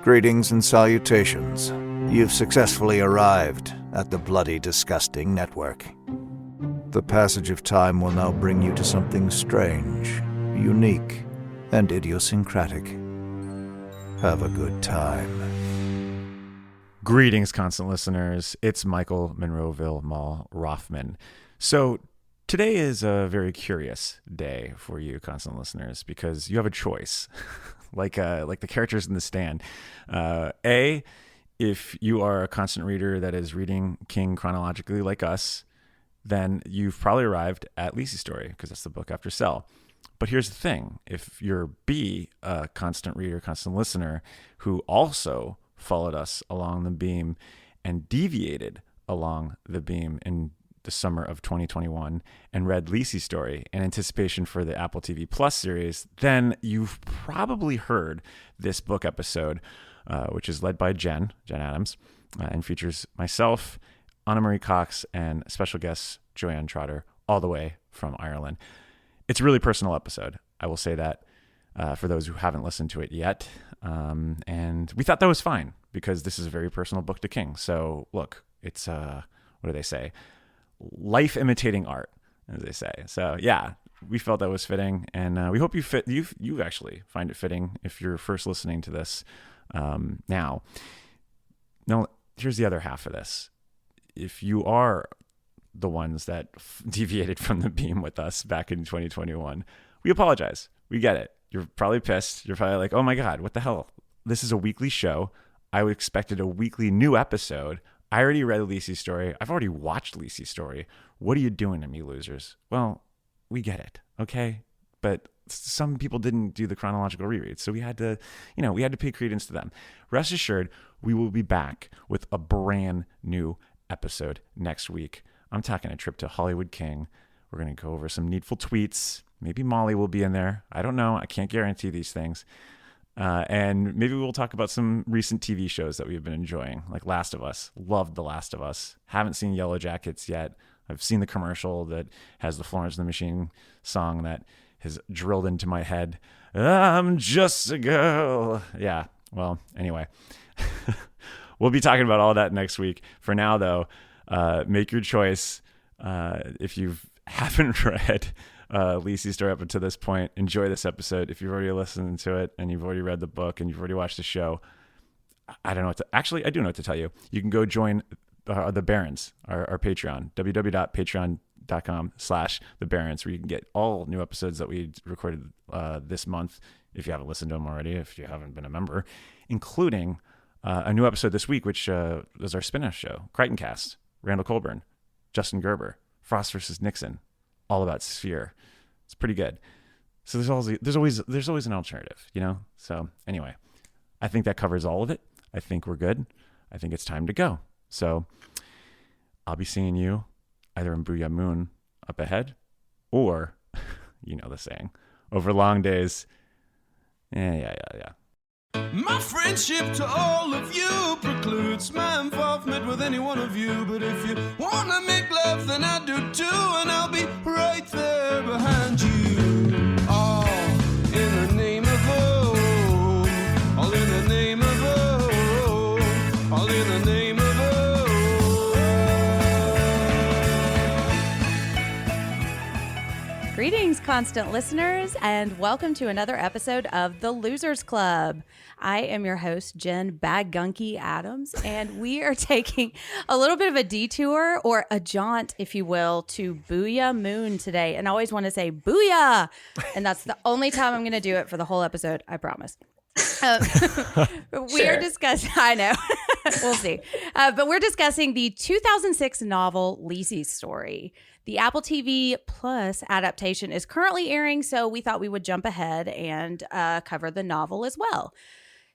Greetings and salutations. You've successfully arrived at the Bloody Disgusting Network. The passage of time will now bring you to something strange, unique, and idiosyncratic. Have a good time. Greetings, constant listeners. It's Michael Monroeville Mall Roffman. So today is a very curious day for you, constant listeners, because you have a choice, like the characters in The Stand. If you are a constant reader that is reading King chronologically like us, then you've probably arrived at Lisey's story, because that's the book after Cell. But here's the thing. If you're B, a constant reader, constant listener, who also followed us along the beam and deviated along the beam in the summer of 2021 and read Lisey's story in anticipation for the Apple TV Plus series, then you've probably heard this book episode, which is led by Jenn Adams, and features myself, Marie Cox, and special guest Johann Trotter, all the way from Ireland. It's a really personal episode. I will say that for those who haven't listened to it yet. And we thought that was fine because this is a very personal book to King. So look, it's, what do they say? Life imitating art, as they say. So yeah, we felt that was fitting, and we hope you actually find it fitting if you're first listening to this now. Now, here's the other half of this. If you are the ones that deviated from the beam with us back in 2021, we apologize. We get it. You're probably pissed. You're probably like, oh my God, what the hell? This is a weekly show. I expected a weekly new episode. I already read Lisey's story. I've already watched Lisey's story. What are you doing to me, losers? Well, we get it, okay? But some people didn't do the chronological reread, so we had to pay credence to them. Rest assured, we will be back with a brand new episode next week. I'm talking a trip to Hollywood King. We're going to go over some needful tweets. Maybe Molly will be in there. I don't know. I can't guarantee these things. And maybe we'll talk about some recent TV shows that we've been enjoying, like Last of Us. Loved The Last of Us. Haven't seen Yellow Jackets yet. I've seen the commercial that has the Florence and the Machine song that has drilled into my head. I'm just a girl. Yeah, well, anyway. We'll be talking about all that next week. For now, though, make your choice. If you haven't read Lisey's story up until this point, enjoy this episode. If you've already listened to it and you've already read the book and you've already watched the show, I don't know what to, actually, I do know what to tell you. You can go join the Barons, our Patreon, www.patreon.com/the Barons, where you can get all new episodes that we recorded this month, if you haven't listened to them already, if you haven't been a member, including a new episode this week, which was our spin-off show, Crichtoncast, Randall Colburn, Justin Gerber, Frost versus Nixon, all about Sphere. It's pretty good. So there's always an alternative, you know? So anyway, I think that covers all of it. I think we're good. I think it's time to go. So I'll be seeing you either in Booyah Moon up ahead, or, you know the saying, over long days. Yeah. My friendship to all of you precludes my involvement with any one of you. But if you wanna make love, then I do too, and I'll be right there behind you. All in the name of oh, all in the name of oh, all in the name of oh. Greetings, constant listeners, and welcome to another episode of the Losers Club. I am your host, Jenn Gunky Adams, and we are taking a little bit of a detour, or a jaunt, if you will, to Booyah Moon today. And I always want to say booyah, and that's the only time I'm going to do it for the whole episode, I promise. We are discussing, I know, we'll see. But we're discussing the 2006 novel Lisey's Story. The Apple TV Plus adaptation is currently airing, so we thought we would jump ahead and cover the novel as well.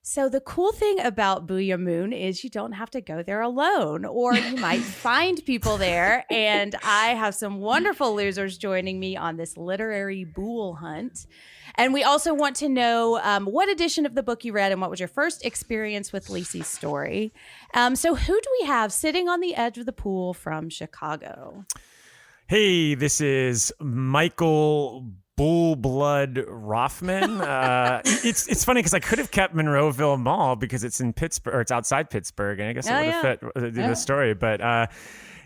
So the cool thing about Booyah Moon is you don't have to go there alone, or you might find people there. And I have some wonderful losers joining me on this literary bool hunt. And we also want to know what edition of the book you read and what was your first experience with Lisey's story. So who do we have sitting on the edge of the pool from Chicago? Hey, this is Michael bull blood Roffman. It's funny because I could have kept Monroeville Mall because it's in Pittsburgh, or it's outside Pittsburgh, and I guess it would have fit the story. But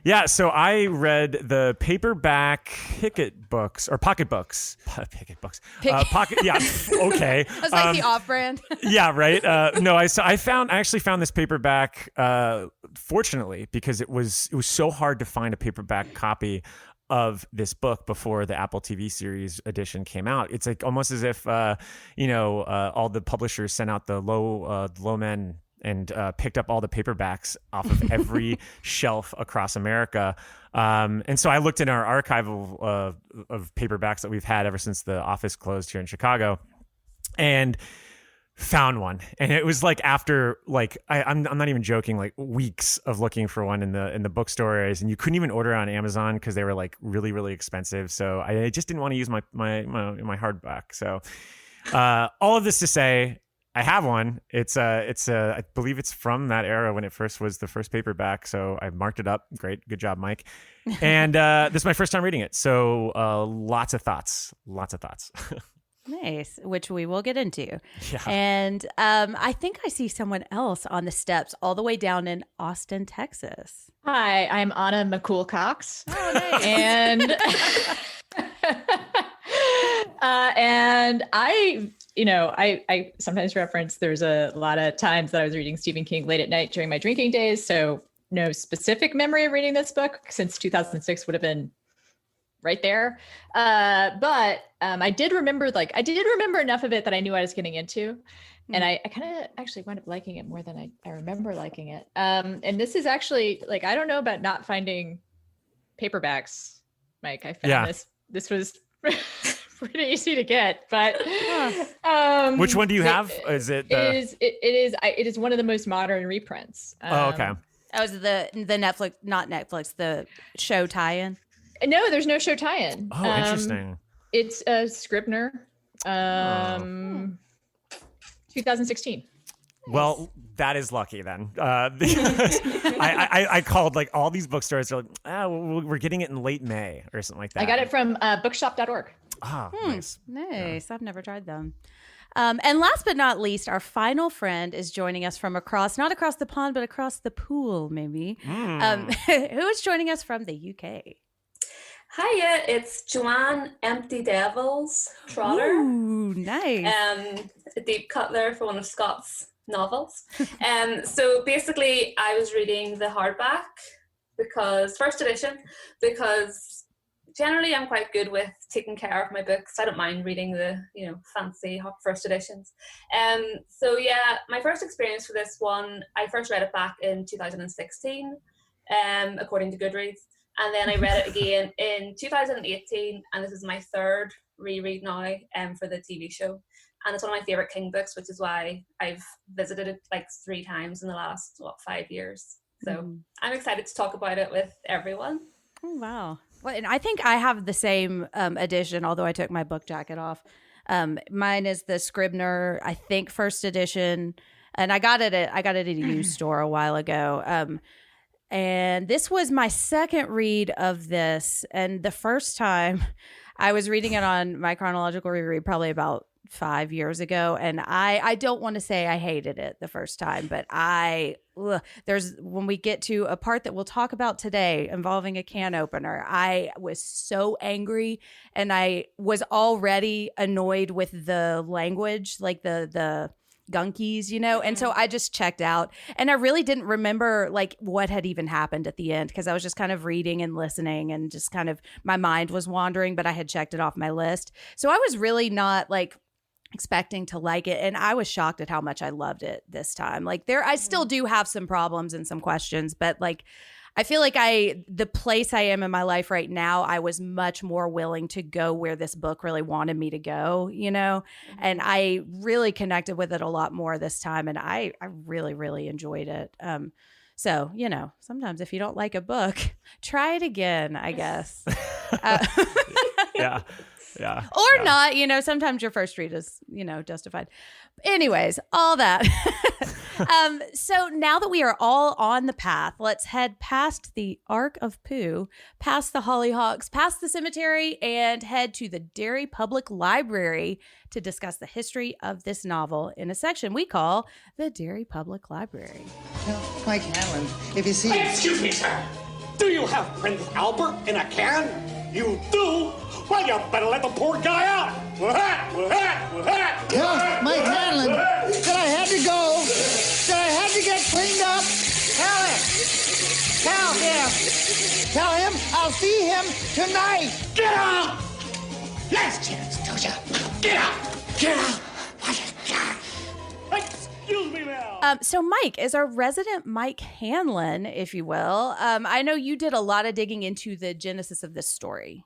yeah, so I read the paperback Pickett books or pocket books. Pickett books. Pocket. Yeah. Okay. I was like the off-brand. Yeah. Right. No. I actually found this paperback. Fortunately, because it was so hard to find a paperback copy of this book before the Apple TV series edition came out. It's like almost as if all the publishers sent out the low men and picked up all the paperbacks off of every shelf across America. And so I looked in our archive of paperbacks that we've had ever since the office closed here in Chicago, and found one. And it was like after I'm not even joking, like weeks of looking for one in the bookstores, and you couldn't even order it on Amazon because they were like really, really expensive. So I just didn't want to use my hardback. So all of this to say, I have one. It's I believe it's from that era when it first was the first paperback. So I marked it up. Great. Good job, Mike. And this is my first time reading it. So lots of thoughts. Nice, which we will get into. Yeah. And I think I see someone else on the steps all the way down in Austin, Texas. Hi, I'm Anna McCool Cox. Oh, nice. And and I sometimes reference there's a lot of times that I was reading Stephen King late at night during my drinking days. So no specific memory of reading this book since 2006 would have been right there. But I did remember enough of it that I knew I was getting into. And I kind of actually wound up liking it more than I remember liking it. And this is actually I don't know about not finding paperbacks, Mike. I found this was pretty easy to get, but which one do you have? It is one of the most modern reprints. Okay. That was the Netflix, not Netflix, the show tie-in. No, there's no show tie-in. Oh, interesting. It's a Scribner, 2016. Well, that is lucky then. I called all these bookstores. They're like, we're getting it in late May or something like that. I got it from bookshop.org. Ah, nice. Nice. Yeah. I've never tried them. And last but not least, our final friend is joining us from not across the pond, but across the pool, maybe. Who is joining us from the UK? Hiya, it's Johann Empty Devils Trotter. Ooh, nice. A deep cut there for one of Scott's novels. So basically, I was reading the hardback first edition, because generally I'm quite good with taking care of my books. I don't mind reading the fancy first editions. So yeah, my first experience for this one, I first read it back in 2016, according to Goodreads. And then I read it again in 2018, and this is my third reread now for the TV show. And it's one of my favorite King books, which is why I've visited it 3 times in the last 5 years. So I'm excited to talk about it with everyone. Oh, wow. Well, and I think I have the same edition, although I took my book jacket off. Mine is the Scribner, I think, first edition, and I got it at a used store a while ago. And this was my second read of this, and the first time I was reading it on my chronological reread probably about 5 years ago, and I don't want to say I hated it the first time, but when we get to a part that we'll talk about today involving a can opener, I was so angry, and I was already annoyed with the language, the gunkies, and so I just checked out, and I really didn't remember what had even happened at the end, because I was just kind of reading and listening, and just kind of my mind was wandering, but I had checked it off my list, so I was really not expecting to like it, and I was shocked at how much I loved it this time. I still do have some problems and some questions, but I feel like the place I am in my life right now, I was much more willing to go where this book really wanted me to go, and I really connected with it a lot more this time, and I really, really enjoyed it. So, sometimes if you don't like a book, try it again, I guess. Yeah. Yeah. Or yeah. not, sometimes your first read is, justified. Anyways, all that. So now that we are all on the path, let's head past the Ark of Pooh, past the Hollyhocks, past the cemetery, and head to the Derry Public Library to discuss the history of this novel in a section we call the Derry Public Library. Mike Hanlon, if you see... Excuse me, sir. Do you have Prince Albert in a can? You do? Well, you better let the poor guy out. Tell Mike Hanlon that I had to go, that I had to get cleaned up. Tell him. Tell him I'll see him tonight. Get out! Last chance, Tosha. Get out! Get out! Excuse me now. So Mike is our resident Mike Hanlon, if you will. I know you did a lot of digging into the genesis of this story.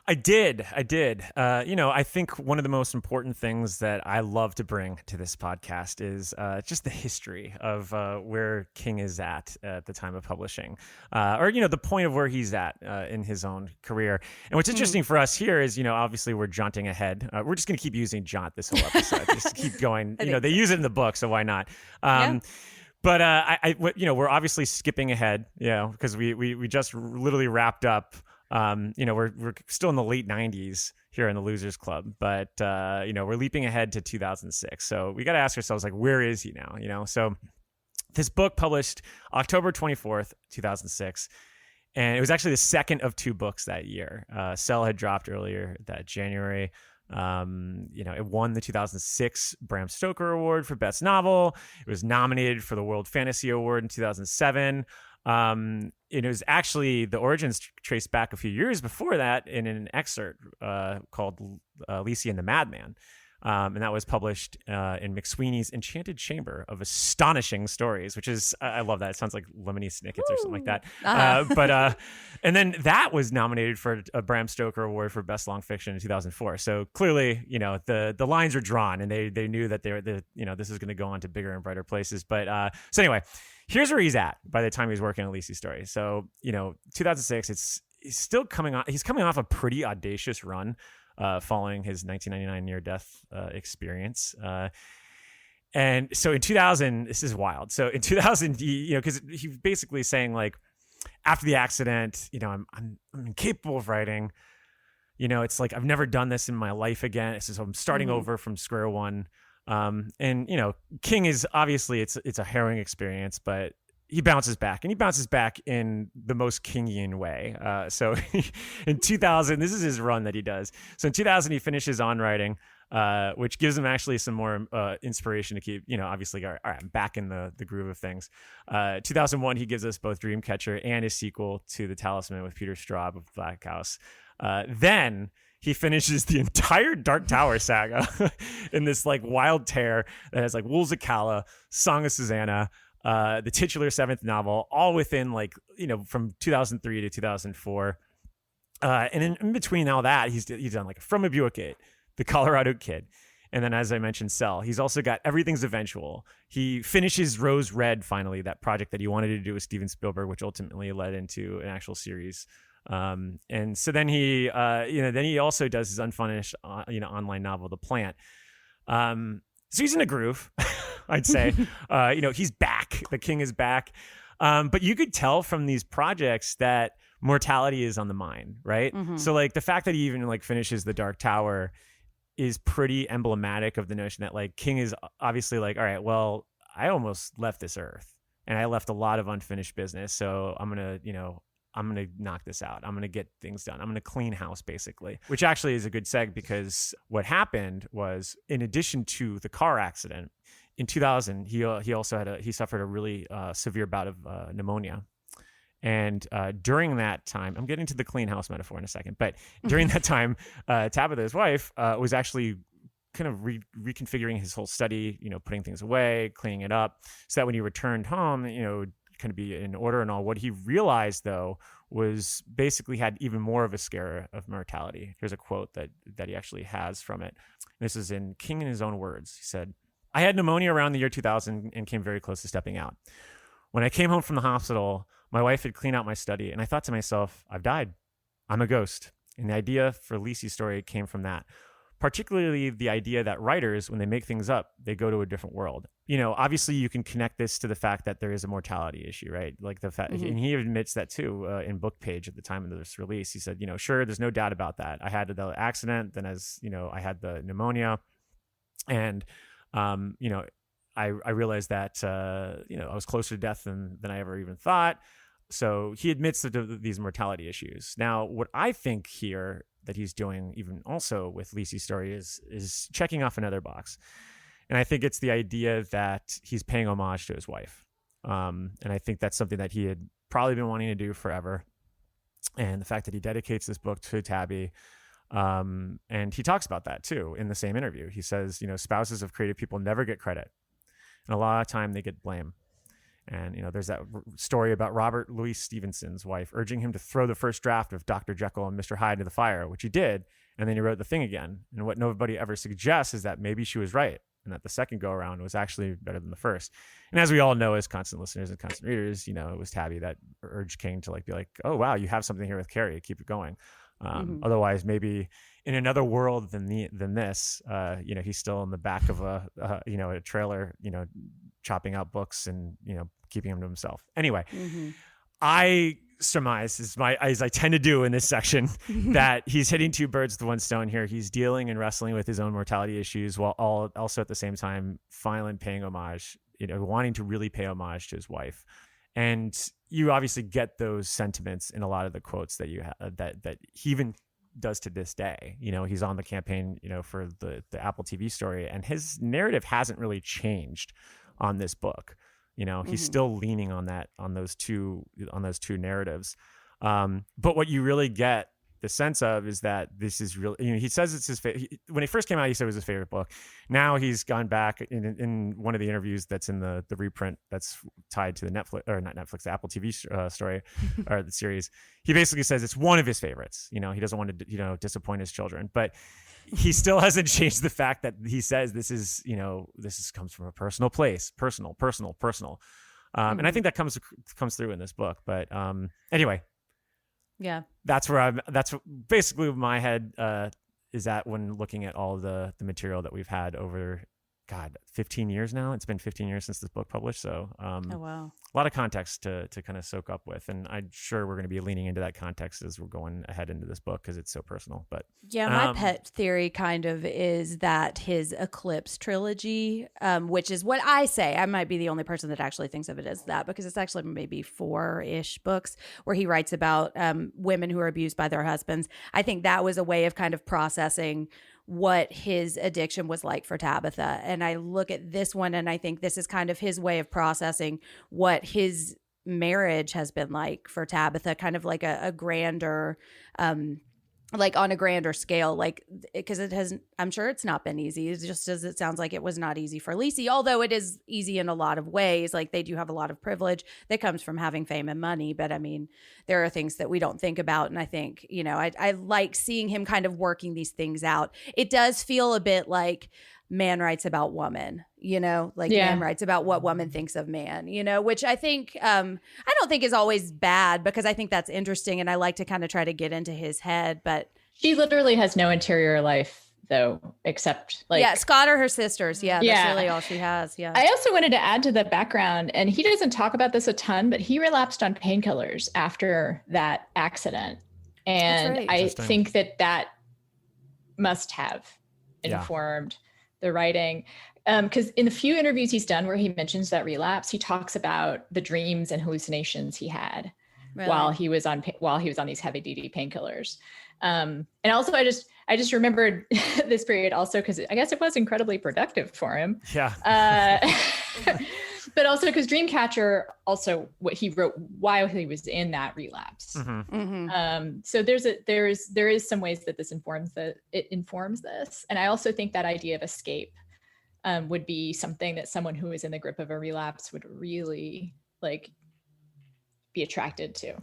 I did. I think one of the most important things that I love to bring to this podcast is just the history of where King is at the time of publishing, or the point of where he's at in his own career. And what's interesting for us here is, obviously we're jaunting ahead. We're just going to keep using jaunt this whole episode. Just keep going. They use it in the book, so why not? Yeah. But we're obviously skipping ahead, because we just literally wrapped up. We're still in the late 90s here in the Losers Club, but we're leaping ahead to 2006. So we got to ask ourselves, where is he now? So this book published October 24th, 2006, and it was actually the second of two books that year. Cell had dropped earlier that January. It won the 2006 Bram Stoker Award for Best Novel. It was nominated for the World Fantasy Award in 2007. It was actually, the origins traced back a few years before that in an excerpt called Lisey and the Madman. And that was published in McSweeney's Enchanted Chamber of Astonishing Stories, which is, I love that. It sounds like Lemony Snicket's or something like that. And then that was nominated for a Bram Stoker Award for Best Long Fiction in 2004. So clearly, the lines are drawn, and they knew that this is going to go on to bigger and brighter places. But so anyway, here's where he's at by the time he's working on Lisey's story. So, 2006, he's still coming on. He's coming off a pretty audacious run following his 1999 near-death experience. And so in 2000, this is wild. So in 2000, because he's basically saying, after the accident, I'm incapable of writing. It's like I've never done this in my life again. So I'm starting over from square one. And King is obviously it's a harrowing experience, but he bounces back, and he bounces back in the most Kingian way. So in 2000, this is his run that he does. So in 2000, he finishes On Writing, which gives him actually some more inspiration to keep, obviously, all right, I'm back in the groove of things. 2001, he gives us both Dreamcatcher and his sequel to The Talisman with Peter Straub of Black House. Then he finishes the entire Dark Tower saga in this wild tear that has Wolves of Calla, Song of Susanna, the titular seventh novel, all within from 2003 to 2004. And in between all that, he's done From a Buick, The Colorado Kid. And then, as I mentioned, Cell. He's also got Everything's Eventual. He finishes Rose Red, finally, that project that he wanted to do with Steven Spielberg, which ultimately led into an actual series. And so then he also does his unfinished, online novel, The Plant. So he's in a groove, I'd say. He's back. The King is back. But you could tell from these projects that mortality is on the mind, right? Mm-hmm. So the fact that he even finishes The Dark Tower is pretty emblematic of the notion that King is obviously all right, well, I almost left this earth, and I left a lot of unfinished business. So I'm going to knock this out. I'm going to get things done. I'm going to clean house, basically, which actually is a good seg, because what happened was, in addition to the car accident in 2000, he suffered a really severe bout of pneumonia. And during that time, I'm getting to the clean house metaphor in a second, but during that time, Tabitha, his wife, was actually kind of reconfiguring his whole study, putting things away, cleaning it up, so that when he returned home, kind of be in order and all. What he realized, though, was basically had even more of a scare of mortality. Here's a quote that he actually has from it. This is in King in his own words. He said, "I had pneumonia around the year 2000 and came very close to stepping out. When I came home from the hospital, my wife had cleaned out my study, and I thought to myself, I've died. I'm a ghost. And the idea for Lisey's story came from that. Particularly the idea that writers, when they make things up, they go to a different world. Obviously you can connect this to the fact that there is a mortality issue, right? Like the fact, and he admits that too in book page at the time of this release. He said, sure, there's no doubt about that. I had the accident, then I had the pneumonia, and I realized that I was closer to death than I ever even thought. So he admits to these mortality issues. Now, what I think here that he's doing, even also with Lisey's story, is checking off another box. And I think it's the idea that he's paying homage to his wife. And I think that's something that he had probably been wanting to do forever. And the fact that he dedicates this book to Tabby, and he talks about that too in the same interview. He says, spouses of creative people never get credit. And a lot of time they get blame. And, there's that story about Robert Louis Stevenson's wife urging him to throw the first draft of Dr. Jekyll and Mr. Hyde into the fire, which he did. And then he wrote the thing again. And what nobody ever suggests is that maybe she was right, and that the second go around was actually better than the first. And as we all know, as constant listeners and constant readers, it was Tabby that urged King to be like, oh, wow, you have something here with Carrie. Keep it going. Otherwise, maybe in another world than this, he's still in the back of a trailer, chopping out books and, keeping them to himself. Anyway, I surmise, as I tend to do in this section, that he's hitting two birds with one stone here. He's dealing and wrestling with his own mortality issues while also at the same time finally paying homage, wanting to really pay homage to his wife. And you obviously get those sentiments in a lot of the quotes that that he even does to this day. He's on the campaign, for the Apple TV story, and his narrative hasn't really changed on this book. He's still leaning on those two narratives. But what you really get the sense of is that this is really, he says it's his favorite. When he first came out, he said it was his favorite book. Now he's gone back in one of the interviews that's in the reprint that's tied to the Netflix, or not Netflix, the Apple TV story or the series. He basically says it's one of his favorites. He doesn't want to, disappoint his children, but he still hasn't changed the fact that he says this comes from a personal place, personal. And I think that comes through in this book. But anyway. Yeah, that's basically my head is at when looking at all the material that we've had over 15 years now. It's been 15 years since this book published, so oh wow, a lot of context to kind of soak up with, and I'm sure we're going to be leaning into that context as we're going ahead into this book because it's so personal. But yeah, my pet theory kind of is that his Eclipse trilogy, which is what I say, I might be the only person that actually thinks of it as that, because it's actually maybe 4-ish books where he writes about women who are abused by their husbands. I think that was a way of kind of processing what his addiction was like for Tabitha. And I look at this one and I think this is kind of his way of processing what his marriage has been like for Tabitha, kind of like a grander, like on a grander scale, like, because I'm sure it's not been easy. It's just as it sounds like it was not easy for Lisey, although it is easy in a lot of ways. Like, they do have a lot of privilege that comes from having fame and money. But I mean, there are things that we don't think about. And I think, I like seeing him kind of working these things out. It does feel a bit like man writes about woman, man writes about what woman thinks of man, which I think, I don't think is always bad, because I think that's interesting. And I like to kind of try to get into his head, but she literally has no interior life though, except Scott or her sisters. That's really all she has. Yeah. I also wanted to add to the background, and he doesn't talk about this a ton, but he relapsed on painkillers after that accident. And right. I think that must have informed the writing, because in the few interviews he's done where he mentions that relapse, he talks about the dreams and hallucinations he had while he was on these heavy duty painkillers. And also I just remembered this period also because I guess it was incredibly productive for him. But also because Dreamcatcher, also what he wrote while he was in that relapse. So there is some ways that it informs this. And I also think that idea of escape would be something that someone who is in the grip of a relapse would really be attracted to.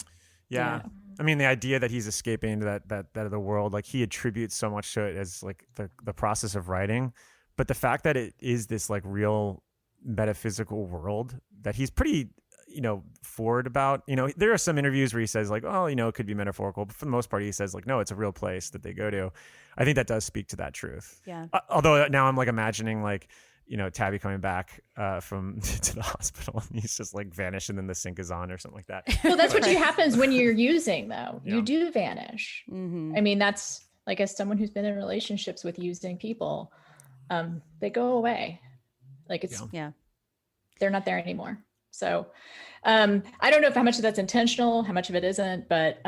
Yeah. I mean, the idea that he's escaping into that other world, like, he attributes so much to it as like the process of writing, but the fact that it is this like real metaphysical world that he's pretty, forward about, there are some interviews where he says like, oh, it could be metaphorical, but for the most part he says like, no, it's a real place that they go to. I think that does speak to that truth. Yeah. Although now I'm like imagining like, Tabby coming back from to the hospital and he's just like vanished and then the sink is on or something like that. Well, that's what happens when you're using though. Yeah. You do vanish. Mm-hmm. I mean, that's like, as someone who's been in relationships with using people, they go away. Like they're not there anymore. So I don't know if how much of that's intentional, how much of it isn't, but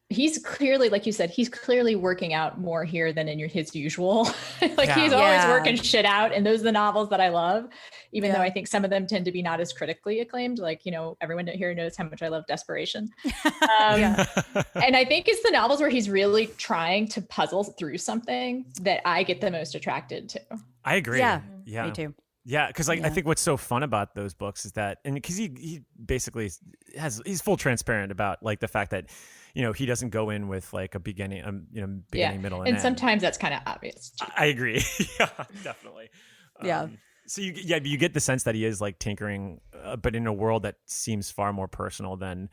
he's clearly, like you said, he's clearly working out more here than in his usual. He's always working shit out. And those are the novels that I love, even though I think some of them tend to be not as critically acclaimed. Like, everyone here knows how much I love Desperation. And I think it's the novels where he's really trying to puzzle through something that I get the most attracted to. I agree. Yeah. Me too. Yeah, because I think what's so fun about those books is that, and because he basically he's full transparent about like the fact that he doesn't go in with like a beginning, middle, and end. Sometimes that's kind of obvious. I agree. Yeah, definitely. Yeah. So you get the sense that he is like tinkering, but in a world that seems far more personal than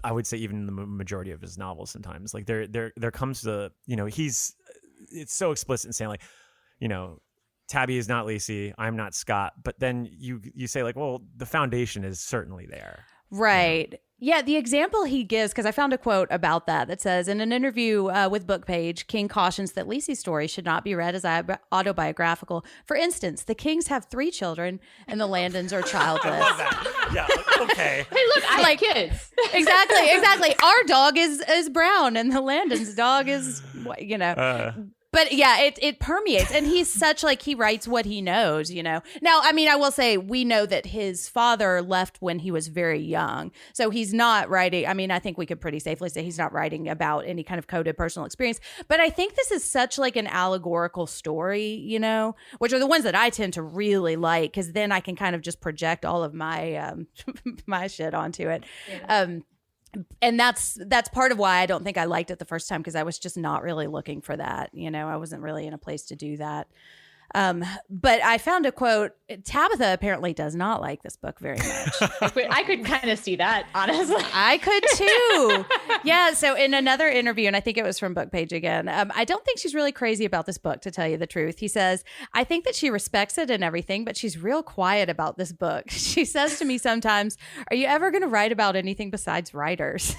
I would say even the majority of his novels. Sometimes like there comes the it's so explicit in saying like Tabby is not Lisey, I'm not Scott, but then you say like, well, the foundation is certainly there. Right. Yeah, the example he gives, because I found a quote about that says, in an interview with Bookpage, King cautions that Lisey's story should not be read as autobiographical. For instance, the Kings have 3 children and the Landons are childless. I love that. Yeah, okay. Hey, look, I like kids. Exactly. Our dog is brown and the Landons' dog is, But yeah, it permeates, and he's such like, he writes what he knows, Now, I mean, I will say we know that his father left when he was very young, so he's not writing. I mean, I think we could pretty safely say he's not writing about any kind of coded personal experience. But I think this is such like an allegorical story, which are the ones that I tend to really like, because then I can kind of just project all of my my shit onto it. Yeah. And that's part of why I don't think I liked it the first time, because I was just not really looking for that. I wasn't really in a place to do that. But I found a quote. Tabitha apparently does not like this book very much. I could kind of see that, honestly. I could too. Yeah. So in another interview, and I think it was from Bookpage again, I don't think she's really crazy about this book, to tell you the truth. He says, I think that she respects it and everything, but she's real quiet about this book. She says to me sometimes, are you ever going to write about anything besides writers?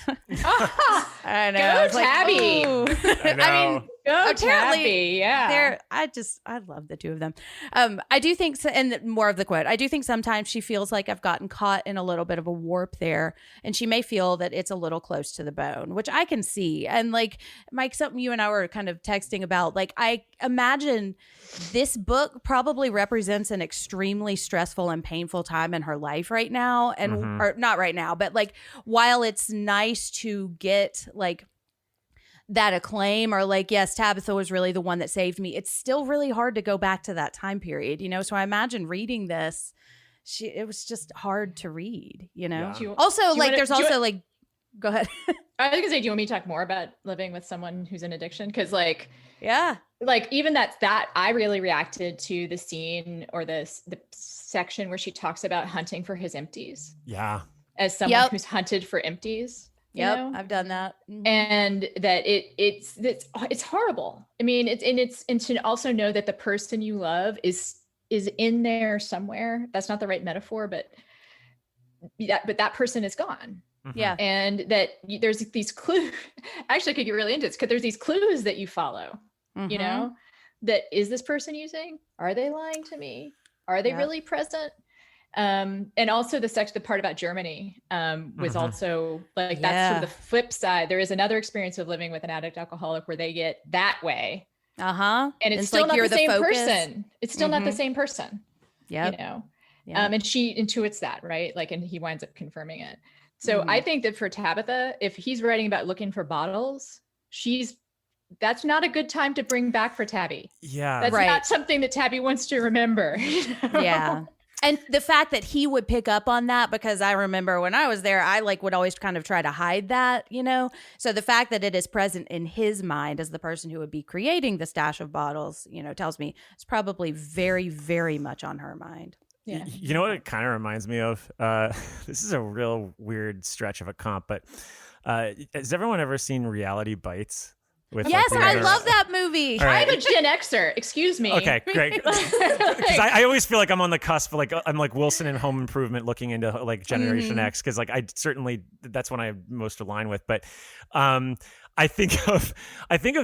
I know. Go Tabby. I mean, go Tabby. Yeah. I love the two of them. I do think, and more of the quote, I do think sometimes she feels like I've gotten caught in a little bit of a warp there, and she may feel that it's a little close to the bone, which I can see. And like, Mike, something you and I were kind of texting about, like, I imagine this book probably represents an extremely stressful and painful time in her life right now. And or not right now, but like, while it's nice to get like that acclaim, or like, yes, Tabitha was really the one that saved me, it's still really hard to go back to that time period, So I imagine reading this, it was just hard to read, Yeah. Also, like, there's also like, go ahead. I was gonna say, do you want me to talk more about living with someone who's in addiction? Because like, yeah, like even that I really reacted to the scene or the section where she talks about hunting for his empties. Yeah. As someone who's hunted for empties. Yep, I've done that. Mm-hmm. And that it's horrible. I mean, and to also know that the person you love is in there somewhere. That's not the right metaphor, but that person is gone. Yeah. And that there's these clues. Actually, I could get really into this, because there's these clues that you follow, that is this person using? Are they lying to me? Are they really present? And also the part about Germany was also like, that's sort of the flip side. There is another experience of living with an addict alcoholic where they get that way. And it's still like not the same person. It's still not the same person. Yeah. And she intuits that, right? Like, and he winds up confirming it. So I think that for Tabitha, if he's writing about looking for bottles, that's not a good time to bring back for Tabby. Yeah. That's not something that Tabby wants to remember. Yeah. And the fact that he would pick up on that, because I remember when I was there, I like would always kind of try to hide that, So the fact that it is present in his mind as the person who would be creating the stash of bottles, tells me it's probably very, very much on her mind. Yeah. You know what it kind of reminds me of? This is a real weird stretch of a comp, but has everyone ever seen Reality Bites? Yes, I love that movie. Right. I'm a Gen Xer. Excuse me. Okay, great. Because I always feel like I'm on the cusp, like I'm like Wilson in Home Improvement, looking into like Generation X, because like I certainly that's when I'm most aligned with. But I think of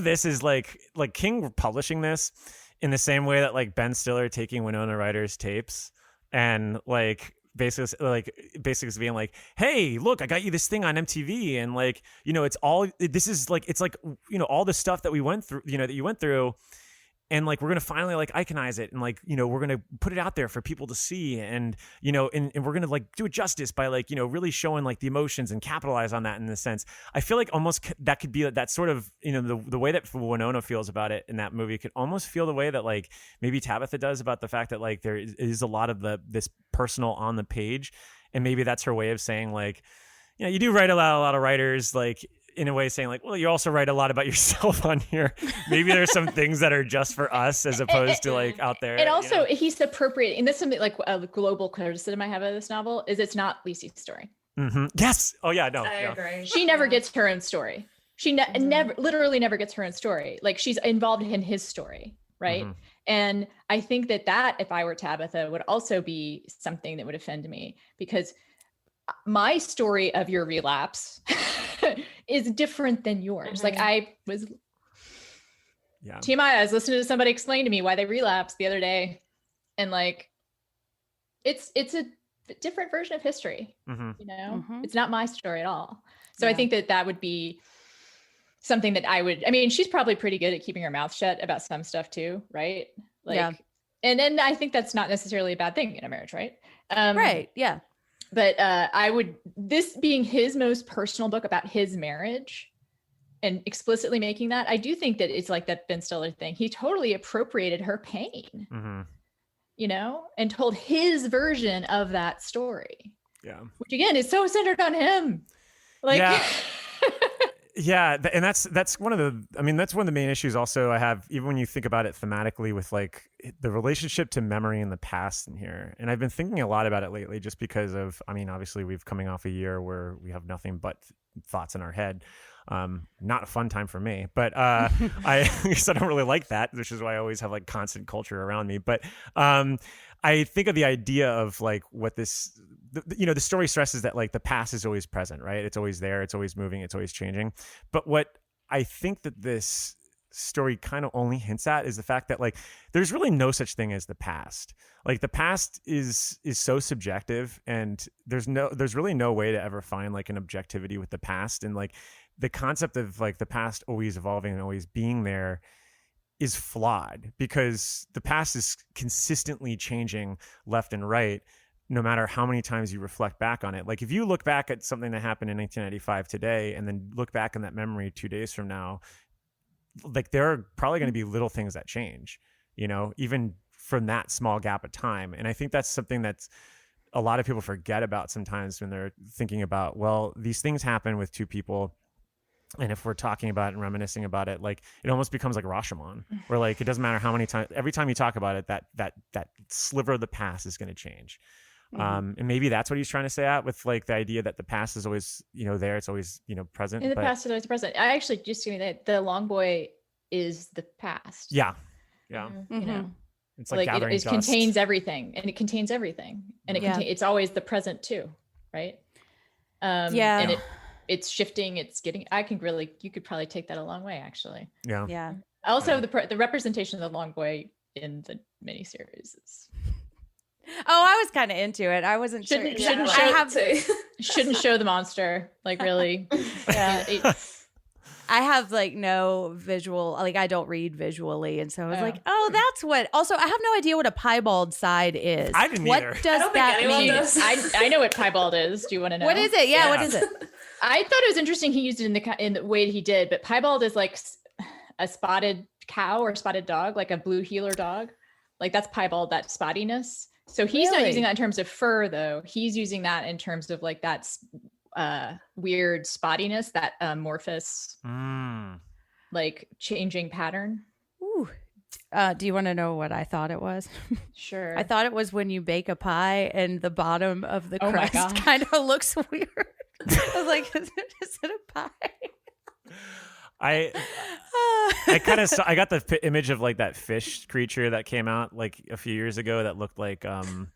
this as like King publishing this in the same way that like Ben Stiller taking Winona Ryder's tapes and like basically being like, hey, look, I got you this thing on MTV, and like, you know, it's all this is like, it's like, you know, all the stuff that we went through, you know, that you went through, and like we're gonna finally like iconize it, and like, you know, we're gonna put it out there for people to see, and you know, and we're gonna like do it justice by like, you know, really showing like the emotions and capitalize on that in a sense. I feel like almost that could be that sort of, you know, the way that Winona feels about it in that movie could almost feel the way that like maybe Tabitha does about the fact that like there is a lot of this personal on the page, and maybe that's her way of saying like, you know, you do write a lot of writers like in a way saying like, well, you also write a lot about yourself on here. Maybe there's some things that are just for us as opposed to like out there. And also, you know? he's appropriating, and this is something like a global criticism I have of this novel is it's not Lisey's story. Mm-hmm. Yes. Oh yeah. No. I agree. She never gets her own story. She literally never gets her own story. Like she's involved in his story, right? Mm-hmm. And I think that if I were Tabitha would also be something that would offend me, because my story of your relapse is different than yours. Like I was TMI, I was listening to somebody explain to me why they relapsed the other day, and like it's a different version of history. You know, it's not my story at all. So I think that would be something that I mean, she's probably pretty good at keeping her mouth shut about some stuff too, right? Like, and then I think that's not necessarily a bad thing in a marriage, right? Right. Yeah. But this being his most personal book about his marriage and explicitly making that, I do think that it's like that Ben Stiller thing. He totally appropriated her pain, you know, and told his version of that story. Yeah. Which again is so centered on him. Like, yeah. And that's one of the main issues also I have, even when you think about it thematically, with like the relationship to memory and the past in here. And I've been thinking a lot about it lately, just because of, I mean, obviously we've coming off a year where we have nothing but thoughts in our head. Not a fun time for me, but I guess I don't really like that, which is why I always have like constant culture around me. But I think of the idea of like what this, you know, the story stresses that like the past is always present, right? It's always there. It's always moving. It's always changing. But what I think that this story kind of only hints at is the fact that like there's really no such thing as the past. Like the past is so subjective, and there's really no way to ever find like an objectivity with the past. And like the concept of like the past always evolving and always being there is flawed, because the past is consistently changing left and right, no matter how many times you reflect back on it. Like if you look back at something that happened in 1995 today, and then look back on that memory 2 days from now, like there are probably going to be little things that change, you know, even from that small gap of time. And I think that's something that's a lot of people forget about sometimes when they're thinking about, well, these things happen with two people, and if we're talking about it and reminiscing about it, like it almost becomes like Rashomon, where like it doesn't matter how many times, every time you talk about it, that sliver of the past is going to change. And maybe that's what he's trying to say at with like the idea that the past is always, you know, there. It's always, you know, present. And the past is always present. I actually just give me that the long boy is the past. Yeah. You know, it's like gathering it dust. contains everything, and it contains everything, and it's always the present too, right? And it's shifting. It's getting. You could probably take that a long way, actually. Yeah. Yeah. Also, the representation of the long boy in the miniseries is. Oh, I was kind of into it. I wasn't sure. Shouldn't show the monster. Like really. I have like no visual, like I don't read visually. And so I was like, oh, that's what. Also, I have no idea what a piebald side is. I didn't what either. does that mean? I know what piebald is. Do you want to know? What is it? Yeah, what is it? I thought it was interesting he used it in the way he did, but piebald is like a spotted cow or spotted dog, like a blue heeler dog. Like that's piebald, that spottiness. So he's not using that in terms of fur, though. He's using that in terms of like that's weird spottiness, that amorphous, like changing pattern. Ooh, Do you want to know what I thought it was? Sure. I thought it was when you bake a pie and the bottom of the Oh my crust God. kind of looks weird. I was like, is it a pie? I got the image of like that fish creature that came out like a few years ago that looked like one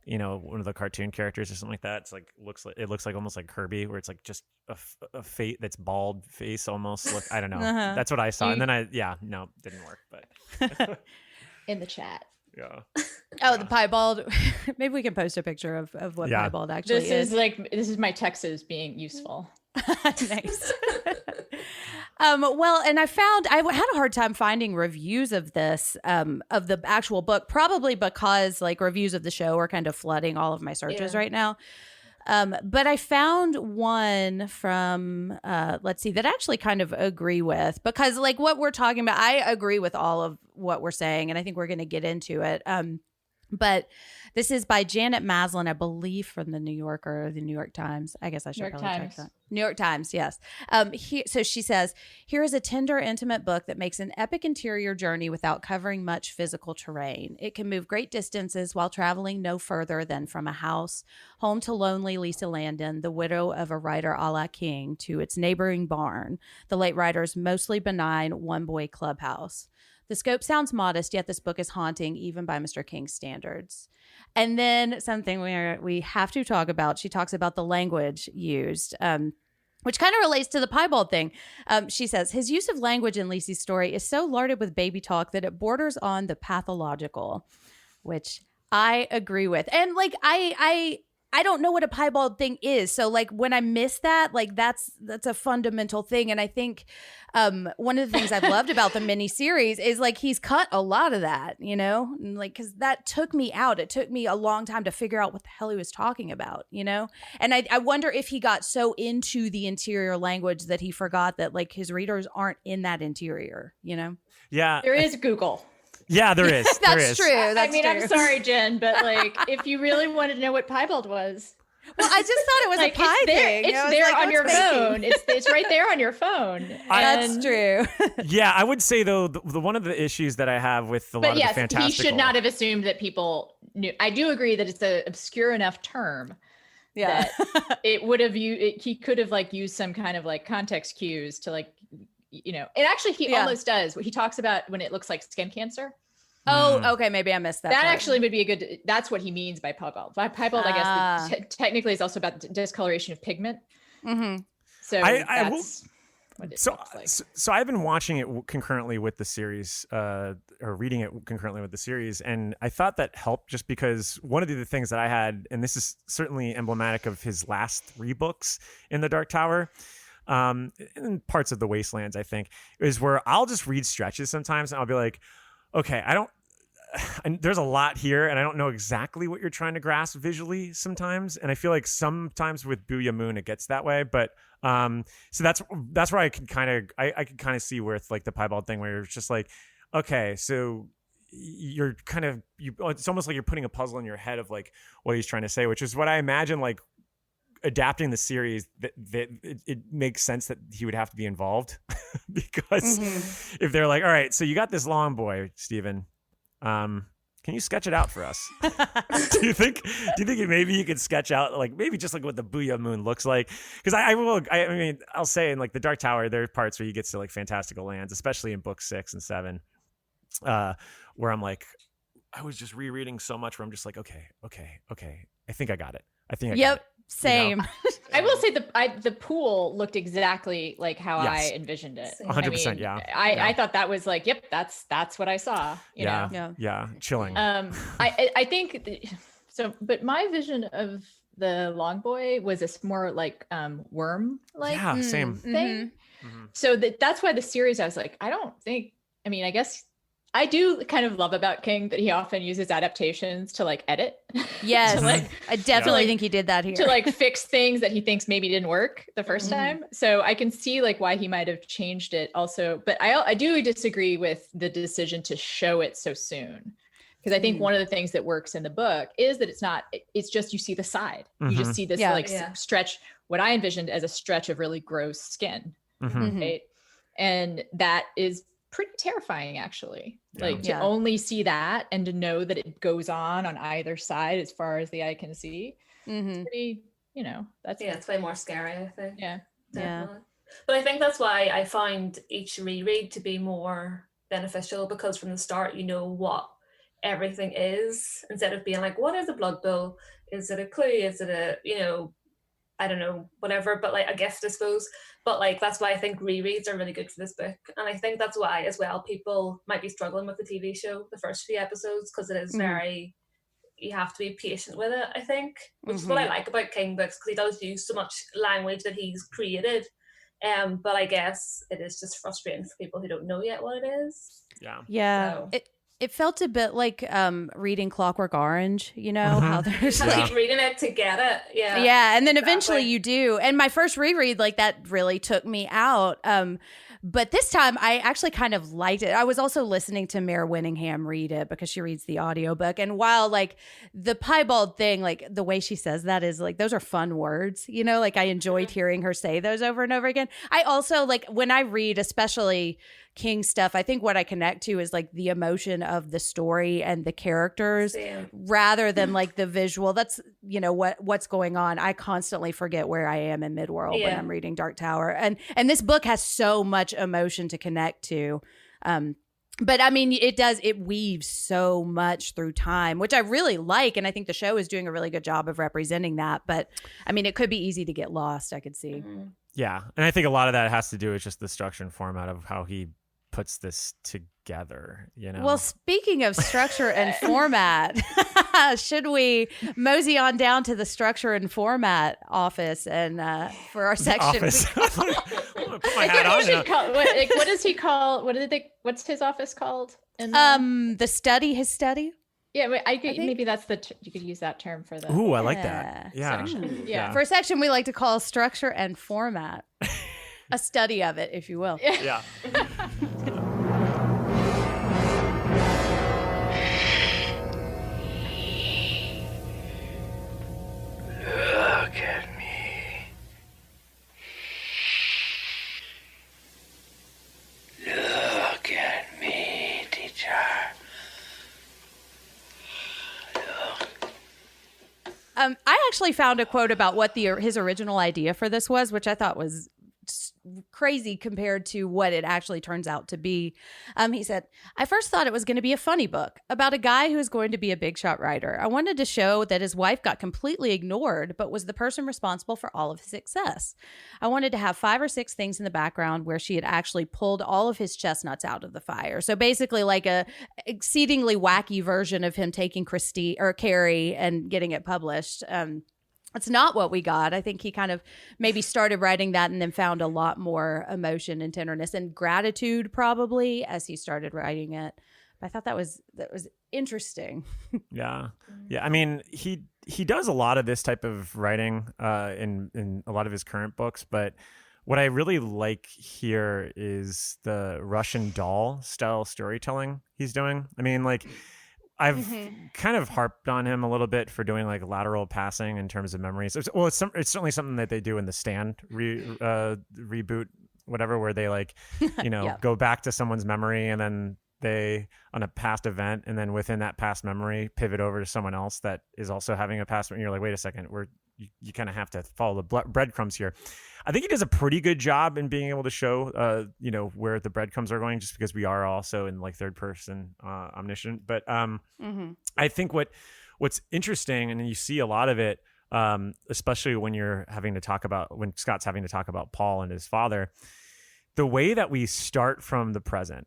of the cartoon characters or something like that. It's like it looks like almost like Kirby, where it's like just a fate that's bald face almost. Look, I don't know. That's what I saw, and then no, didn't work. But in the chat. yeah. Oh, the piebald. Maybe we can post a picture of what piebald actually This is my Texas being useful. Nice. Well, and I had a hard time finding reviews of this, of the actual book, probably because like reviews of the show are kind of flooding all of my searches right now. But I found one from, let's see, that I actually kind of agree with, because like what we're talking about, I agree with all of what we're saying, and I think we're going to get into it. But this is by Janet Maslin, I believe, from the New Yorker or the New York Times. I guess I should probably check that. New York Times, yes. So she says, here is a tender, intimate book that makes an epic interior journey without covering much physical terrain. It can move great distances while traveling no further than from a house home to lonely Lisa Landon, the widow of a writer a la King, to its neighboring barn, the late writer's mostly benign one-boy clubhouse. The scope sounds modest, yet this book is haunting even by Mr. King's standards. And then something we have to talk about, she talks about the language used, which kind of relates to the piebald thing. She says, his use of language in Lisey's story is so larded with baby talk that it borders on the pathological, which I agree with. And like, I don't know what a piebald thing is. So like when I miss that, like that's a fundamental thing. And I think one of the things I've loved about the miniseries is like he's cut a lot of that, and like because that took me out. It took me a long time to figure out what the hell he was talking about, And I wonder if he got so into the interior language that he forgot that like his readers aren't in that interior, Yeah. There is Google. Yeah, there is. That's true. I'm sorry, Jen, but like, if you really wanted to know what piebald was, well, I just thought it was like, a pie thing. It's there on your phone. It's right there on your phone. That's true. Yeah, I would say though, the one of the issues that I have with a lot of the fantastical, he should not have assumed that people knew. I do agree that it's an obscure enough term. Yeah, that it would have he could have like used some kind of like context cues to like. And actually he almost does. He talks about when it looks like skin cancer. Oh, okay. Maybe I missed that. That part. Actually would be that's what he means by piebald. Piebald, I guess, technically is also about discoloration of pigment. Mm-hmm. So that's what it looks like. So I've been watching it concurrently with the series, or reading it concurrently with the series, and I thought that helped just because one of the things that I had, and this is certainly emblematic of his last 3 books in the Dark Tower, in parts of the Wastelands, I think, is where I'll just read stretches sometimes and I'll be like, okay, and there's a lot here and I don't know exactly what you're trying to grasp visually sometimes. And I feel like sometimes with Booyah Moon, it gets that way. But so that's where I can kind of see where it's like the piebald thing where it's just like, okay, so you're it's almost like you're putting a puzzle in your head of like what he's trying to say, which is what I imagine like adapting the series that it makes sense that he would have to be involved because if they're like, all right, so you got this long boy, Stephen, can you sketch it out for us? do you think maybe you could sketch out like maybe just like what the Booyah Moon looks like? Because I'll say in like the Dark Tower, there are parts where you get to like fantastical lands, especially in books 6 and 7, where I'm like, I was just rereading so much where I'm just like, okay, I think I got it. Yep. Same. I will say the pool looked exactly like how I envisioned it. 100%. I thought that was like, yep, that's what I saw. You know? Yeah. Chilling. I think so, but my vision of the long boy was a more like worm like same thing. So that's why the series, I was like, I guess I do kind of love about King that he often uses adaptations to like edit. Yes, I definitely think he did that here. To like fix things that he thinks maybe didn't work the first time. So I can see like why he might have changed it also. But I do disagree with the decision to show it so soon. Because I think one of the things that works in the book is that it's just you see the side. You just see this stretch, what I envisioned as a stretch of really gross skin. Right? And that is pretty terrifying, actually. Yeah. Like to only see that and to know that it goes on either side as far as the eye can see. It's pretty, that's it's way more scary, I think. Yeah. Definitely. But I think that's why I find each reread to be more beneficial, because from the start you know what everything is, instead of being like, what is a blood bowl? Is it a clue? Is it a, I don't know, whatever, but like a gift, I suppose. But like, that's why I think rereads are really good for this book. And I think that's why as well people might be struggling with the TV show, the first few episodes, because it is very, you have to be patient with it, I think, which is what I like about King books, because he does use so much language that he's created. But I guess it is just frustrating for people who don't know yet what it is. Yeah. So. It felt a bit like reading Clockwork Orange, how there's like reading it to get it. Yeah. And then eventually you do. And my first reread, like that really took me out. But this time I actually kind of liked it. I was also listening to Mare Winningham read it because she reads the audiobook. And while like the piebald thing, like the way she says that is like, those are fun words, like I enjoyed hearing her say those over and over again. I also like when I read, especially King stuff, I think what I connect to is like the emotion of the story and the characters rather than like the visual. That's, what's going on. I constantly forget where I am in Midworld when I'm reading Dark Tower. And this book has so much emotion to connect to. But I mean, it weaves so much through time, which I really like. And I think the show is doing a really good job of representing that. But I mean, it could be easy to get lost, I could see. Yeah. And I think a lot of that has to do with just the structure and format of how he puts this together, Well, speaking of structure and format, should we mosey on down to the structure and format office and for our section? Put my hat on. What does he call? What's his office called? The study, his study. Yeah, maybe that's you could use that term for the. Ooh, I like that. Yeah. Section. Yeah. For a section we like to call structure and format. A study of it, if you will. Yeah. Look at me. Look at me, teacher. I actually found a quote about what his original idea for this was, which I thought was crazy compared to what it actually turns out to be. He said, I first thought it was going to be a funny book about a guy who is going to be a big shot writer. I wanted to show that his wife got completely ignored, but was the person responsible for all of his success. I wanted to have 5 or 6 things in the background where she had actually pulled all of his chestnuts out of the fire. So basically like a exceedingly wacky version of him taking Carrie and getting it published. It's not what we got. I think he kind of maybe started writing that and then found a lot more emotion and tenderness and gratitude probably as he started writing it. But I thought that was interesting. Yeah. I mean, he does a lot of this type of writing in a lot of his current books, but what I really like here is the Russian doll style storytelling he's doing. I mean, like I've kind of harped on him a little bit for doing like lateral passing in terms of memories. It's certainly something that they do in the Stand reboot, whatever, where they like, go back to someone's memory and then they on a past event, and then within that past memory pivot over to someone else that is also having a past. And you're like, wait a second, you kind of have to follow the breadcrumbs here. I think he does a pretty good job in being able to show, where the breadcrumbs are going, just because we are also in like third person omniscient. But I think what's interesting, and you see a lot of it, especially when when Scott's having to talk about Paul and his father, the way that we start from the present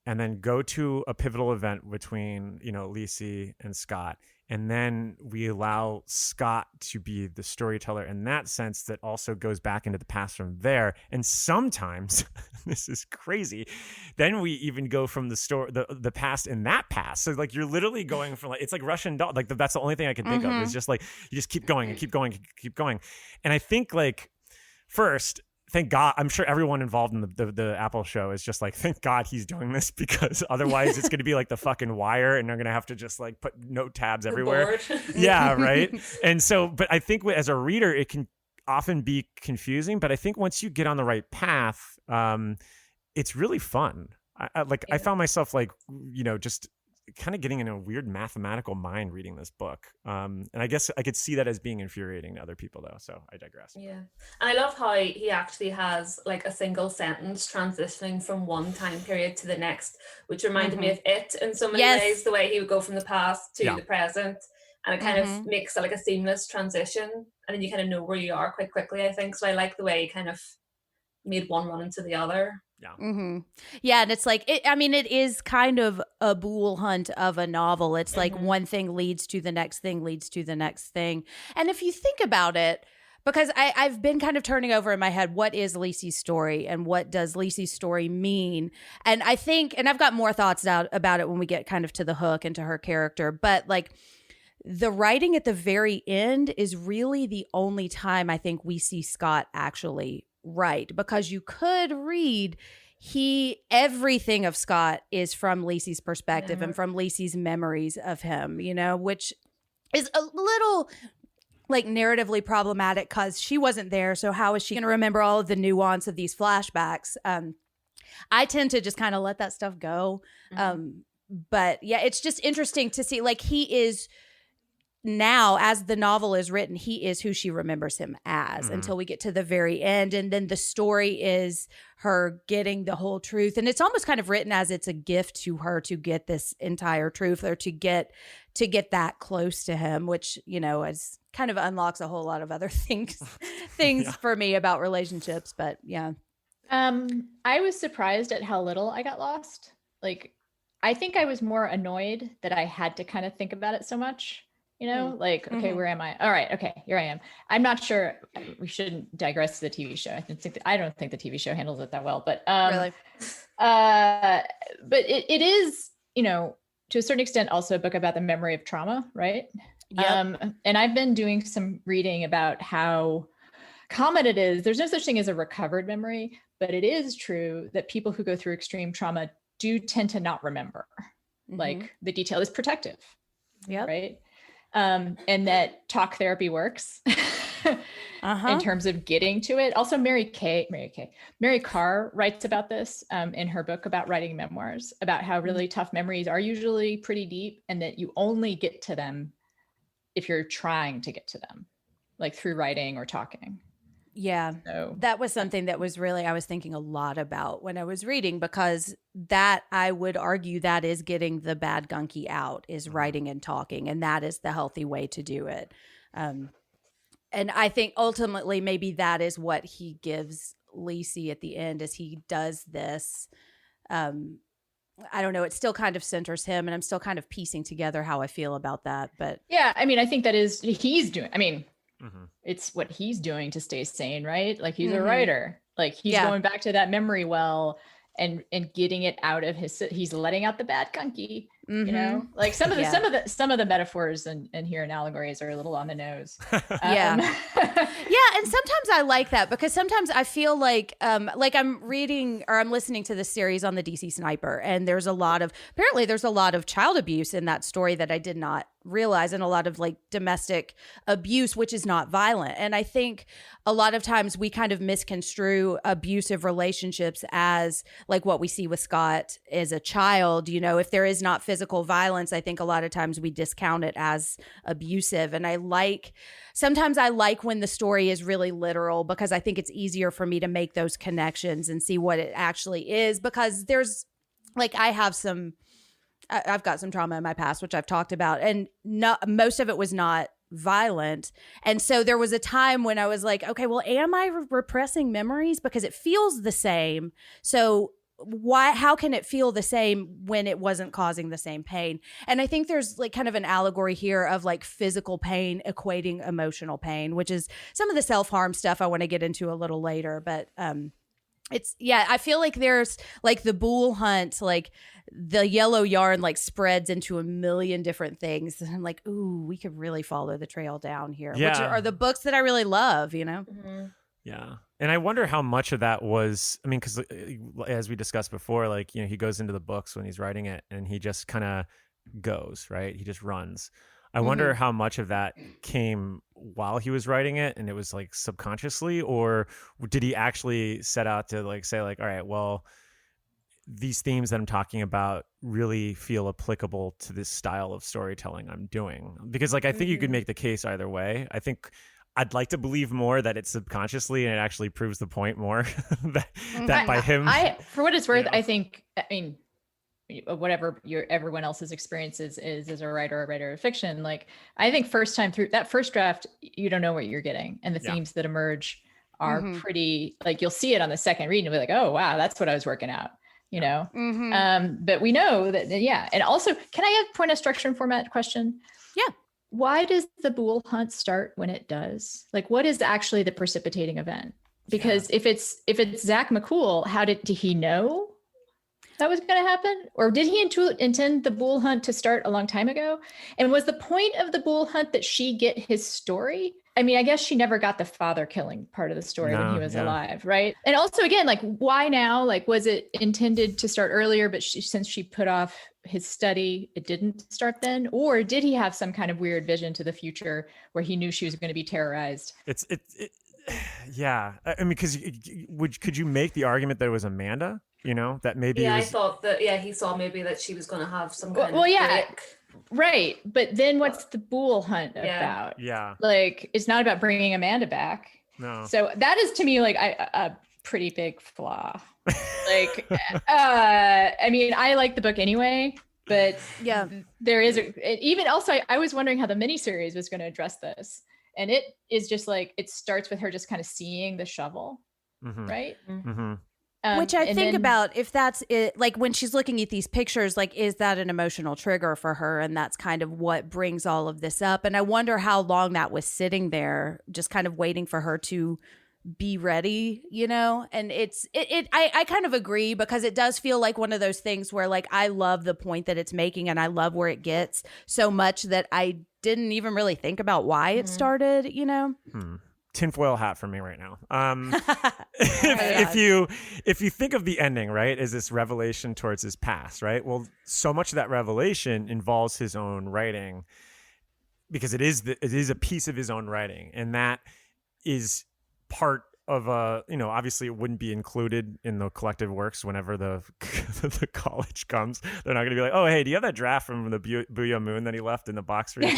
and then go to a pivotal event between, Lisey and Scott. And then we allow Scott to be the storyteller in that sense that also goes back into the past from there. And sometimes, this is crazy, then we even go from the past in that past. So like you're literally going from it's like Russian doll. Like that's the only thing I can think of is just like you just keep going and keep going and keep going. And I think like first, thank God, I'm sure everyone involved in the Apple show is just like, thank God he's doing this, because otherwise it's going to be like the fucking Wire and they're going to have to just like put note tabs everywhere. Yeah, right. And so, but I think as a reader, it can often be confusing. But I think once you get on the right path, it's really fun. I found myself like, just kind of getting in a weird mathematical mind reading this book. And I guess I could see that as being infuriating to other people though. So I digress. Yeah. And I love how he actually has like a single sentence transitioning from one time period to the next, which reminded me of It in so many ways, the way he would go from the past to the present. And it kind of makes it like a seamless transition. And then you kind of know where you are quite quickly, I think. So I like the way he kind of made one run into the other. Yeah. Yeah, and it's like it is kind of a Boole hunt of a novel. It's like one thing leads to the next thing, leads to the next thing. And if you think about it, because I've been kind of turning over in my head, what is Lisey's story and what does Lisey's story mean? And I think, and I've got more thoughts about it when we get kind of to the hook and to her character, but like the writing at the very end is really the only time I think we see Scott actually write, because you could read everything of Scott is from Lisey's perspective and from Lisey's memories of him, which is a little like narratively problematic because she wasn't there. So how is she going to remember all of the nuance of these flashbacks? I tend to just kind of let that stuff go. But yeah, it's just interesting to see, like, he is now, as the novel is written, he is who she remembers him as until we get to the very end. And then the story is her getting the whole truth. And it's almost kind of written as it's a gift to her to get this entire truth, or to get that close to him, which, is kind of unlocks a whole lot of other things for me about relationships. But yeah. I was surprised at how little I got lost. Like, I think I was more annoyed that I had to kind of think about it so much. Okay, where am I? All right, okay, here I am. I'm not sure. We shouldn't digress to the TV show. I don't think the TV show handles it that well, but really, but it is, to a certain extent, also a book about the memory of trauma, right? Yep. And I've been doing some reading about how common it is. There's no such thing as a recovered memory, but it is true that people who go through extreme trauma do tend to not remember. Like, the detail is protective, right? And that talk therapy works in terms of getting to it. Also, Mary Carr writes about this in her book about writing memoirs, about how really tough memories are usually pretty deep, and that you only get to them if you're trying to get to them, like through writing or talking. Yeah, So that was something that was really, I was thinking a lot about when I was reading, because that, I would argue, that is getting the bad gunky out, is writing and talking. And that is the healthy way to do it. And I think ultimately maybe that is what he gives Lisey at the end, as he does this. I don't know. It still kind of centers him, and I'm still kind of piecing together how I feel about that. But yeah, I think that is, he's doing, it's what he's doing to stay sane, right? Like, he's a writer. Like, he's going back to that memory well and getting it out of he's letting out the bad gunky, like some of the metaphors and here in allegories are a little on the nose. Yeah. And sometimes I like that, because sometimes I feel like I'm reading or I'm listening to this series on the DC Sniper, and there's a lot of child abuse in that story that I did not realize, and a lot of like domestic abuse, which is not violent. And I think a lot of times we kind of misconstrue abusive relationships as like what we see with Scott as a child. If there is not physical violence, I think a lot of times we discount it as abusive. And sometimes I like when the story is really literal, because I think it's easier for me to make those connections and see what it actually is, because there's like, I've got some trauma in my past, which I've talked about, and most of it was not violent. And so there was a time when I was like, okay, well, am I repressing memories? Because it feels the same. So how can it feel the same when it wasn't causing the same pain? And I think there's like kind of an allegory here of like physical pain equating emotional pain, which is some of the self-harm stuff I want to get into a little later. But I feel like there's like the Boole hunt, like the yellow yarn like spreads into a million different things. And I'm like, ooh, we could really follow the trail down here, which are the books that I really love, Yeah. And I wonder how much of that was, because as we discussed before, like, he goes into the books when he's writing it and he just kind of goes, right? He just runs. I wonder how much of that came while he was writing it, and it was like subconsciously, or did he actually set out to like say like, all right, well, these themes that I'm talking about really feel applicable to this style of storytelling I'm doing. Because like I think you could make the case either way. I think I'd like to believe more that it's subconsciously and it actually proves the point more that by him. For what it's worth, I think, I mean, whatever everyone else's experiences is as a writer of fiction, like I think first time through that first draft, you don't know what you're getting, and the themes that emerge are pretty, like you'll see it on the second read and you'll be like, oh wow, that's what I was working out, you know. But we know that, and also, can I have point of structure and format question? Yeah. Why does the Boole hunt start when it does? Like, what is actually the precipitating event? Because if it's Zach McCool, how did he know that was going to happen? Or did he intend the Boole hunt to start a long time ago? And was the point of the Boole hunt that she get his story? I mean, I guess she never got the father killing part of the story when he was alive, right? And also, again, like, why now? Like, was it intended to start earlier, but since she put off his study, it didn't start then? Or did he have some kind of weird vision to the future where he knew she was going to be terrorized? Yeah. I mean, because could you make the argument that it was Amanda? You know, that maybe I thought that, he saw maybe that she was going to have some kind of break. Right. But then what's the Boole hunt about? Yeah. Like, it's not about bringing Amanda back. No. So that is, to me, like a pretty big flaw. Like, I mean, I like the book anyway, but there is even also, I was wondering how the miniseries was going to address this. And it is just like, it starts with her just kind of seeing the shovel, right? Which I think about, if that's it, like when she's looking at these pictures, like, is that an emotional trigger for her? And that's kind of what brings all of this up. And I wonder how long that was sitting there, just kind of waiting for her to be ready, you know? And I kind of agree, because it does feel like one of those things where, like, I love the point that it's making and I love where it gets so much that I didn't even really think about why it started, you know? Tinfoil hat for me right now. If you think of the ending, right, as this revelation towards his past, right? Well, so much of that revelation involves his own writing, because it is a piece of his own writing, and that is part of obviously it wouldn't be included in the collective works whenever the the college comes. They're not going to be like, oh, hey, do you have that draft from the Booyah Moon that he left in the box for you?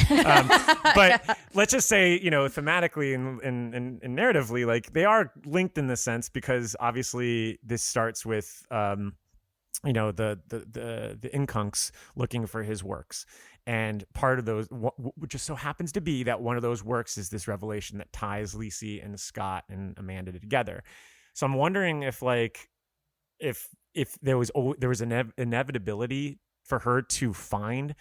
But let's just say, thematically and narratively, like, they are linked in the sense, because obviously this starts with the Inkunks looking for his works. And part of those, just so happens to be that one of those works is this revelation that ties Lisey and Scott and Amanda together. So I'm wondering if there was an inevitability for her to find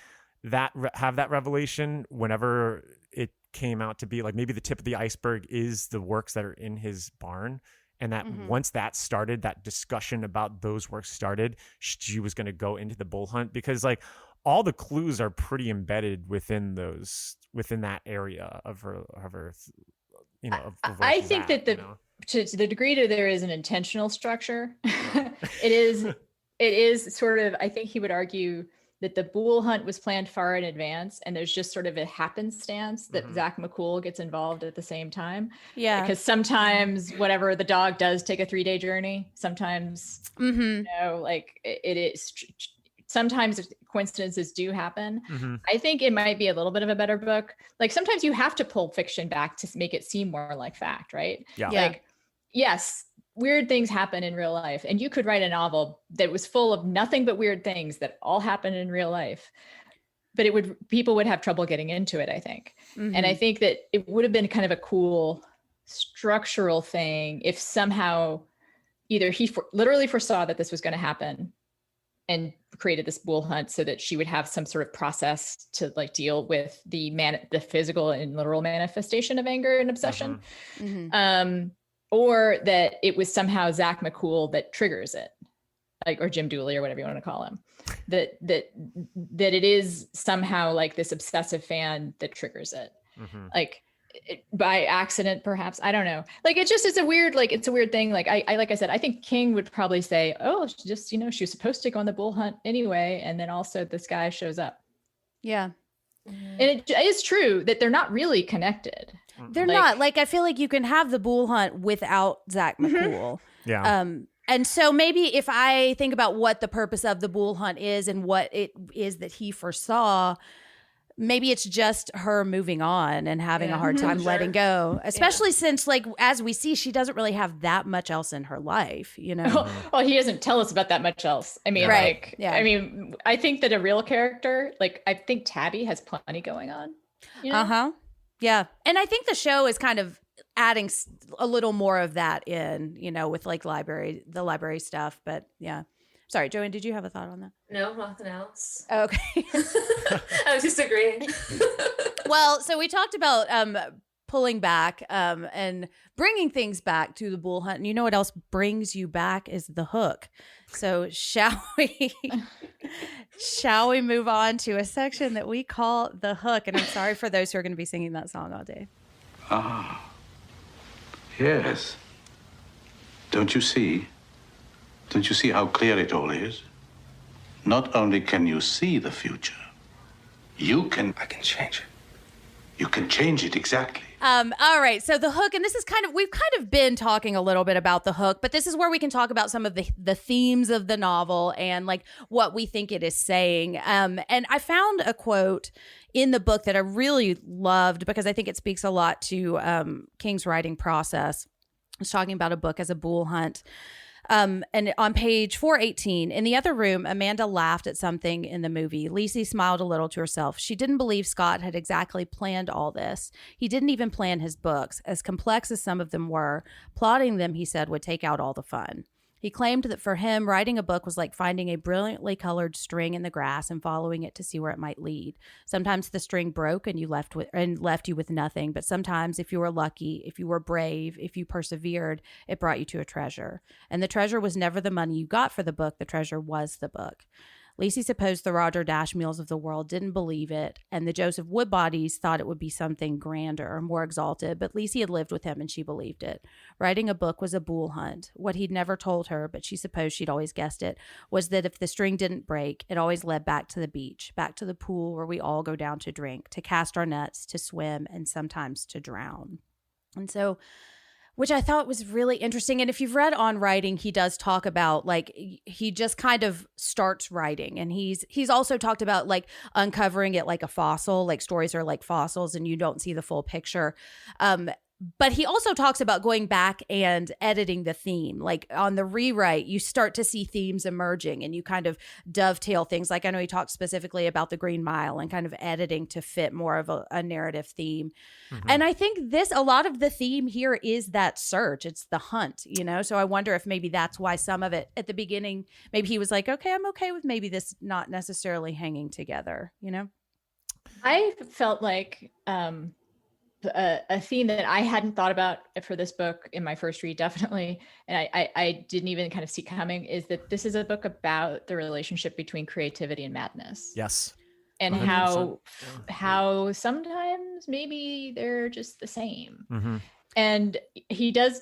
that, have that revelation whenever it came out to be, like, maybe the tip of the iceberg is the works that are in his barn. And that once that started, that discussion about those works started, she was going to go into the Boole hunt, because, like, all the clues are pretty embedded within that area of her I think that to the degree that there is an intentional structure, it is sort of, I think he would argue that the Boole hunt was planned far in advance, and there's just sort of a happenstance that Zach McCool gets involved at the same time. Yeah. Because sometimes whatever, the dog does take a 3-day journey. Sometimes, like, it is, sometimes coincidences do happen. I think it might be a little bit of a better book. Like, sometimes you have to pull fiction back to make it seem more like fact, right? Yeah. Like, yes, weird things happen in real life, and you could write a novel that was full of nothing but weird things that all happen in real life, but people would have trouble getting into it, I think. And I think that it would have been kind of a cool structural thing if somehow either he literally foresaw that this was going to happen and created this Boole hunt so that she would have some sort of process to, like, deal with the physical and literal manifestation of anger and obsession. Or that it was somehow Zach McCool that triggers it, like, or Jim Dooley or whatever you want to call him, that it is somehow like this obsessive fan that triggers it, like, by accident, perhaps. I don't know. Like, it's a weird thing. Like, like I said, I think King would probably say, oh, just, she was supposed to go on the Boole hunt anyway. And then also this guy shows up. Yeah. And it is true that they're not really connected. They're not. Like, I feel like you can have the Boole hunt without Zach McCool. Yeah. And so maybe if I think about what the purpose of the bull hunt is and what it is that he foresaw, maybe it's just her moving on and having a hard time letting go, especially since, like, as we see, she doesn't really have that much else in her life, you know? Well, he doesn't tell us about that much else. I mean, I mean, I think that a real character, like, I think Tabby has plenty going on. You know? Yeah. And I think the show is kind of adding a little more of that in, you know, with like the library stuff. But yeah. Sorry, Joanne, did you have a thought on that? No, nothing else. Okay. I was just agreeing. Well, so we talked about pulling back and bringing things back to the bull hunt. And you know what else brings you back is the hook. So shall we move on to a section that we call the hook? And I'm sorry for those who are going to be singing that song all day. Ah, yes. Don't you see? Don't you see how clear it all is? Not only can you see the future, I can change it. You can change it, exactly. All right. So the hook, and this is we've kind of been talking a little bit about the hook, but this is where we can talk about some of the themes of the novel and like what we think it is saying. And I found a quote in the book that I really loved because I think it speaks a lot to King's writing process. I was talking about a book as a bull hunt. And on page 418, in the other room, Amanda laughed at something in the movie. Lisey smiled a little to herself. She didn't believe Scott had exactly planned all this. He didn't even plan his books. As complex as some of them were, plotting them, he said, would take out all the fun. He claimed that for him, writing a book was like finding a brilliantly colored string in the grass and following it to see where it might lead. Sometimes the string broke and left you with nothing. But sometimes, if you were lucky, if you were brave, if you persevered, it brought you to a treasure. And the treasure was never the money you got for the book. The treasure was the book. Lisey supposed the Roger Dashmills of the world didn't believe it, and the Joseph Woodbodies thought it would be something grander, more exalted, but Lisey had lived with him and she believed it. Writing a book was a bull hunt. What he'd never told her, but she supposed she'd always guessed it, was that if the string didn't break, it always led back to the beach, back to the pool where we all go down to drink, to cast our nets, to swim, and sometimes to drown. And so, which I thought was really interesting. And if you've read On Writing, he does talk about like he just kind of starts writing, and he's also talked about like uncovering it like a fossil, like stories are like fossils and you don't see the full picture. But he also talks about going back and editing the theme. Like on the rewrite, you start to see themes emerging and you kind of dovetail things. Like I know he talked specifically about the Green Mile and kind of editing to fit more of a narrative theme. Mm-hmm. And I think a lot of the theme here is that search. It's the hunt, you know? So I wonder if maybe that's why some of it at the beginning, maybe he was like, okay, I'm okay with maybe this not necessarily hanging together, you know? I felt like, a theme that I hadn't thought about for this book in my first read, definitely, and I didn't even kind of see coming, is that this is a book about the relationship between creativity and madness. Yes. And how sometimes maybe they're just the same. Mm-hmm. And he does,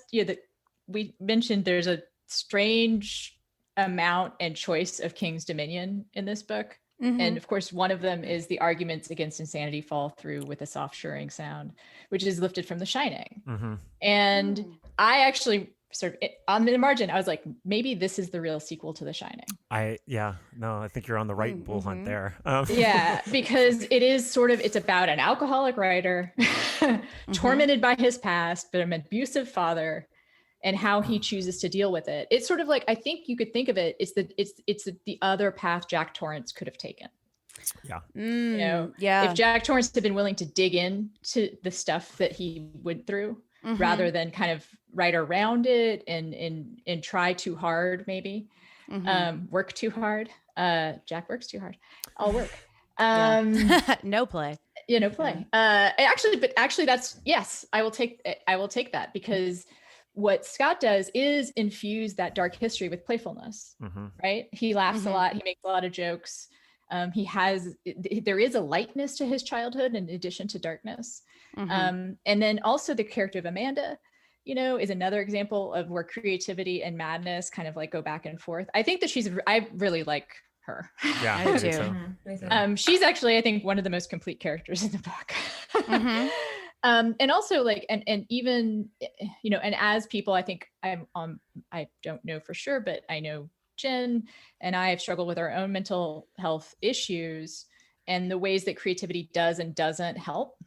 we mentioned there's a strange amount and choice of King's dominion in this book. Mm-hmm. And of course, one of them is the arguments against insanity fall through with a soft shirring sound, which is lifted from The Shining. Mm-hmm. And I actually on the margin, I was like, maybe this is the real sequel to The Shining. I think you're on the right bull hunt there. Yeah, because it is it's about an alcoholic writer tormented by his past, but an abusive father, and how he chooses to deal with it. It's sort of like, I think you could think of it, it's the other path Jack Torrance could have taken. Yeah. If Jack Torrance had been willing to dig into the stuff that he went through, rather than kind of write around it and try too hard, maybe work too hard. Jack works too hard. I'll work. No play. Yeah, no play. Actually, that's, yes, I will take that, because what Scott does is infuse that dark history with playfulness, right? He laughs a lot. He makes a lot of jokes. There is a lightness to his childhood in addition to darkness. And then also the character of Amanda, is another example of where creativity and madness kind of like go back and forth. I think that I really like her. Yeah, I do too. She's actually, I think, one of the most complete characters in the book. And also like, and even, you know, and as people, I think I don't know for sure, but I know Jen and I have struggled with our own mental health issues and the ways that creativity does and doesn't help,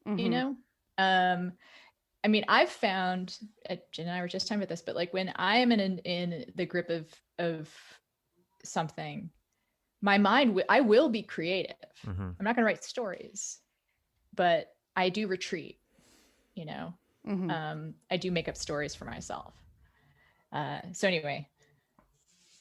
you know? I mean, I've found, Jen and I were just talking about this, but like when I am in the grip of something, my mind, I will be creative. I'm not going to write stories, but I do retreat, you know? I do make up stories for myself. So anyway,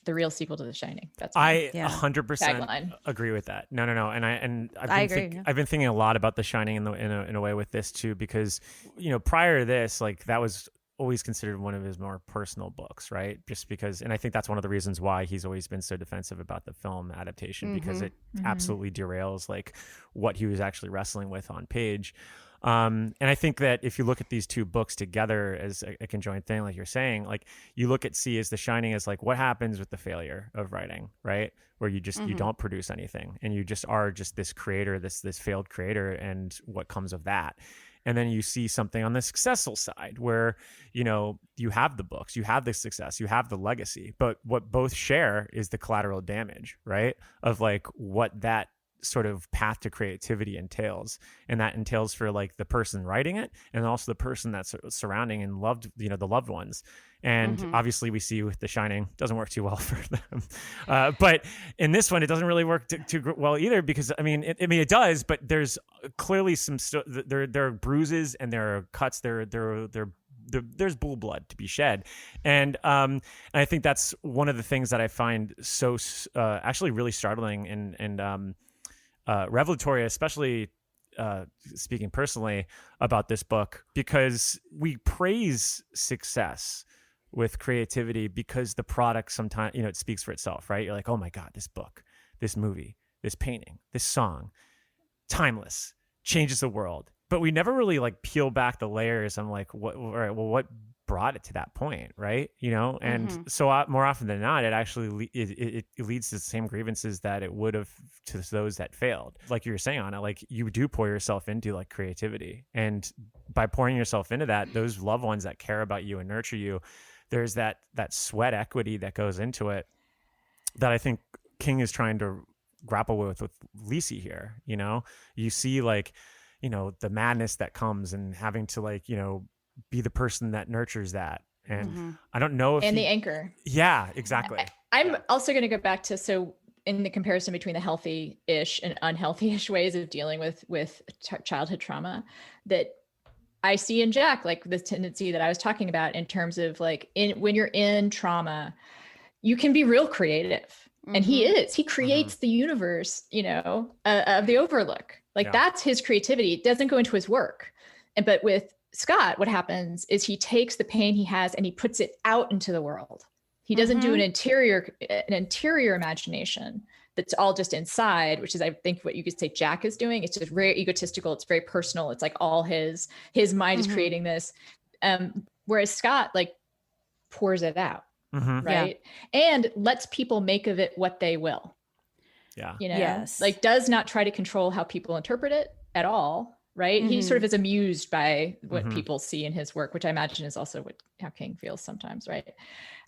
the real sequel to The Shining. That's I my 100% tagline. agree with that. No. And I agree. I've been thinking a lot about The Shining in a way with this too, because, you know, prior to this, like that was always considered one of his more personal books, right? Just because, and I think that's one of the reasons why he's always been so defensive about the film adaptation, because it absolutely derails like what he was actually wrestling with on page. And I think that if you look at these two books together as a conjoined thing, like you're saying, like you look at as The Shining as like what happens with the failure of writing, right? Where you just, you don't produce anything and you just are just this creator, this failed creator, and what comes of that. And then you see something on the successful side where, you know, you have the books, you have the success, you have the legacy, but what both share is the collateral damage, right? Of like what that sort of path to creativity entails. And that entails for like the person writing it and also the person that's surrounding and loved, you know, the loved ones. And obviously we see with The Shining, doesn't work too well for them. But in this one, it doesn't really work too well either, because I mean, it does, but there's clearly some, there are bruises and there are cuts, there's bull blood to be shed. And I think that's one of the things that I find so actually really startling and revelatory, especially speaking personally about this book, because we praise success with creativity because the product sometimes, you know, it speaks for itself, right? You're like, oh my God, this book, this movie, this painting, this song, timeless, changes the world. But we never really like peel back the layers. I'm like, what brought it to that point, right? You know, and so more often than not, it actually it leads to the same grievances that it would have to those that failed. Like you were saying, Anna, like you do pour yourself into like creativity, and by pouring yourself into that, those loved ones that care about you and nurture you, there's that sweat equity that goes into it that I think King is trying to grapple with Lisey here. You know, you see like, you know, the madness that comes and having to like, you know, be the person that nurtures that. And I don't know if the anchor. Yeah, exactly. I'm also going to go back to, so in the comparison between the healthy-ish and unhealthy-ish ways of dealing with childhood trauma, that I see in Jack, like the tendency that I was talking about in terms of like when you're in trauma, you can be real creative. And he creates the universe, you know, of the Overlook. Like that's his creativity. It doesn't go into his work. But with Scott, what happens is he takes the pain he has and he puts it out into the world. He doesn't do an interior imagination that's all just inside, which is, I think, what you could say Jack is doing. It's just very egotistical. It's very personal. It's like all his mind is creating this. Whereas Scott like pours it out. Right. Yeah. And lets people make of it what they will. Yeah. You know, like does not try to control how people interpret it at all. Right. He sort of is amused by what people see in his work, which I imagine is also how King feels sometimes. Right.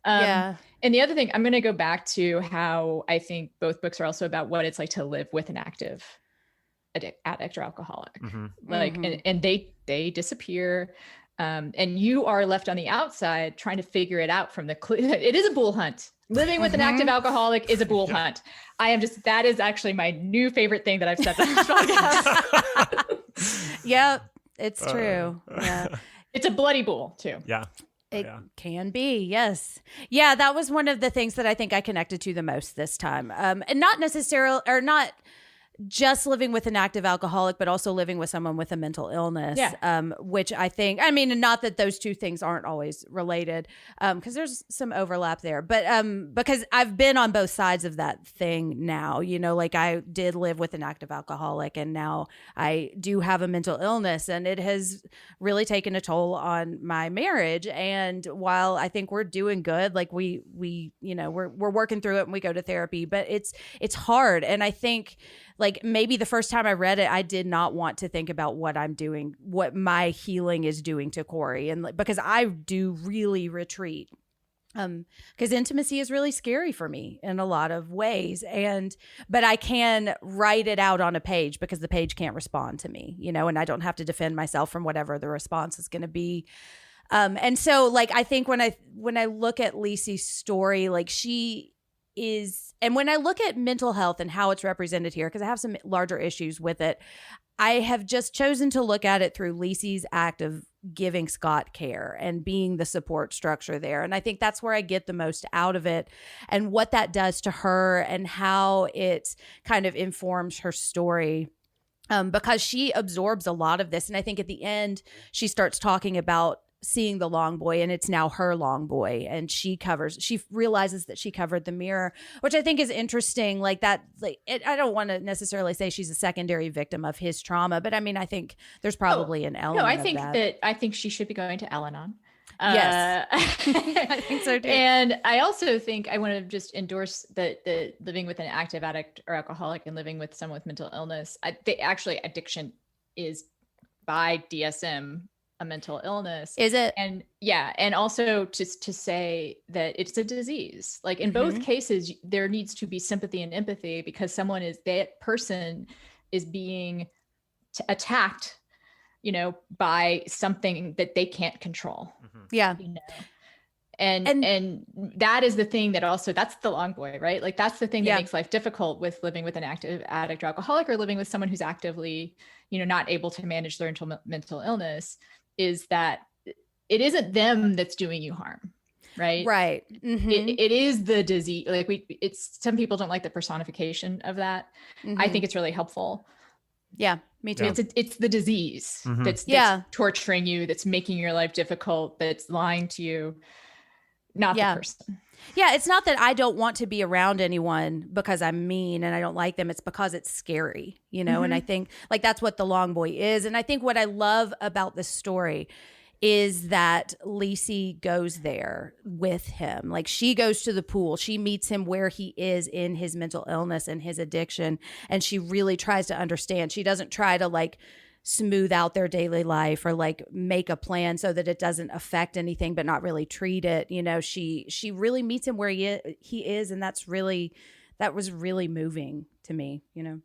And the other thing, I'm going to go back to how I think both books are also about what it's like to live with an active addict or alcoholic. Like, and they disappear. And you are left on the outside trying to figure it out from it is a bull hunt. Living with an active alcoholic is a bull hunt. That is actually my new favorite thing that I've said on this podcast. Yep, it's true. Yeah. It's a bloody bull too. Yeah. It can be, yes. Yeah, that was one of the things that I think I connected to the most this time. And not necessarily, or not just living with an active alcoholic, but also living with someone with a mental illness, which I think, I mean, not that those two things aren't always related, because there's some overlap there, but because I've been on both sides of that thing now, you know, like I did live with an active alcoholic and now I do have a mental illness, and it has really taken a toll on my marriage. And while I think we're doing good, like we you know, we're working through it and we go to therapy, but it's hard. And I think like maybe the first time I read it, I did not want to think about what I'm doing, what my healing is doing to Corey. And because I do really retreat. Because intimacy is really scary for me in a lot of ways. But I can write it out on a page because the page can't respond to me, and I don't have to defend myself from whatever the response is going to be. And so like, I think when I look at Lisey's story, like she is, and when I look at mental health and how it's represented here, because I have some larger issues with it, I have just chosen to look at it through Lisey's act of giving Scott care and being the support structure there. And I think that's where I get the most out of it, and what that does to her and how it kind of informs her story. Because she absorbs a lot of this. And I think at the end, she starts talking about seeing the long boy, and it's now her long boy, and she realizes that she covered the mirror, which I think is interesting. Like that, I don't want to necessarily say she's a secondary victim of his trauma, but I mean, I think there's probably an element. No, I think she should be going to Al-Anon. Yes, I think so too. And I also think I want to just endorse the living with an active addict or alcoholic and living with someone with mental illness. Actually, addiction is by DSM a mental illness. Is it? And yeah. And also just to say that it's a disease. Like in both cases, there needs to be sympathy and empathy, because that person is being attacked, by something that they can't control. Yeah. And that is the thing that also, that's the long boy, right? Like that's the thing that makes life difficult with living with an active addict or alcoholic, or living with someone who's actively, not able to manage their mental illness, is that it isn't them that's doing you harm. Right. Right. It is the disease. Like some people don't like the personification of that. I think it's really helpful. Yeah, me too. It's the disease that's torturing you, that's making your life difficult, that's lying to you, not the person. Yeah, it's not that I don't want to be around anyone because I'm mean and I don't like them. It's because it's scary, and I think like that's what the long boy is. And I think what I love about this story is that Lisey goes there with him. Like she goes to the pool. She meets him where he is in his mental illness and his addiction. And she really tries to understand. She doesn't try to like smooth out their daily life or like make a plan so that it doesn't affect anything, but not really treat it. She really meets him where he is. And that was really moving to me, Yeah.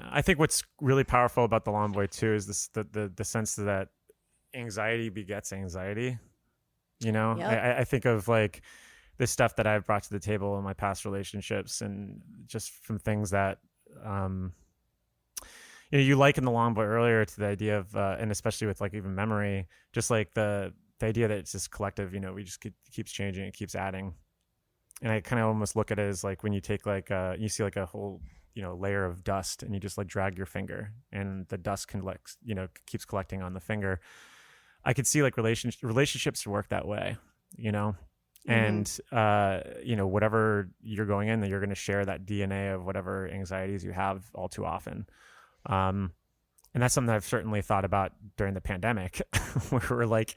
I think what's really powerful about the long boy too is the sense that anxiety begets anxiety. I think of like the stuff that I've brought to the table in my past relationships, and just from things that you liken the long boy earlier to the idea of and especially with like even memory, just like the idea that it's just collective, we just keeps changing, it keeps adding. And I kind of almost look at it as like when you take like you see like a whole layer of dust, and you just like drag your finger, and the dust keeps collecting on the finger. I could see like relationships work that way, and whatever you're going in, that you're going to share that DNA of whatever anxieties you have all too often. And that's something that I've certainly thought about during the pandemic, where like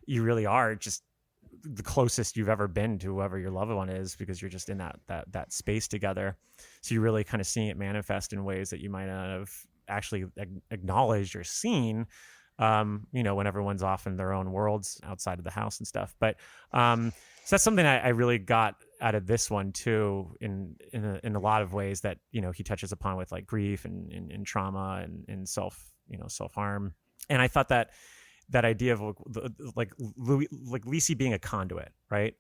you really are just the closest you've ever been to whoever your loved one is, because you're just in that space together. So you're really kind of seeing it manifest in ways that you might not have actually acknowledged or seen, when everyone's off in their own worlds outside of the house and stuff. But so that's something I really got out of this one too, in a lot of ways that he touches upon with like grief and trauma and self-harm. And I thought that idea of like Lisey being a conduit, right?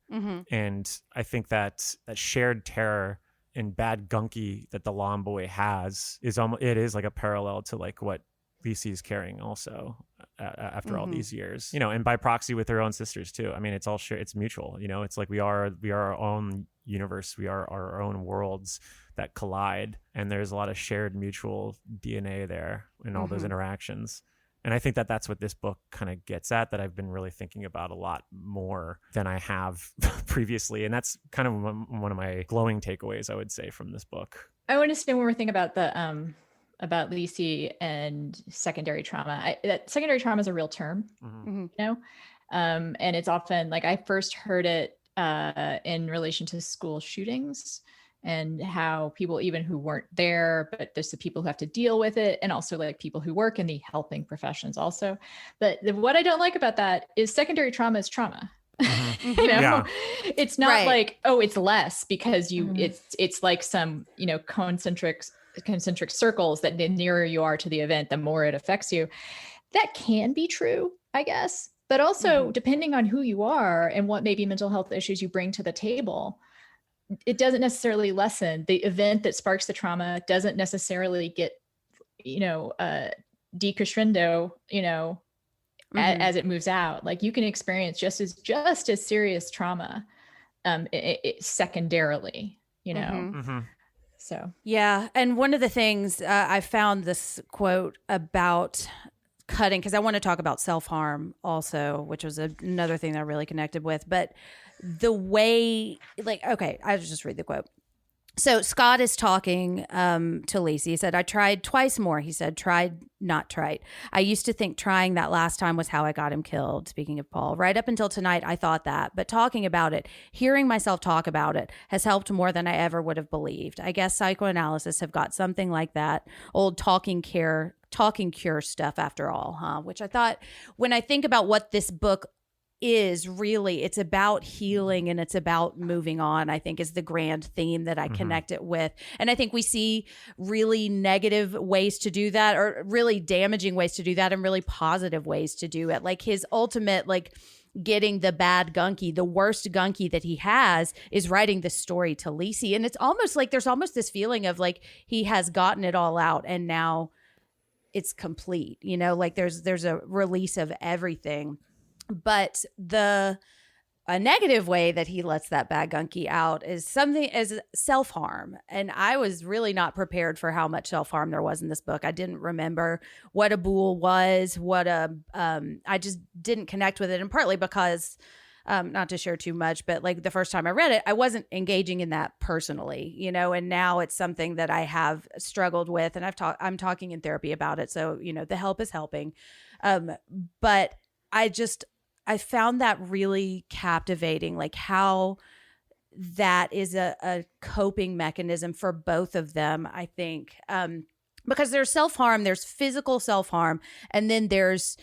And I think that shared terror and bad gunky that the long boy has is like a parallel to like what Lisey's carrying also after all these years, and by proxy with her own sisters too. I mean, it's all shared, it's mutual, it's like we are our own universe. We are our own worlds that collide, and there's a lot of shared mutual DNA there in all those interactions. And I think that that's what this book kind of gets at, that I've been really thinking about a lot more than I have previously. And that's kind of one of my glowing takeaways, I would say, from this book. I want to say one more thing about about Lisey and secondary trauma. That secondary trauma is a real term, and it's often like I first heard it in relation to school shootings and how people even who weren't there, but there's the people who have to deal with it, and also like people who work in the helping professions also. But what I don't like about that is secondary trauma is trauma. You know, Yeah. it's not like, oh, it's less because it's like some, you know, concentric circles that the nearer you are to the event, the more it affects you. That can be true, I guess. But also depending on who you are and what maybe mental health issues you bring to the table, it doesn't necessarily lessen. The event that sparks the trauma doesn't necessarily get, you know, decrescendo, you know, as it moves out. Like you can experience just as serious trauma secondarily, you know. So yeah. And one of the things I found this quote about cutting, because I want to talk about self-harm also, which was another thing that I really connected with. But the way, like, okay, I'll just read the quote. So Scott is talking to Lisey. He said, I tried twice more. He said, tried, not tried. I used to think trying that last time was how I got him killed. Speaking of Paul, right up until tonight, I thought that. But talking about it, hearing myself talk about it has helped more than I ever would have believed. I guess psychoanalysis have got something like that old talking cure stuff after all, huh? Which I thought, when I think about what this book is really, it's about healing and it's about moving on, I think is the grand theme that I connect it with. And I think we see really negative ways to do that, or really damaging ways to do that, and really positive ways to do it. Like his ultimate, like getting the bad gunky, the worst gunky that he has, is writing this story to Lisey. And it's almost like there's almost this feeling of like he has gotten it all out and now it's complete, you know, like there's a release of everything. But a negative way that he lets that bad gunky out is something as self-harm. And I was really not prepared for how much self-harm there was in this book. I didn't remember what a bull was, I just didn't connect with it. And partly because, not to share too much, but like the first time I read it, I wasn't engaging in that personally, you know, and now it's something that I have struggled with, and I'm talking in therapy about it. So, you know, the help is helping. But I found that really captivating, like how that is a coping mechanism for both of them, I think. Because there's self-harm, there's physical self-harm, and then there's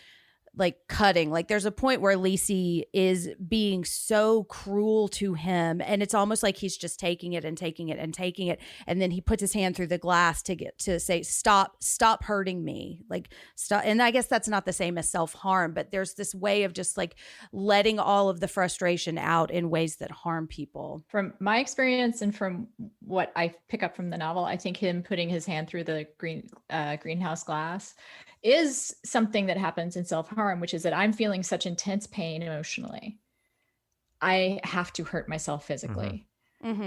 like cutting. Like there's a point where Lisey is being so cruel to him, and it's almost like he's just taking it and taking it and taking it, and then he puts his hand through the glass to say stop hurting me, like stop. And I guess that's not the same as self-harm, but there's this way of just like letting all of the frustration out in ways that harm people. From my experience and from what I pick up from the novel, I think him putting his hand through the greenhouse glass is something that happens in self-harm, which is that I'm feeling such intense pain emotionally. I have to hurt myself physically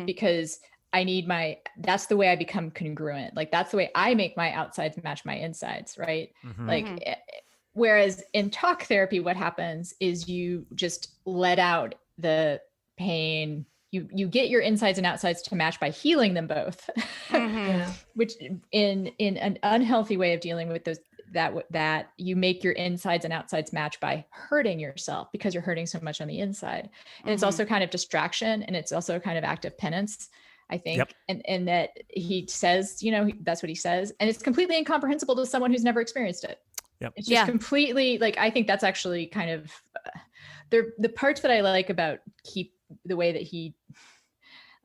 because that's the way I become congruent. Like that's the way I make my outsides match my insides, right? Like, whereas in talk therapy, what happens is you just let out the pain. You get your insides and outsides to match by healing them both, which in an unhealthy way of dealing with those, that you make your insides and outsides match by hurting yourself because you're hurting so much on the inside. And it's also kind of distraction, and it's also kind of active penance, I think. And that he says, you know, that's what he says. And it's completely incomprehensible to someone who's never experienced it. It's just completely like, I think that's actually kind of the parts that I like about the way that he,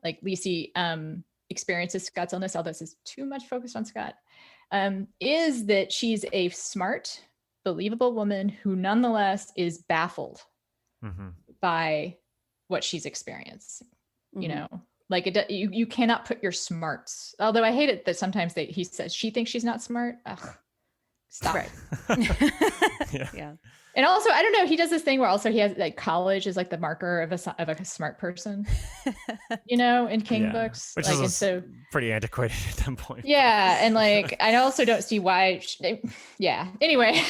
like Lisey experiences Scott's illness, although this is too much focused on Scott, is that she's a smart, believable woman who nonetheless is baffled by what she's experienced. You know, like you cannot put your smarts, although I hate it that sometimes he says she thinks she's not smart. Ugh, stop. Right. Yeah. And also, I don't know, he does this thing where also he has like college is like the marker of a smart person, you know, in King books. Which like, is so pretty antiquated at that point. Yeah. And like, I also don't see why. Anyway.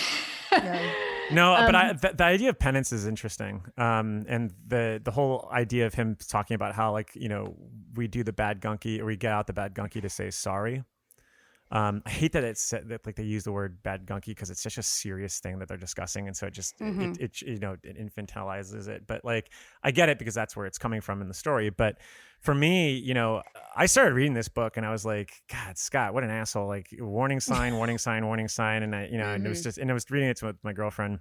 No, but the idea of penance is interesting. And the whole idea of him talking about how, like, you know, we do the bad gunky, or we get out the bad gunky to say sorry. I hate that it's that like they use the word bad gunky because it's such a serious thing that they're discussing, and so it just it you know, it infantilizes it. But like I get it because that's where it's coming from in the story. But for me, you know, I started reading this book and I was like, God, Scott, what an asshole! Like warning sign, warning sign, warning sign, and and it was just, and I was reading it with my girlfriend,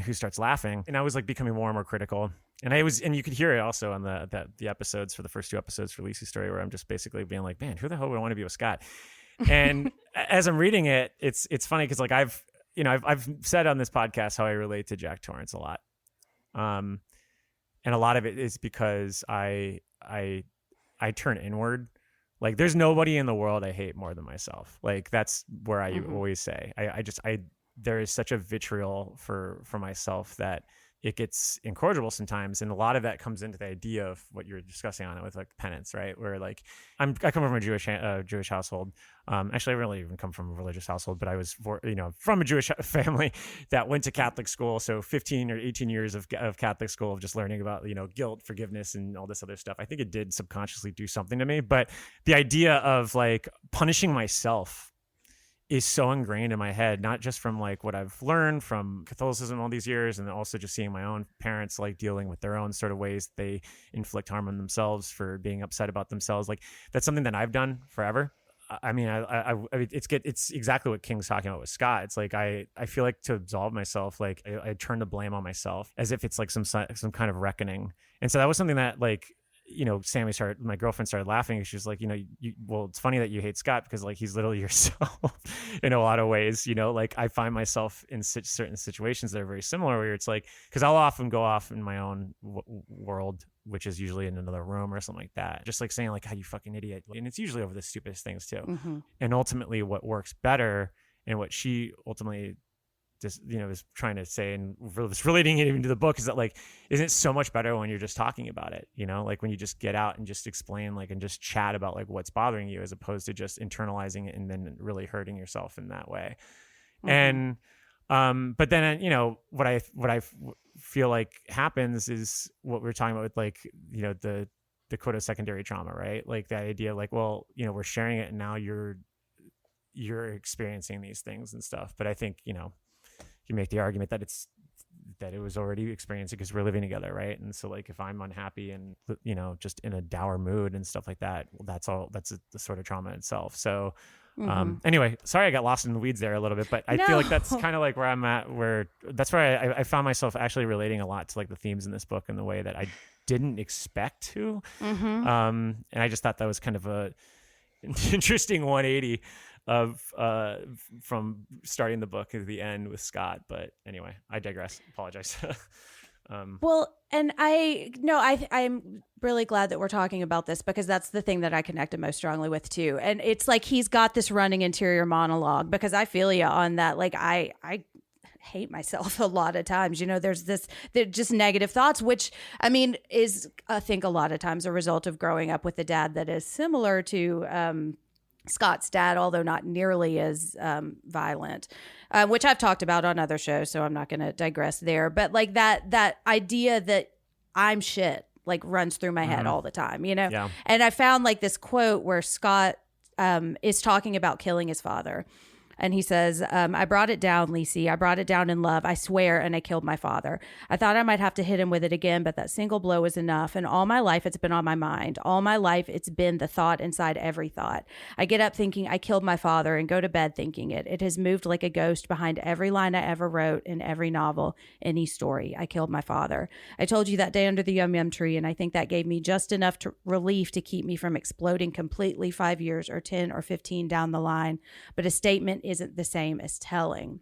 who starts laughing, and I was like becoming more and more critical. And you could hear it also on the episodes, for the first 2 episodes for Lisey's story, where I'm just basically being like, man, who the hell would I want to be with Scott? And as I'm reading it, it's funny because like I've said on this podcast how I relate to Jack Torrance a lot, and a lot of it is because I turn inward. Like there's nobody in the world I hate more than myself. Like that's where I always say there is such a vitriol for myself that it gets incorrigible sometimes. And a lot of that comes into the idea of what you're discussing on it with like penance, right? Where like I come from a Jewish household. Actually, I really even come from a religious household, but I was from a Jewish family that went to Catholic school. So 15 or 18 years of Catholic school of just learning about, guilt, forgiveness, and all this other stuff. I think it did subconsciously do something to me. But the idea of like punishing myself is so ingrained in my head, not just from like what I've learned from Catholicism all these years, and also just seeing my own parents like dealing with their own sort of ways they inflict harm on themselves for being upset about themselves. Like that's something that I've done forever. I mean, it's exactly what King's talking about with Scott. It's like I feel like to absolve myself, like I turn the blame on myself as if it's like some kind of reckoning. And so that was something that like, my girlfriend started laughing. She was like, well, it's funny that you hate Scott because like he's literally yourself in a lot of ways, like I find myself in certain situations that are very similar where it's like, because I'll often go off in my own world, which is usually in another room or something like that. Just like saying like, "How you fucking idiot." And it's usually over the stupidest things too. Mm-hmm. And ultimately what works better and what she ultimately just, is trying to say and was relating it even to the book is that like, isn't it so much better when you're just talking about it, like when you just get out and just explain like, and just chat about like what's bothering you as opposed to just internalizing it and then really hurting yourself in that way. Mm-hmm. And, but then, what I feel like happens is what we're talking about with like, the Dakota secondary trauma, right? Like that idea, like, well, we're sharing it and now you're experiencing these things and stuff. But I think, you make the argument that it was already experiencing because we're living together, right? And so like if I'm unhappy and just in a dour mood and stuff like that, well, that's the sort of trauma itself. So anyway, sorry I got lost in the weeds there a little bit, but I feel like that's kind of like where I'm at, where that's where I found myself actually relating a lot to like the themes in this book in the way that I didn't expect to. Mm-hmm. And I just thought that was kind of an interesting 180 of from starting the book to the end with Scott. But anyway, I digress. Apologize. Well, and I'm really glad that we're talking about this because that's the thing that I connected most strongly with too. And it's like he's got this running interior monologue because I feel you on that. Like I hate myself a lot of times. There's just negative thoughts, which I mean is I think a lot of times a result of growing up with a dad that is similar to Scott's dad, although not nearly as violent, which I've talked about on other shows, so I'm not going to digress there. But like that idea that I'm shit like runs through my head all the time, Yeah. And I found like this quote where Scott is talking about killing his father. And he says, I brought it down, Lisey. I brought it down in love, I swear, and I killed my father. I thought I might have to hit him with it again, but that single blow was enough. And all my life, it's been on my mind. All my life, it's been the thought inside every thought. I get up thinking I killed my father and go to bed thinking it. It has moved like a ghost behind every line I ever wrote in every novel, any story. I killed my father. I told you that day under the yum-yum tree, and I think that gave me just enough relief to keep me from exploding completely 5 years or 10 or 15 down the line. But a statement isn't the same as telling.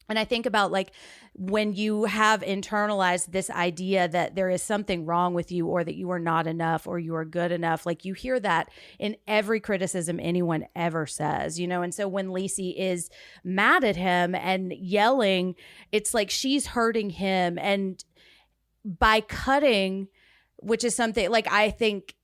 And I think about like when you have internalized this idea that there is something wrong with you or that you are not enough or you are good enough, like you hear that in every criticism anyone ever says, and so when Lisey is mad at him and yelling, it's like she's hurting him. And by cutting, which is something like I think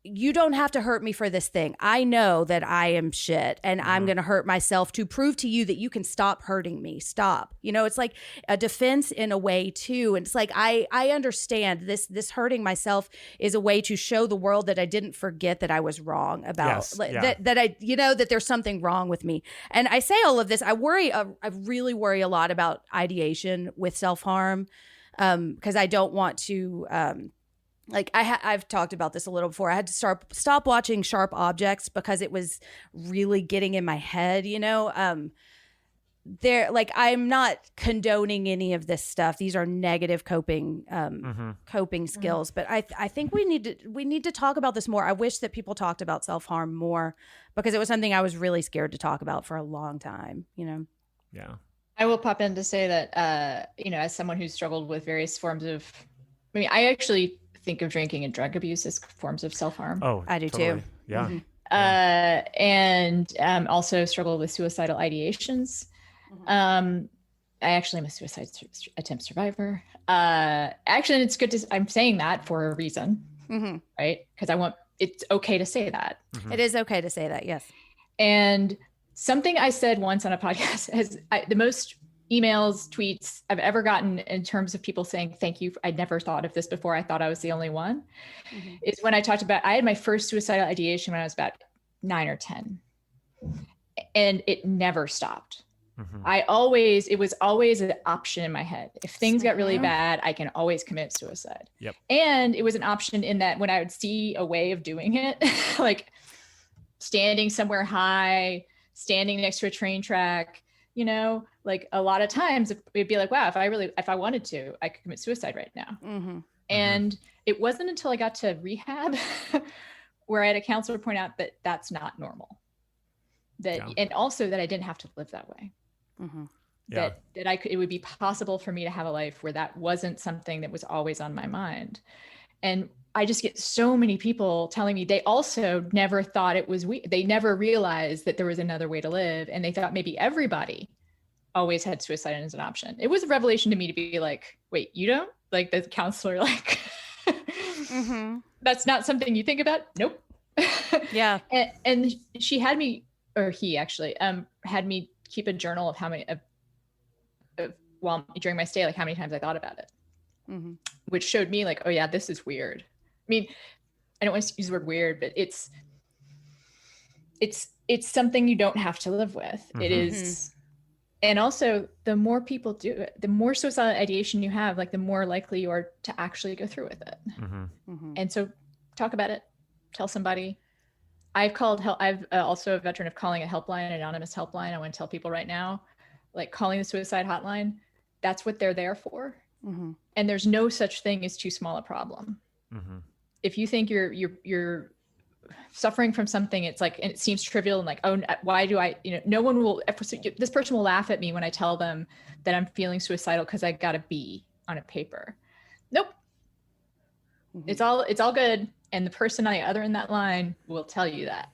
you don't have to hurt me for this thing. I know that I am shit and I'm going to hurt myself to prove to you that you can stop hurting me. Stop. You know, it's like a defense in a way too. And it's like, I understand this hurting myself is a way to show the world that I didn't forget that I was wrong about that I, you know, that there's something wrong with me. And I say all of this, I really worry a lot about ideation with self-harm. Because I don't want to, I've talked about this a little before. I had to stop watching Sharp Objects because it was really getting in my head, you know. I'm not condoning any of this stuff. These are negative coping skills, but I think we need to talk about this more. I wish that people talked about self-harm more because it was something I was really scared to talk about for a long time, you know. Yeah. I will pop in to say that, you know, as someone who's struggled with various forms of, I mean, I actually think of drinking and drug abuse as forms of self-harm. Oh, I do totally. too. Yeah. And also struggled with suicidal ideations. I actually am a suicide attempt survivor. Actually, it's good I'm saying that for a reason, right? Because it's okay to say that. It is okay to say that, yes. And something I said once on a podcast has the most emails, tweets I've ever gotten in terms of people saying, thank you. I'd never thought of this before. I thought I was the only one. Is when I talked about, I had my first suicidal ideation when I was about 9 or 10. And it never stopped. It was always an option in my head. If things got really bad, I can always commit suicide. Yep. And it was an option in that when I would see a way of doing it, like standing somewhere high, standing next to a train track, you know, like a lot of times it'd be like, wow, if I wanted to, I could commit suicide right now. And it wasn't until I got to rehab where I had a counselor point out that that's not normal. And also that I didn't have to live that way. That it would be possible for me to have a life where that wasn't something that was always on my mind. And I just get so many people telling me they also never thought it was they never realized that there was another way to live. And they thought maybe everybody always had suicide as an option. It was a revelation to me to be like, wait, you don't? Like the counselor, like, that's not something you think about? Nope. Yeah. And she had me, or he actually, had me keep a journal of how many, during my stay, like how many times I thought about it. Which showed me like, oh yeah, this is weird. I mean, I don't want to use the word weird, but it's something you don't have to live with. It is. And also the more people do it, the more suicidal ideation you have, like the more likely you are to actually go through with it. And so talk about it, tell somebody. I've also a veteran of calling a helpline, an anonymous helpline. I want to tell people right now, like calling the suicide hotline, that's what they're there for. And there's no such thing as too small a problem. If you think you're suffering from something, it's like, and it seems trivial and like, oh, why do I, you know, no one will, this person will laugh at me when I tell them that I'm feeling suicidal because I got a B on a paper. Nope. It's all good. And the person on the other end of that line will tell you that.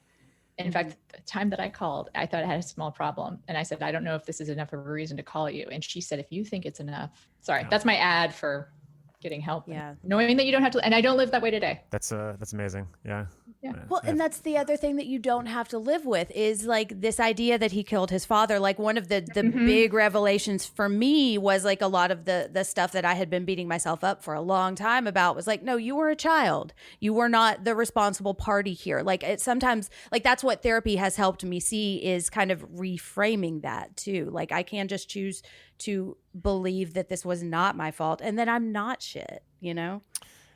And in fact, the time that I called, I thought I had a small problem. And I said, I don't know if this is enough of a reason to call you. And she said, if you think it's enough, that's my ad for getting help. Yeah. Knowing that you don't have to, and I don't live that way today. That's amazing. Yeah. Well, and that's the other thing that you don't have to live with is like this idea that he killed his father. Like one of the big revelations for me was like a lot of the stuff that I had been beating myself up for a long time about was like, no, you were a child. You were not the responsible party here. Like it sometimes like that's what therapy has helped me see is kind of reframing that too. Like I can just choose to believe that this was not my fault and that I'm not shit, you know?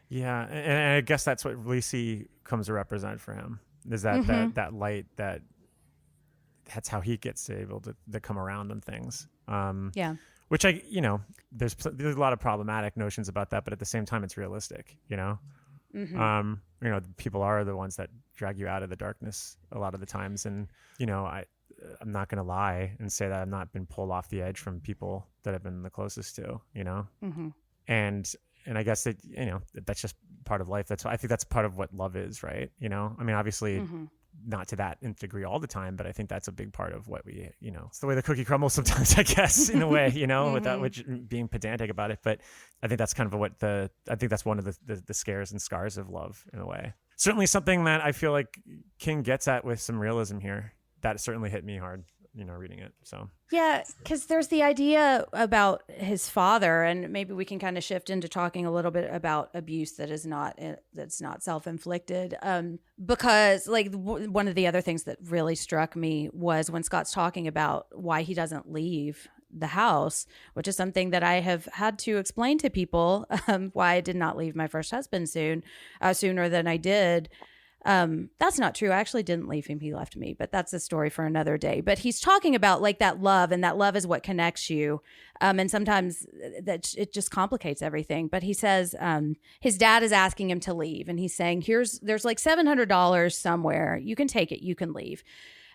Yeah, and I guess that's what Lisey comes to represent for him. Is that that light that's how he gets able to come around on things. Which there's a lot of problematic notions about that, but at the same time, it's realistic. People are the ones that drag you out of the darkness a lot of the times, and I'm not gonna lie and say that I've not been pulled off the edge from people that I've been the closest to. And I guess that, that's just part of life. I think that's part of what love is, right? I mean, obviously not to that degree all the time, but I think that's a big part of what we, it's the way the cookie crumbles sometimes, I guess, in a way, without being pedantic about it. But I think that's kind of I think that's one of the scares and scars of love in a way. certainly something that I feel like King gets at with some realism here. That certainly hit me hard, reading it. So yeah, because there's the idea about his father, and maybe we can kind of shift into talking a little bit about abuse that's not self-inflicted. Because like one of the other things that really struck me was when Scott's talking about why he doesn't leave the house, which is something that I have had to explain to people, why I did not leave my first husband sooner than I did. That's not true. I actually didn't leave him. He left me, but that's a story for another day. But he's talking about like that love, and that love is what connects you. And sometimes that it just complicates everything. But he says, his dad is asking him to leave, and he's saying, there's like $700 somewhere. You can take it. You can leave.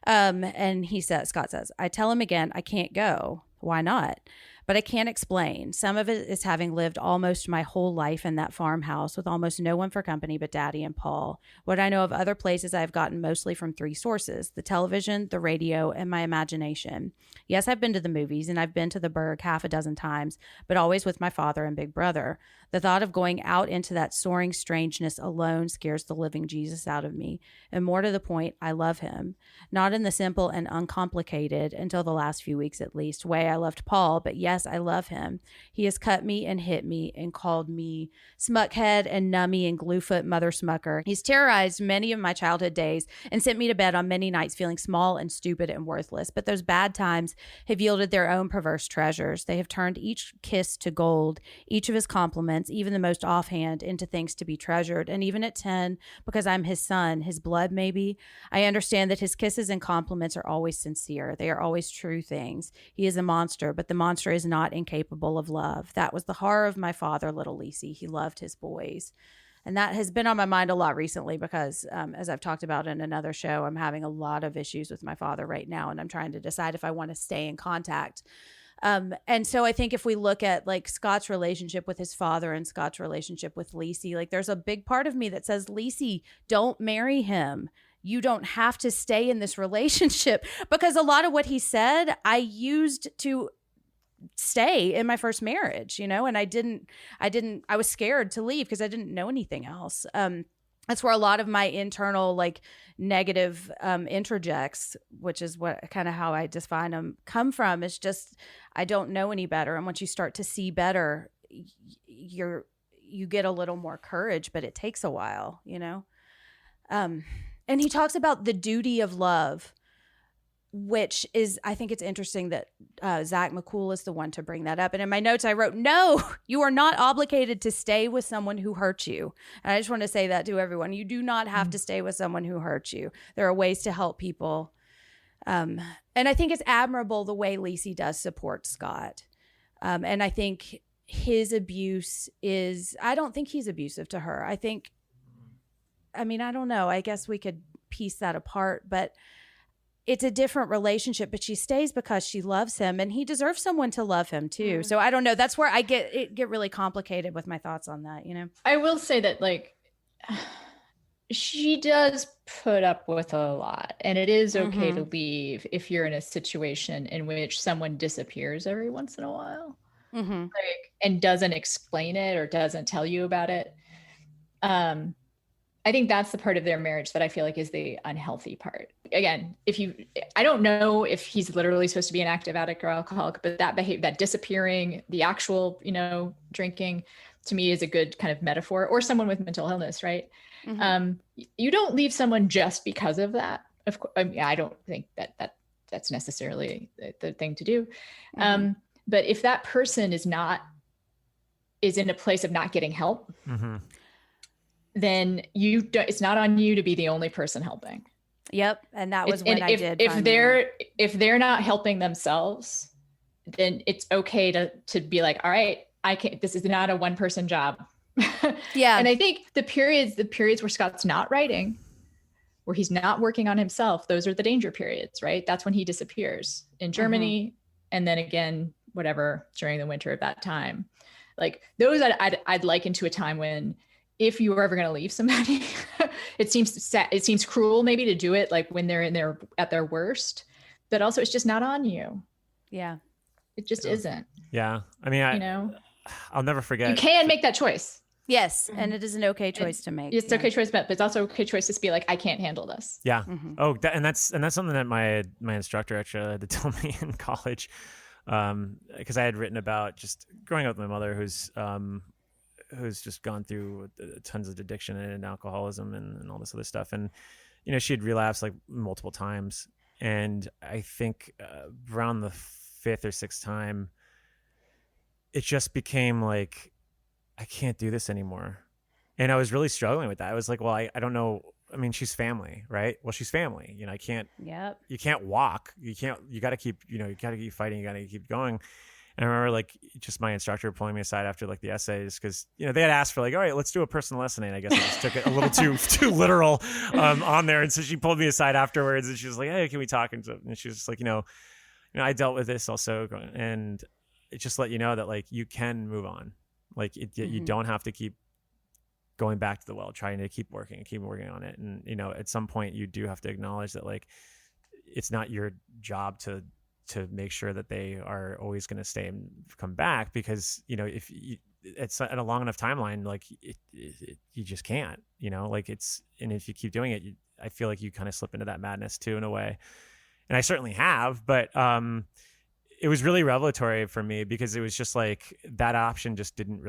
And Scott says, I tell him again, I can't go. Why not? But I can't explain. Some of it is having lived almost my whole life in that farmhouse with almost no one for company but Daddy and Paul. What I know of other places I've gotten mostly from 3 sources: the television, the radio, and my imagination. Yes, I've been to the movies, and I've been to the Berg half a dozen times, but always with my father and big brother. The thought of going out into that soaring strangeness alone scares the living Jesus out of me. And more to the point, I love him. Not in the simple and uncomplicated, until the last few weeks at least, way I loved Paul, but yes, I love him. He has cut me and hit me and called me smuckhead and nummy and gluefoot mother smucker. He's terrorized many of my childhood days and sent me to bed on many nights feeling small and stupid and worthless. But those bad times have yielded their own perverse treasures. They have turned each kiss to gold, each of his compliments, even the most offhand, into things to be treasured. And even at 10, because I'm his son, his blood maybe, I understand that his kisses and compliments are always sincere. They are always true things. He is a monster, but the monster is not incapable of love. That was the horror of my father, little Lisey. He loved his boys. And that has been on my mind a lot recently because, as I've talked about in another show, I'm having a lot of issues with my father right now, and I'm trying to decide if I want to stay in contact. And so I think if we look at like Scott's relationship with his father and Scott's relationship with Lisey, like there's a big part of me that says, Lisey, don't marry him. You don't have to stay in this relationship, because a lot of what he said, I used to stay in my first marriage, and I was scared to leave because I didn't know anything else. That's where a lot of my internal like negative interjects, which is what kind of how I define them, come from. Is just I don't know any better, and once you start to see better, you get a little more courage, but it takes a while, And he talks about the duty of love, which is, I think it's interesting that Zach McCool is the one to bring that up. And in my notes, I wrote, no, you are not obligated to stay with someone who hurt you. And I just want to say that to everyone. You do not have to stay with someone who hurts you. There are ways to help people. And I think it's admirable the way Lisey does support Scott. And I think his abuse is, I don't think he's abusive to her. I don't know. I guess we could piece that apart, but it's a different relationship, but she stays because she loves him, and he deserves someone to love him too. So I don't know. That's where I get really complicated with my thoughts on that, I will say that like she does put up with a lot, and it is okay to leave if you're in a situation in which someone disappears every once in a while, and doesn't explain it or doesn't tell you about it. I think that's the part of their marriage that I feel like is the unhealthy part. Again, I don't know if he's literally supposed to be an active addict or alcoholic, but that disappearing, the actual, drinking, to me is a good kind of metaphor, or someone with mental illness, right? You don't leave someone just because of that. Of course, I don't think that's necessarily the thing to do. But if that person is in a place of not getting help, then it's not on you to be the only person helping. Yep. And that was when I did. If they're not helping themselves, then it's okay to be like, all right, this is not a one person job. Yeah. And I think the periods where Scott's not writing, where he's not working on himself, those are the danger periods, right? That's when he disappears in Germany. And then again, whatever, during the winter of that time, like those I'd liken to a time when, if you were ever going to leave somebody, it seems cruel maybe to do it like when they're at their worst, but also it's just not on you. Yeah. It just isn't. Yeah. I mean, I'll never forget. You can make that choice. Yes, and it is an okay choice to make. It's okay choice, but it's also okay choice to be like, I can't handle this. Yeah. Oh, and that's something that my instructor actually had to tell me in college, because I had written about just growing up with my mother, who's just gone through tons of addiction and alcoholism and all this other stuff, and she had relapsed like multiple times, and I think around the 5th or 6th time, it just became like, I can't do this anymore. And I was really struggling with that. I was like, well, I don't know. I mean, she's family, right? Well, she's family. I can't, you can't walk. You got to keep, you got to keep fighting. You got to keep going. And I remember like just my instructor pulling me aside after like the essays, because, they had asked for like, all right, let's do a personal lesson. And I guess I just took it a little too literal on there. And so she pulled me aside afterwards and she was like, hey, can we talk? And she was just like, I dealt with this also. And it just let you know that like, you can move on. Like you don't have to keep going back to the well, trying to keep working on it. And, at some point you do have to acknowledge that like, it's not your job to make sure that they are always going to stay and come back, because, if it's at a long enough timeline, like you just can't, like and if you keep doing it, I feel like you kind of slip into that madness too, in a way. And I certainly have, but, it was really revelatory for me, because it was just like that option just didn't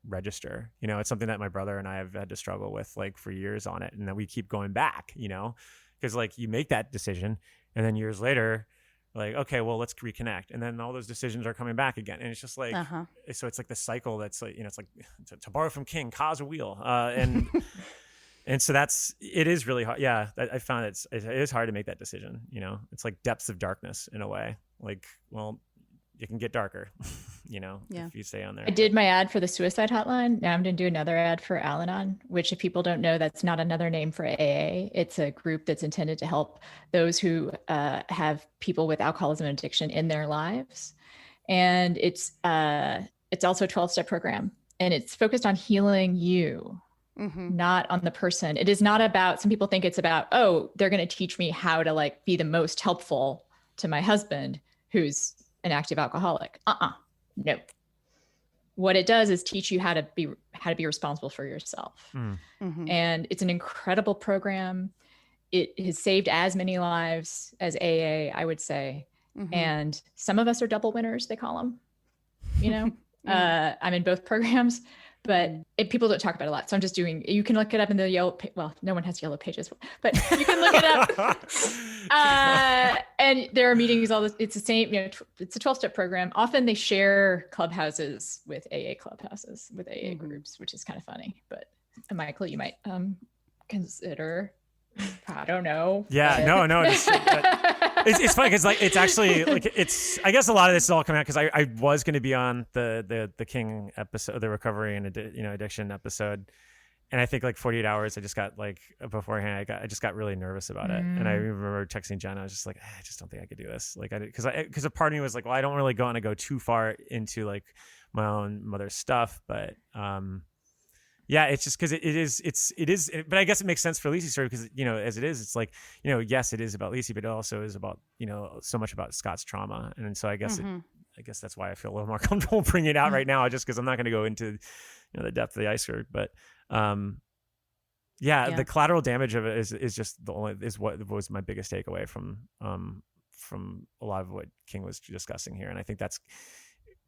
register. It's something that my brother and I have had to struggle with like for years on it. And then we keep going back, because like you make that decision and then years later, like, okay, well, let's reconnect. And then all those decisions are coming back again. And it's just like, so it's like the cycle that's like, it's like to borrow from King, cause a wheel. And so it is really hard. Yeah, I found it is hard to make that decision. It's like depths of darkness in a way. Like, well, it can get darker, if you stay on there. I did my ad for the suicide hotline. Now I'm going to do another ad for Al-Anon, which if people don't know, that's not another name for AA. It's a group that's intended to help those who have people with alcoholism and addiction in their lives. And it's also a 12-step program, and it's focused on healing you. Not on the person. It is not about, some people think it's about, oh, they're going to teach me how to like be the most helpful to my husband who's an active alcoholic. No. What it does is teach you how to be responsible for yourself. And it's an incredible program. It has saved as many lives as AA, I would say. And some of us are double winners, they call them, I'm in both programs. But people don't talk about it a lot. So I'm just you can look it up in the yellow, well, no one has yellow pages, but you can look it up. And there are meetings, it's the same, it's a 12-step program. Often they share clubhouses with AA clubhouses, with AA groups, which is kind of funny. But Michael, you might consider, I don't know. Yeah, no. It's funny because like it's actually like I guess a lot of this is all coming out because I was going to be on the King episode, the recovery and addiction episode, and I think like 48 hours I just got like beforehand I just got really nervous about it, and I remember texting Jen. I was just like, I just don't think I could do this, like because a part of me was like, well, I don't really want to go too far into like my own mother's stuff, but yeah, it's just because it is, but I guess it makes sense for Lisey's story because, as it is, it's like, yes, it is about Lisey, but it also is about, so much about Scott's trauma. And so I guess, I guess that's why I feel a little more comfortable bringing it out right now, just because I'm not going to go into, the depth of the iceberg. But the collateral damage of it is just what was my biggest takeaway from a lot of what King was discussing here. And I think that's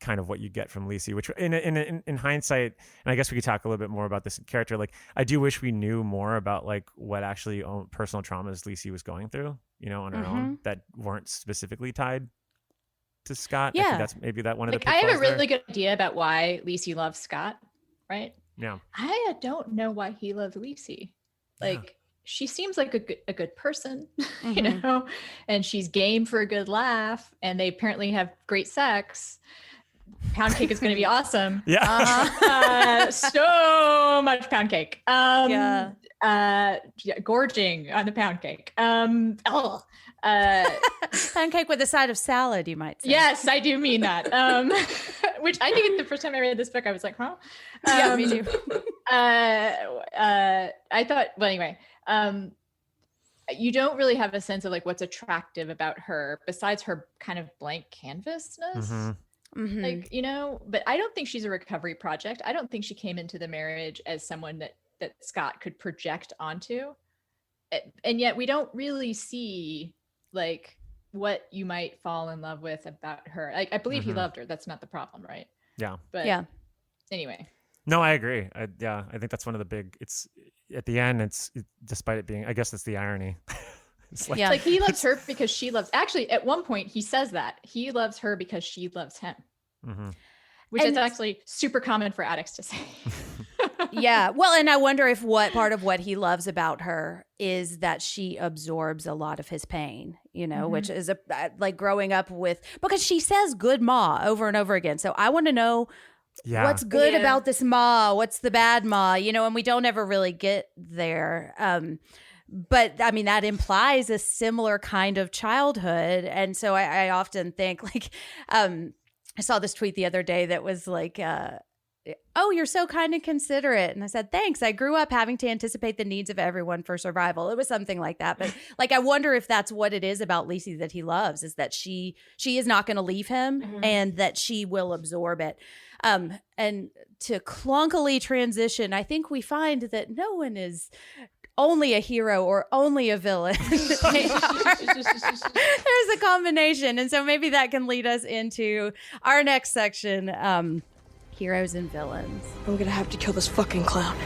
kind of what you get from Lisey, which in hindsight, and I guess we could talk a little bit more about this character. Like, I do wish we knew more about like what actually personal traumas Lisey was going through, on her own, that weren't specifically tied to Scott. Yeah. I think that's maybe that one of the I have a really good idea about why Lisey loves Scott, right? Yeah. I don't know why he loved Lisey. Like, she seems like a good person, and she's game for a good laugh, and they apparently have great sex. Pound cake is going to be awesome. Yeah. So much pound cake. Gorging on the pound cake. Pound cake with a side of salad, you might say. Yes, I do mean that. Which I think the first time I read this book, I was like, huh? Yeah, me too. I thought, well, anyway, you don't really have a sense of like what's attractive about her besides her kind of blank canvasness. Mhm. Like, you know, but I don't think she's a recovery project. I don't think she came into the marriage as someone that Scott could project onto. And yet we don't really see like what you might fall in love with about her. Like, I believe he loved her. That's not the problem, right? Yeah. But Yeah. anyway. No, I agree. I think that's one of the big. It's at the end. Despite it being, I guess that's the irony. It's like, Yeah. Like he loves her because she loves. Actually, at one point he says that he loves her because she loves him, which And is actually super common for addicts to say. Yeah. Well, and I wonder if what part of what he loves about her is that she absorbs a lot of his pain, you know, which is like growing up with, because she says good ma over and over again. So I want to know what's good about this ma, what's the bad ma, you know, and we don't ever really get there. But I mean, that implies a similar kind of childhood. And so I often think like, I saw this tweet the other day that was like, oh, you're so kind and considerate. And I said, thanks. I grew up having to anticipate the needs of everyone for survival. It was something like that. But like, I wonder if that's what it is about Lisey that he loves, is that she is not going to leave him and that she will absorb it. And to clunkily transition, I think we find that no one is only a hero or only a villain. There's a combination. And so maybe that can lead us into our next section, heroes and villains. I'm gonna have to kill this fucking clown.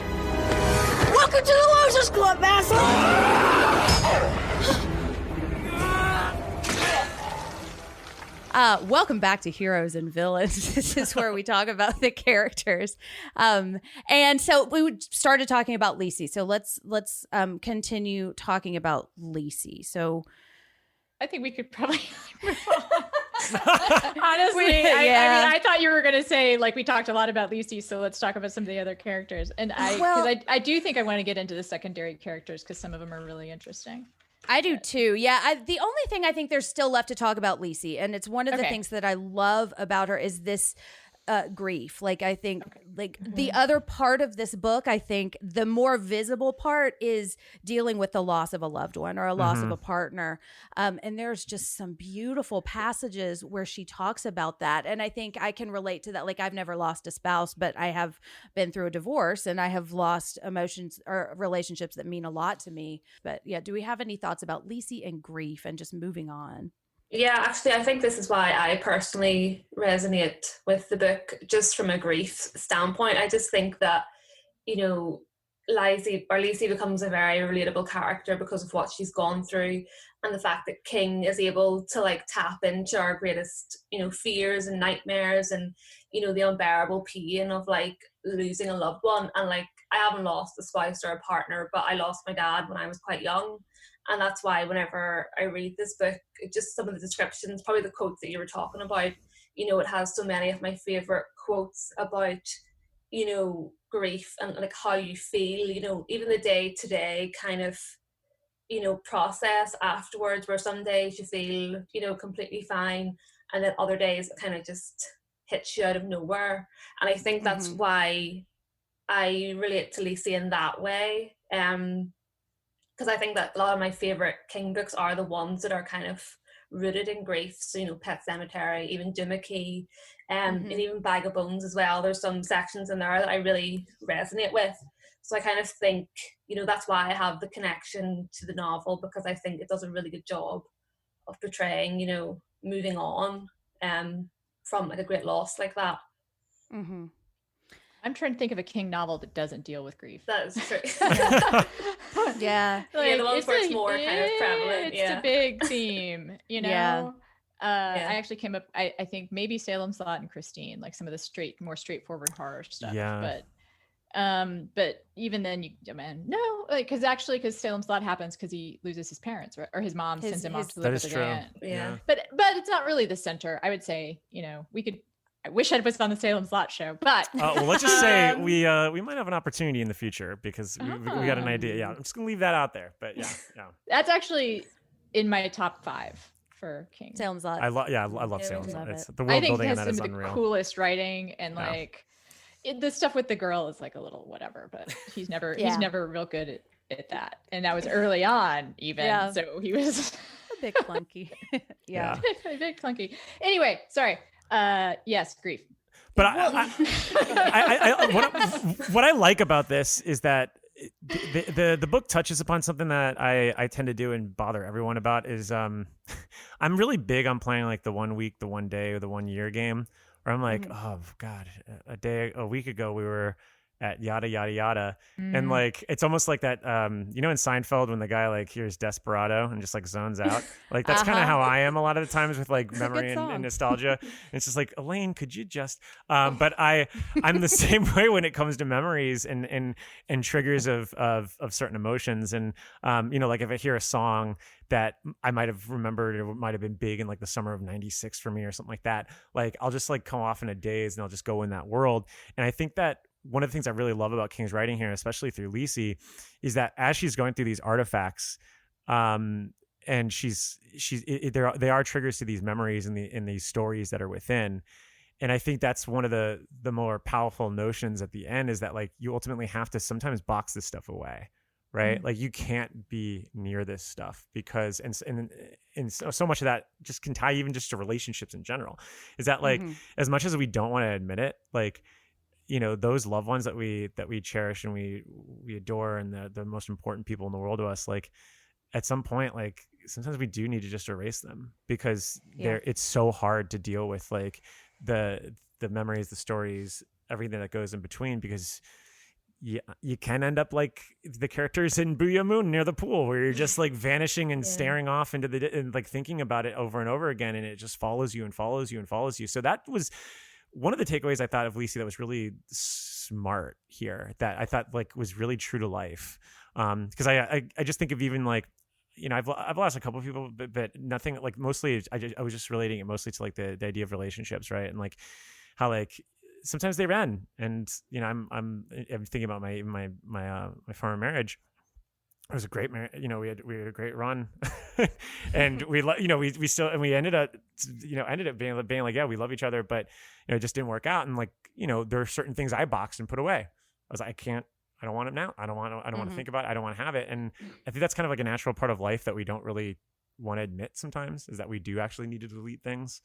Welcome to the Losers Club, asshole! Welcome back to Heroes and Villains. This is where we talk about the characters. And so we started talking about Lisey. So let's continue talking about Lisey. So I think we could probably honestly, I thought you were going to say, like, we talked a lot about Lisey, so let's talk about some of the other characters. And I do think I want to get into the secondary characters because some of them are really interesting. I do too. Yeah. The only thing I think there's still left to talk about Lisey, and it's one of the things that I love about her, is this grief. Like, I think the other part of this book, I think the more visible part is dealing with the loss of a loved one or a loss of a partner. And there's just some beautiful passages where she talks about that. And I think I can relate to that. Like, I've never lost a spouse, but I have been through a divorce and I have lost emotions or relationships that mean a lot to me. But yeah, do we have any thoughts about Lisey and grief and just moving on? Yeah, actually, I think this is why I personally resonate with the book, just from a grief standpoint. I just think that, you know, Lisey becomes a very relatable character because of what she's gone through, and the fact that King is able to like tap into our greatest, you know, fears and nightmares, and, you know, the unbearable pain of like losing a loved one. And like, I haven't lost a spouse or a partner, but I lost my dad when I was quite young. And that's why whenever I read this book, just some of the descriptions, probably the quotes that you were talking about, you know, it has so many of my favorite quotes about, you know, grief and like how you feel, you know, even the day to day kind of, you know, process afterwards, where some days you feel, you know, completely fine, and then other days it kind of just hits you out of nowhere. And I think that's why I relate to Lisey in that way. Because I think that a lot of my favorite King books are the ones that are kind of rooted in grief. So, you know, Pet Sematary, even Doomadgee, and even Bag of Bones as well. There's some sections in there that I really resonate with. So I kind of think, you know, that's why I have the connection to the novel, because I think it does a really good job of portraying, you know, moving on from like a great loss like that. I'm trying to think of a King novel that doesn't deal with grief. That is true. Yeah. Like, the ones where it's more kind of prevalent. It's a big theme, you know? I actually came up, I think maybe Salem's Lot and Christine, like some of the more straightforward horror stuff. Yeah. But even then, because Salem's Lot happens because he loses his parents, right? Or his mom sends him off to live with his aunt. Yeah. But it's not really the center. I would say, you know, I wish I was on the Salem's Lot show, but well, let's just say we might have an opportunity in the future, because we got an idea. Yeah, I'm just gonna leave that out there. But yeah. That's actually in my top 5 for King. Salem's Lot. I love Salem's Lot. It's the I world think building it in has that some is of the unreal. coolest writing, and like the stuff with the girl is like a little whatever, but he's never real good at that, and that was early on even. So he was a bit clunky. a bit clunky. Anyway, sorry. Yes, grief. But what I like about this is that the book touches upon something that I tend to do and bother everyone about is I'm really big on playing like the 1 week, the 1 day, or the 1 year game, where I'm like, oh God, a week ago we were at yada yada yada, and like it's almost like that in Seinfeld when the guy like hears Desperado and just like zones out, like that's kind of how I am a lot of the times with like memory and nostalgia. And it's just like, Elaine, could you just but I'm the same way when it comes to memories and triggers of certain emotions, and like if I hear a song that I might have remembered or might have been big in like the summer of '96 for me or something like that, like I'll just like come off in a daze and I'll just go in that world. And I think that one of the things I really love about King's writing here, especially through Lisey, is that as she's going through these artifacts, and they are triggers to these memories and these stories that are within. And I think that's one of the more powerful notions at the end, is that like you ultimately have to sometimes box this stuff away, right? Mm-hmm. Like you can't be near this stuff because and so much of that just can tie even just to relationships in general. Is that like as much as we don't want to admit it, like those loved ones that we cherish and we adore, and the most important people in the world to us, like at some point, like sometimes we do need to just erase them because it's so hard to deal with like the memories, the stories, everything that goes in between, because you can end up like the characters in Booyah Moon near the pool, where you're just like vanishing and staring off into and like thinking about it over and over again, and it just follows you and follows you and follows you. So that was one of the takeaways I thought of Lisey that was really smart here, that I thought like was really true to life. Because I just think of even like, I've lost a couple of people, but nothing like, mostly I was just relating it mostly to like the idea of relationships, right? And like how like sometimes they ran, and I'm thinking about my former marriage. It was a great marriage. We had a great run, and we still, and we ended up being like, yeah, we love each other, but it just didn't work out. And like, there are certain things I boxed and put away. I was like, I don't want it now. I don't want to think about it. I don't want to have it. And I think that's kind of like a natural part of life that we don't really want to admit sometimes, is that we do actually need to delete things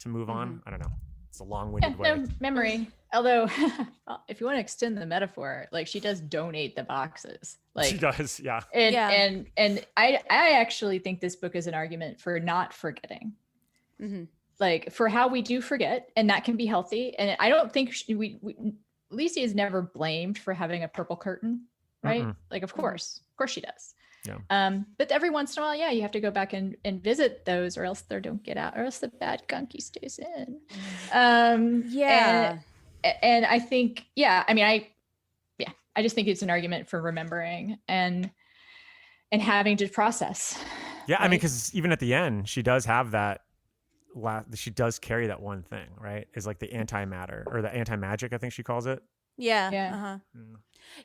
to move on. I don't know. It's a long-winded way. No memory. Although, if you want to extend the metaphor, like she does donate the boxes. Like she does, yeah. And I actually think this book is an argument for not forgetting. Like for how we do forget, and that can be healthy. And I don't think Lisey is never blamed for having a purple curtain, right? Like of course she does. Yeah. But every once in a while, you have to go back and visit those, or else they don't get out, or else the bad gunky stays in. And I think, I just think it's an argument for remembering and having to process. Yeah. Right? I mean, because even at the end, she does have that. She does carry that one thing, right? Is like the antimatter or the anti-magic, I think she calls it. Yeah.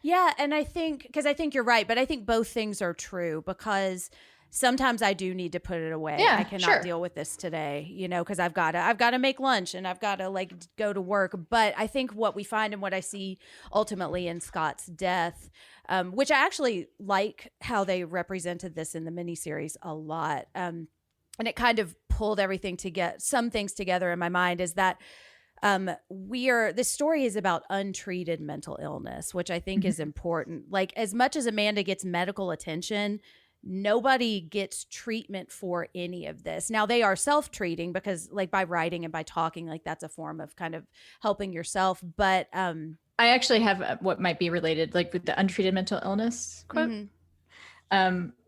Yeah, and I think you're right, but I think both things are true, because sometimes I do need to put it away. Yeah, I cannot deal with this today, because I've got to make lunch and I've got to like go to work. But I think what we find and what I see ultimately in Scott's death, which I actually like how they represented this in the miniseries a lot, and it kind of pulled everything to get some things together in my mind, is that this story is about untreated mental illness, which I think is important. Like as much as Amanda gets medical attention, nobody gets treatment for any of this. Now they are self-treating, because like by writing and by talking, like that's a form of kind of helping yourself. But I actually have what might be related, like with the untreated mental illness quote.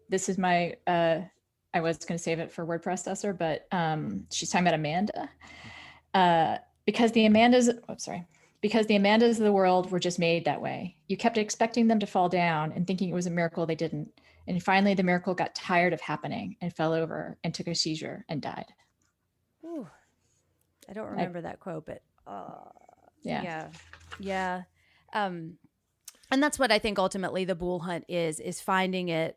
This is my, I was going to save it for word processor, but she's talking about Amanda. Because the Amandas of the world were just made that way. You kept expecting them to fall down and thinking it was a miracle they didn't. And finally the miracle got tired of happening and fell over and took a seizure and died. Ooh, I don't remember that quote, but yeah. And that's what I think ultimately the Bull Hunt is finding it,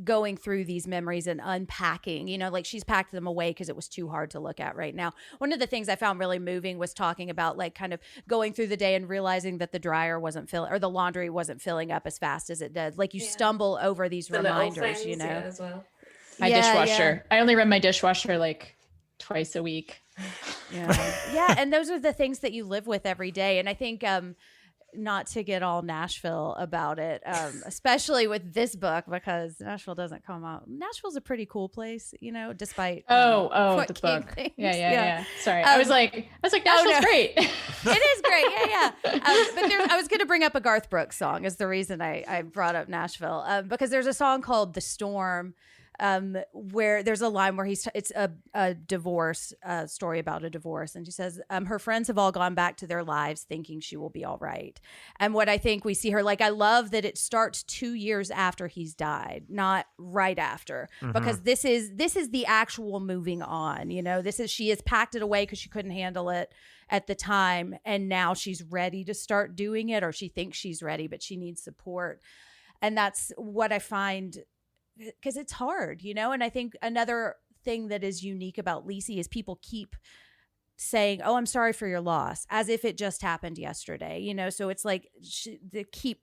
going through these memories and unpacking, like she's packed them away because it was too hard to look at right now. One of the things I found really moving was talking about like kind of going through the day and realizing that the dryer wasn't filling, or the laundry wasn't filling up as fast as it did. Like you stumble over these reminders, as well. My dishwasher. I only run my dishwasher like twice a week. Yeah, and those are the things that you live with every day. And I think not to get all Nashville about it, especially with this book, because Nashville doesn't come out. Nashville's a pretty cool place, despite the book. Things. Yeah. Sorry, I was like Nashville's great. It is great. Yeah. But I was going to bring up a Garth Brooks song is the reason I brought up Nashville, because there's a song called "The Storm." Where there's a line where it's a divorce story about a divorce, and she says her friends have all gone back to their lives thinking she will be all right. And what I think we see her, like, I love that it starts 2 years after he's died, not right after, because this is the actual moving on. She has packed it away because she couldn't handle it at the time, and now she's ready to start doing it, or she thinks she's ready, but she needs support. And that's what I find, because it's hard, and I think another thing that is unique about Lisey is people keep saying, "Oh, I'm sorry for your loss," as if it just happened yesterday, so it's like they keep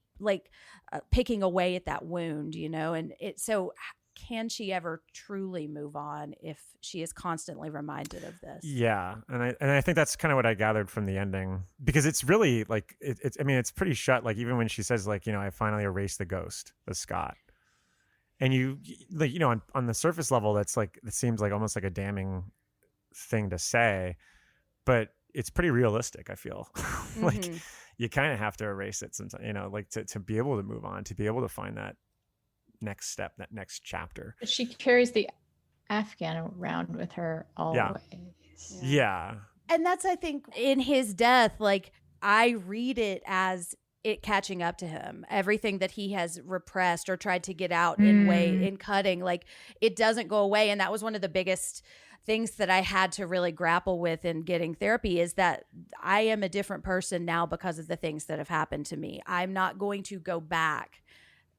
picking away at that wound, and so can she ever truly move on if she is constantly reminded of this? Yeah, and I think that's kind of what I gathered from the ending, because it's really like it's pretty shut. Like, even when she says, like, I finally erased the ghost of Scott. And on the surface level, that's like, it seems like almost like a damning thing to say, but it's pretty realistic, I feel. Like, you kind of have to erase it sometimes, to be able to move on, to be able to find that next step, that next chapter. But she carries the Afghan around with her always. Yeah. And that's, I think, in his death, like, I read it as it catching up to him, everything that he has repressed or tried to get out in cutting, like, it doesn't go away. And that was one of the biggest things that I had to really grapple with in getting therapy, is that I am a different person now because of the things that have happened to me. I'm not going to go back.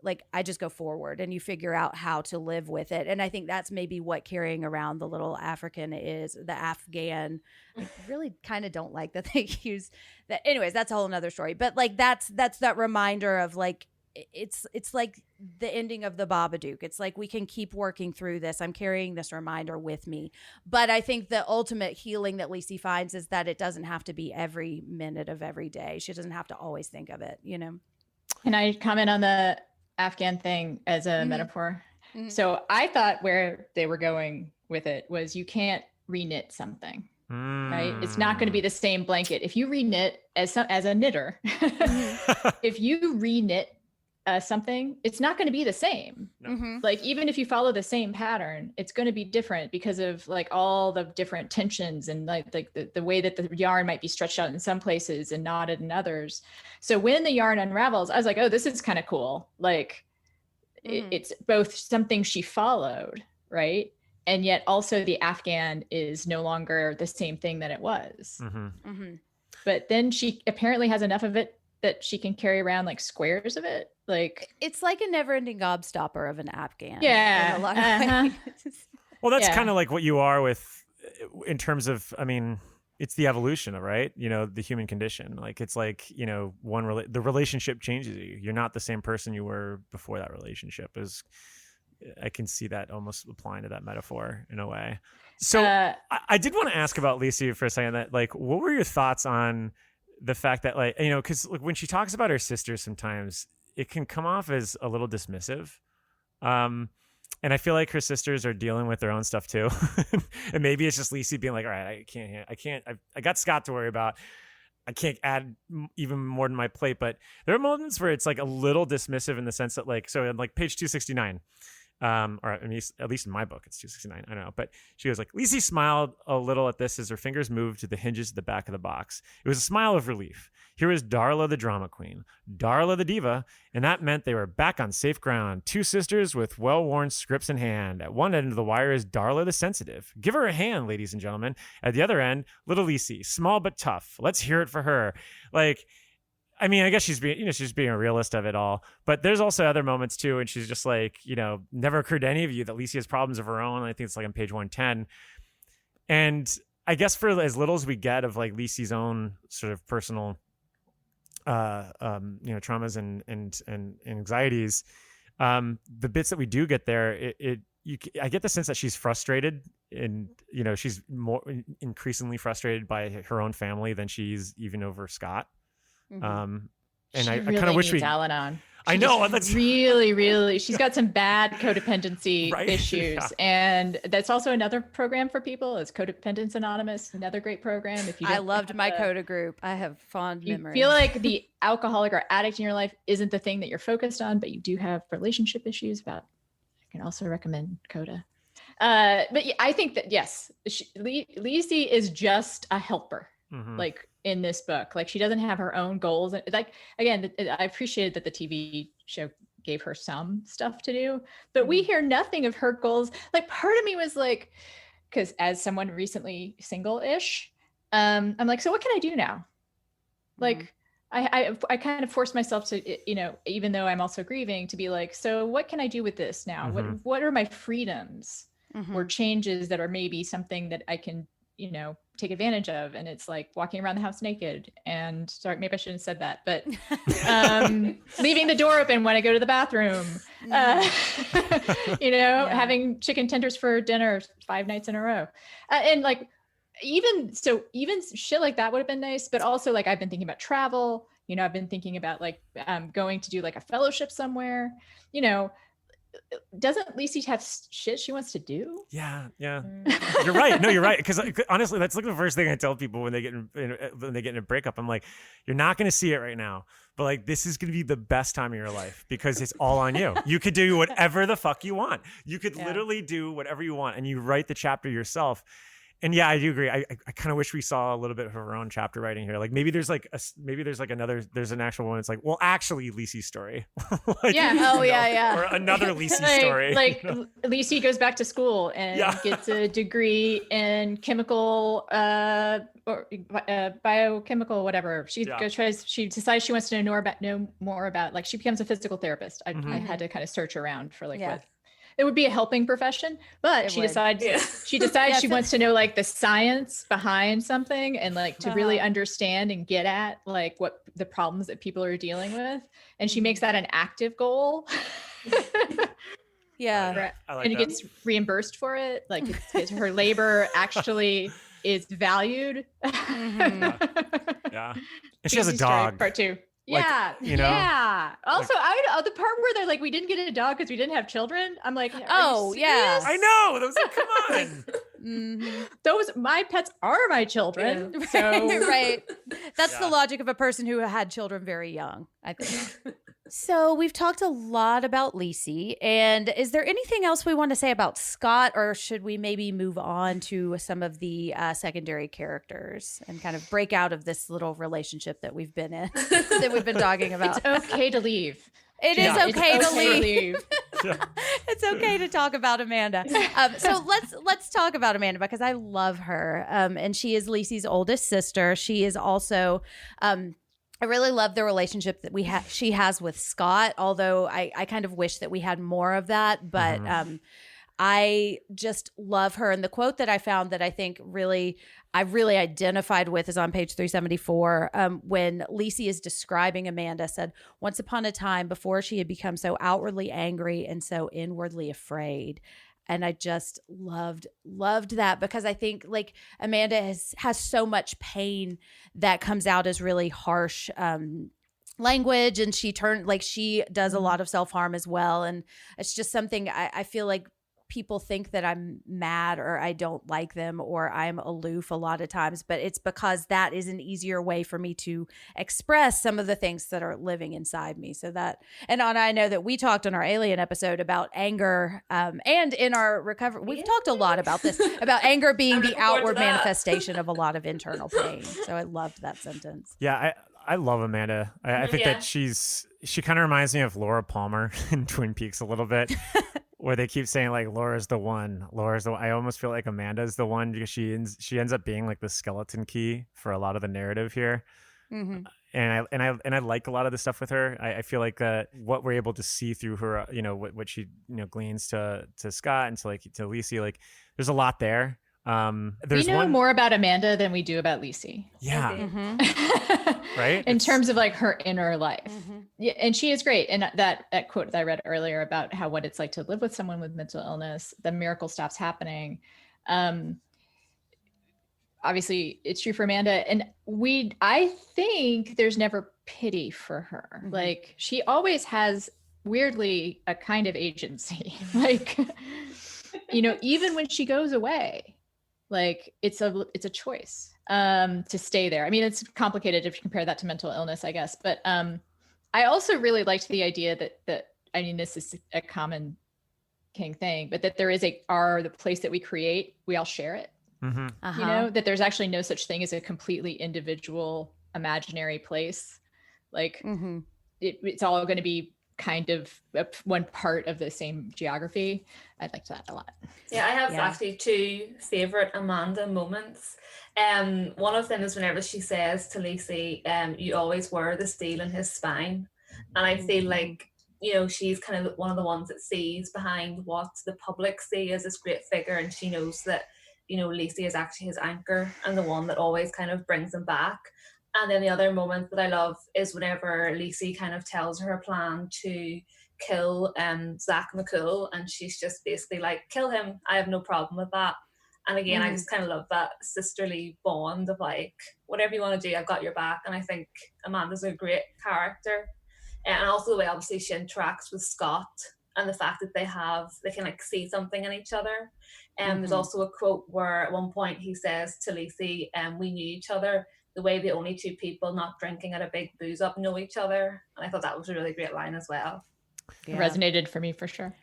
Like, I just go forward, and you figure out how to live with it. And I think that's maybe what carrying around the little African is, the Afghan. I really kind of don't like that they use that. Anyways, that's a whole nother story. But like, that's that reminder of, like, it's like the ending of the Babadook. It's like, we can keep working through this. I'm carrying this reminder with me. But I think the ultimate healing that Lisey finds is that it doesn't have to be every minute of every day. She doesn't have to always think of it, Can I comment on the Afghan thing as a metaphor? So I thought where they were going with it was, you can't reknit something, right? It's not going to be the same blanket. If you reknit as a knitter, if you reknit something, it's not going to be the same. Like, even if you follow the same pattern, it's going to be different because of, like, all the different tensions and like the way that the yarn might be stretched out in some places and knotted in others. So when the yarn unravels, I was like, oh, this is kind of cool. Like, it's both something she followed, right? And yet also the Afghan is no longer the same thing that it was. But then she apparently has enough of it that she can carry around, like, squares of it. Like, it's like a never-ending gobstopper of an Afghan. Yeah. In a lot of ways. Well, that's kind of like what you are with, in terms of, I mean, it's the evolution of, right? The human condition. Like, it's like, the relationship changes you. You're not the same person you were before that relationship. I can see that almost applying to that metaphor in a way. So I did want to ask about Lisey for a second, that, like, what were your thoughts on the fact that, like, because, like, when she talks about her sister, sometimes it can come off as a little dismissive. And I feel like her sisters are dealing with their own stuff too. And maybe it's just Lisey being like, all right, I got Scott to worry about. I can't add even more to my plate. But there are moments where it's like a little dismissive, in the sense that, like, so in, like, page 269, or at least in my book, it's 269. I don't know. But she goes, like, Lisey smiled a little at this as her fingers moved to the hinges at the back of the box. It was a smile of relief. Here was Darla the drama queen, Darla the diva, and that meant they were back on safe ground. Two sisters with well-worn scripts in hand. At one end of the wire is Darla the sensitive. Give her a hand, ladies and gentlemen. At the other end, little Lisey, small but tough. Let's hear it for her. Like, I mean, I guess she's being a realist of it all, but there's also other moments too. And she's just like, never occurred to any of you that Lisey has problems of her own. I think it's like on page 110. And I guess for as little as we get of, like, Lisey's own sort of personal, traumas and anxieties, the bits that we do get there, I get the sense that she's frustrated, and she's more increasingly frustrated by her own family than she's even over Scott. And I kind of wish needs Al-Anon. I know that's really she's got some bad codependency Right? issues. Yeah. And that's also another program for people is Codependence Anonymous, another great program. If you I loved my Coda group. I have fond you memories. feel like the alcoholic or addict in your life isn't the thing that you're focused on, but you do have relationship issues, I can also recommend Coda. But yeah, I think that yes, Lisey is just a helper. Like in this book, like she doesn't have her own goals. Like again, I appreciated that the TV show gave her some stuff to do, but we hear nothing of her goals. Like part of me was like, because as someone recently single-ish, I'm like, so what can I do now? Like I kind of forced myself to, even though I'm also grieving, to be like, so what can I do with this now? What are my freedoms or changes that are maybe something that I can, take advantage of? And it's like walking around the house naked and sorry, maybe I shouldn't have said that, but leaving the door open when I go to the bathroom, having chicken tenders for dinner 5 nights in a row. And like, even shit like that would have been nice, but also like I've been thinking about travel, I've been thinking about like going to do like a fellowship somewhere, doesn't Lisey have shit she wants to do? Yeah. You're right. No, you're right. Because honestly, that's like the first thing I tell people when they get in a breakup. I'm like, you're not going to see it right now, but like this is going to be the best time of your life because it's all on you. You could do whatever the fuck you want. You could literally do whatever you want, and you write the chapter yourself. And yeah, I do agree. I kind of wish we saw a little bit of her own chapter writing here. Like maybe there's an actual one. It's like, well, actually, Lisey's story. Like, or another Lisey story. Like Lisey goes back to school and gets a degree in chemical or biochemical, whatever. She decides she wants to know more about. Like she becomes a physical therapist. I had to kind of search around for what. It would be a helping profession, but she decides she wants to know like the science behind something and like to really understand and get at like what the problems that people are dealing with. And she makes that an active goal. Yeah. I like and it that. gets reimbursed for it. Like it's her labor actually is valued. Yeah. And she has a dog. Part 2. Like, Yeah. Also, the part where they're like, we didn't get a dog because we didn't have children. I'm like, yeah. I know. That was like, come on. My pets are my children. Yeah. So right. That's the logic of a person who had children very young, I think. So we've talked a lot about Lisey, and is there anything else we want to say about Scott, or should we maybe move on to some of the secondary characters and kind of break out of this little relationship that we've been in, that we've been talking about? It's okay to leave. It is okay to leave. It's okay to talk about Amanda. So let's talk about Amanda because I love her, and she is Lisey's oldest sister. She is also. I really love the relationship that she has with Scott, although I kind of wish that we had more of that. But I just love her. And the quote that I found that I think I really identified with is on page 374 when Lisey is describing Amanda, said, once upon a time before she had become so outwardly angry and so inwardly afraid. And I just loved that because I think like Amanda has so much pain that comes out as really harsh language, and she does a lot of self-harm as well. And it's just something I feel like people think that I'm mad or I don't like them or I'm aloof a lot of times, but it's because that is an easier way for me to express some of the things that are living inside me. So that, and Anna, I know that we talked on our Alien episode about anger, and in our recovery, we've talked a lot about this, about anger being the outward manifestation of a lot of internal pain. So I loved that sentence. Yeah, I love Amanda. I think that she kind of reminds me of Laura Palmer in Twin Peaks a little bit. Where they keep saying like Laura's the one. I almost feel like Amanda's the one because she ends up being like the skeleton key for a lot of the narrative here. Mm-hmm. And I like a lot of the stuff with her. I feel like what we're able to see through her, what she gleans to Scott and to Lisey, like there's a lot there. There's we know one more about Amanda than we do about Lisey. Yeah. Mm-hmm. Right. In terms of like her inner life. Yeah, and she is great. And that quote that I read earlier about what it's like to live with someone with mental illness, the miracle stops happening. Obviously it's true for Amanda. And I think there's never pity for her. Like she always has weirdly a kind of agency. Like, even when she goes away, like it's a choice to stay there. I mean, it's complicated if you compare that to mental illness, I guess. But I also really liked the idea that I mean, this is a common King thing, but that there is the place that we create, we all share it. That there's actually no such thing as a completely individual imaginary place. Like it's all going to be kind of one part of the same geography. I liked that a lot. Yeah, I have actually two favorite Amanda moments. One of them is whenever she says to Lisey, you always wear the steel in his spine. And I feel like, she's kind of one of the ones that sees behind what the public see as this great figure. And she knows that, Lisey is actually his anchor and the one that always kind of brings him back. And then the other moment that I love is whenever Lisey kind of tells her plan to kill Zach McCool, and she's just basically like, kill him, I have no problem with that. And again, I just kind of love that sisterly bond of like, whatever you want to do, I've got your back. And I think Amanda's a great character. And also the way obviously she interacts with Scott and the fact that they can like see something in each other. And there's also a quote where at one point he says to Lisey, we knew each other the way the only two people not drinking at a big booze up know each other. And I thought that was a really great line as well. It resonated for me for sure.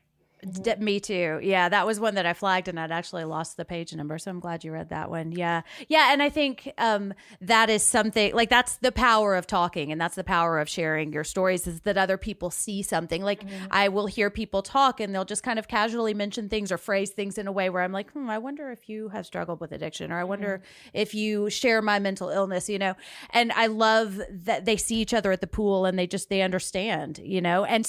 Me too. Yeah, that was one that I flagged and I'd actually lost the page number. So I'm glad you read that one. Yeah. Yeah. And I think that is something like that's the power of talking and that's the power of sharing your stories is that other people see something. Like I will hear people talk and they'll just kind of casually mention things or phrase things in a way where I'm like, I wonder if you have struggled with addiction or I wonder if you share my mental illness, and I love that they see each other at the pool and they understand, and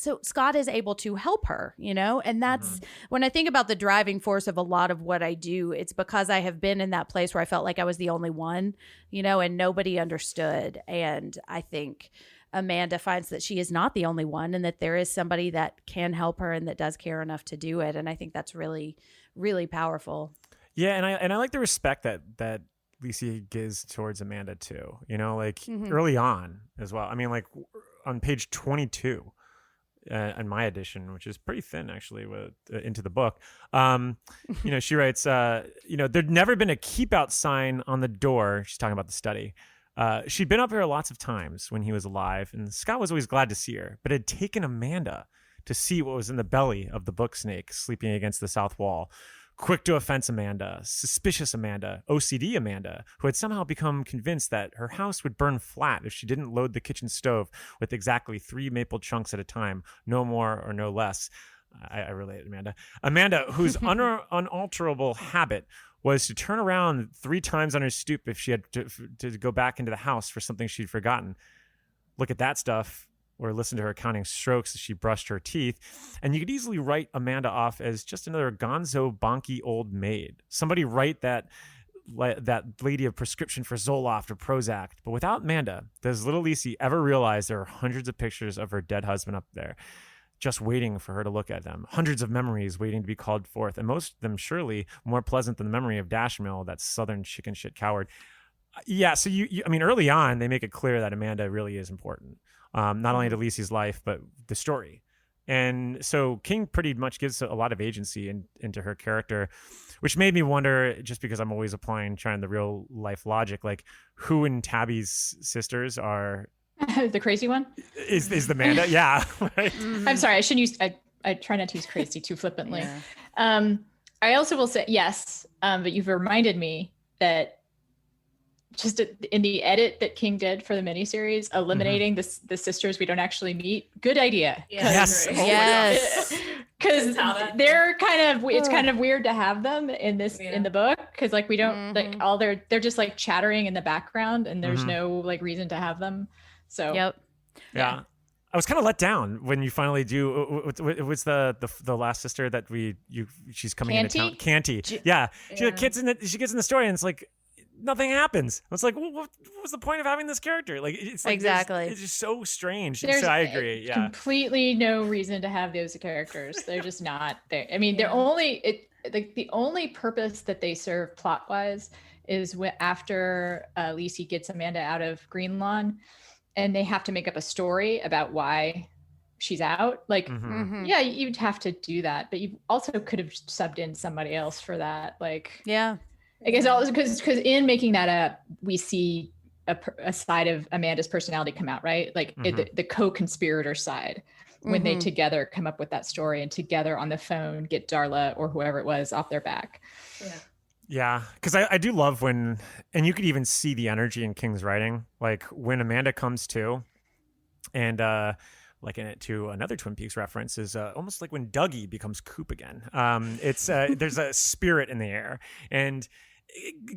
so Scott is able to help her, and that's when I think about the driving force of a lot of what I do, it's because I have been in that place where I felt like I was the only one, and nobody understood. And I think Amanda finds that she is not the only one and that there is somebody that can help her and that does care enough to do it. And I think that's really, really powerful. Yeah. And I like the respect that Lisey gives towards Amanda too, early on as well. I mean, like on page 22, in my edition, which is pretty thin actually into the book, she writes, there'd never been a keep out sign on the door. She's talking about the study. She'd been up here lots of times when he was alive, and Scott was always glad to see her, but it had taken Amanda to see what was in the belly of the book snake sleeping against the south wall. Quick to offense Amanda, suspicious Amanda, OCD Amanda, who had somehow become convinced that her house would burn flat if she didn't load the kitchen stove with exactly 3 maple chunks at a time, no more or no less. I relate, Amanda. Amanda, whose unalterable habit was to turn around 3 times on her stoop if she had to go back into the house for something she'd forgotten. Look at that stuff. Or listen to her counting strokes as she brushed her teeth. And you could easily write Amanda off as just another gonzo, bonky old maid. Somebody write that lady of prescription for Zoloft or Prozac. But without Amanda, does little Lisey ever realize there are hundreds of pictures of her dead husband up there, just waiting for her to look at them? Hundreds of memories waiting to be called forth. And most of them surely more pleasant than the memory of Dashmill, that southern chicken shit coward. Yeah, so I mean, early on, they make it clear that Amanda really is important. Not only to Lisey's life, but the story. And so King pretty much gives a lot of agency into her character, which made me wonder, just because I'm always trying the real life logic, like who in Tabby's sisters are... The crazy one? Is the Amanda? Yeah. Right? I'm sorry, I shouldn't use... I try not to use crazy too flippantly. Yeah. I also will say, yes, but you've reminded me that just in the edit that King did for the miniseries, eliminating the sisters we don't actually meet. Good idea. Yes. Yes. Because they're it's kind of weird to have them in the book. Cause like we don't they're just like chattering in the background and there's no like reason to have them. So yeah. I was kind of let down when you finally do. It was the last sister that she's coming into town. Canty. Yeah. She gets in the story and it's like nothing happens. I was like, well, what was the point of having this character? Like, it's like exactly. It's just so strange. There's so I agree. Yeah. Completely no reason to have those characters. They're just not there. I mean, they're the only purpose that they serve plot wise is after Lisey gets Amanda out of Green Lawn. And they have to make up a story about why she's out. Like, yeah, you'd have to do that, but you also could have subbed in somebody else for that. Like, yeah, I guess also because in making that up, we see a side of Amanda's personality come out, right? Like the co-conspirator side when they together come up with that story and together on the phone get Darla or whoever it was off their back. Yeah. Yeah, because I do love when, and you could even see the energy in King's writing, like when Amanda comes to, and like in it to another Twin Peaks reference is almost like when Dougie becomes Coop again. It's there's a spirit in the air, and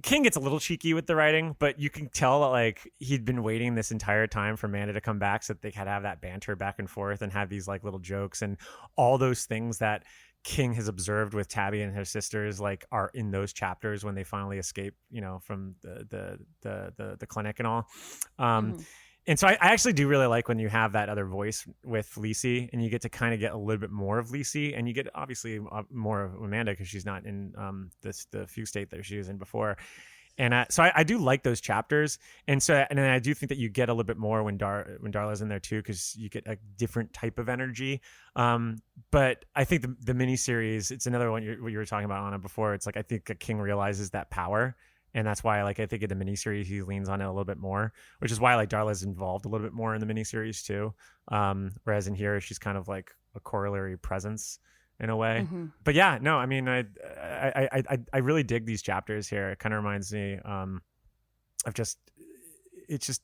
King gets a little cheeky with the writing, but you can tell that like he'd been waiting this entire time for Amanda to come back so that they could have that banter back and forth and have these like little jokes and all those things that King has observed with Tabby and her sisters, like, are in those chapters when they finally escape, from the clinic and all. And so I actually do really like when you have that other voice with Lisey, and you get to kind of get a little bit more of Lisey, and you get obviously more of Amanda because she's not in the fugue state that she was in before. And so I do like those chapters, and then I do think that you get a little bit more when Darla's in there too, because you get a different type of energy. But I think the miniseries, it's another one what you were talking about, Anna, before. It's like I think King realizes that power, and that's why I think in the miniseries he leans on it a little bit more, which is why Darla's involved a little bit more in the miniseries too. Whereas in here she's kind of like a corollary presence in a way. But yeah, no, I mean, I really dig these chapters here. It kind of reminds me of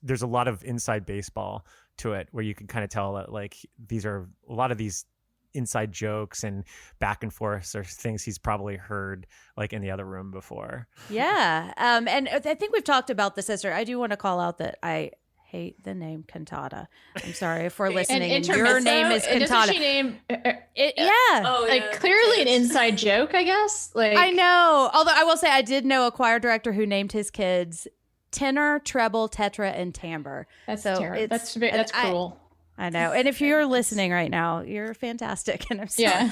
there's a lot of inside baseball to it where you can kind of tell that like these are a lot of these inside jokes and back and forth or things he's probably heard like in the other room before. Yeah. And I think we've talked about the sister. I do want to call out that I hate the name Cantata. I'm sorry if we're listening. And your name is Cantata. Doesn't she name it? Yeah. Oh, yeah. Clearly an inside joke, I guess. Like, I know. Although I will say I did know a choir director who named his kids tenor, treble, tetra, and timbre. That's terrible. That's cruel. I know. And if you're listening right now, you're fantastic. And I'm sorry. Yeah.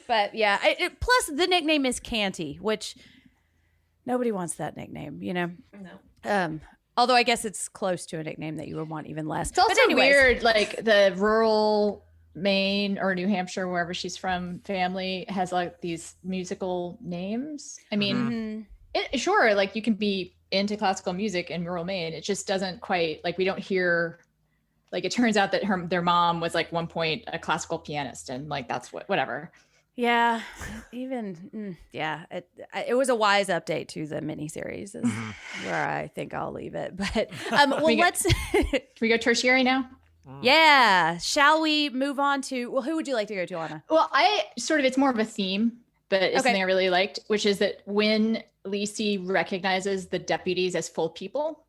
But yeah, plus the nickname is Canty, which nobody wants that nickname, No. Although I guess it's close to a nickname that you would want even less. It's also weird, like the rural Maine or New Hampshire, wherever she's from, family has like these musical names. I mean, sure, like you can be into classical music in rural Maine. It just doesn't quite, like we don't hear, like it turns out that their mom was like one point a classical pianist and like that's whatever. Yeah, even it was a wise update to the miniseries, is where I think I'll leave it. But let's. Can we go tertiary now? Yeah, shall we move on to? Well, who would you like to go to, Anna? Well, it's more of a theme, but it's something I really liked, which is that when Lisey recognizes the deputies as full people,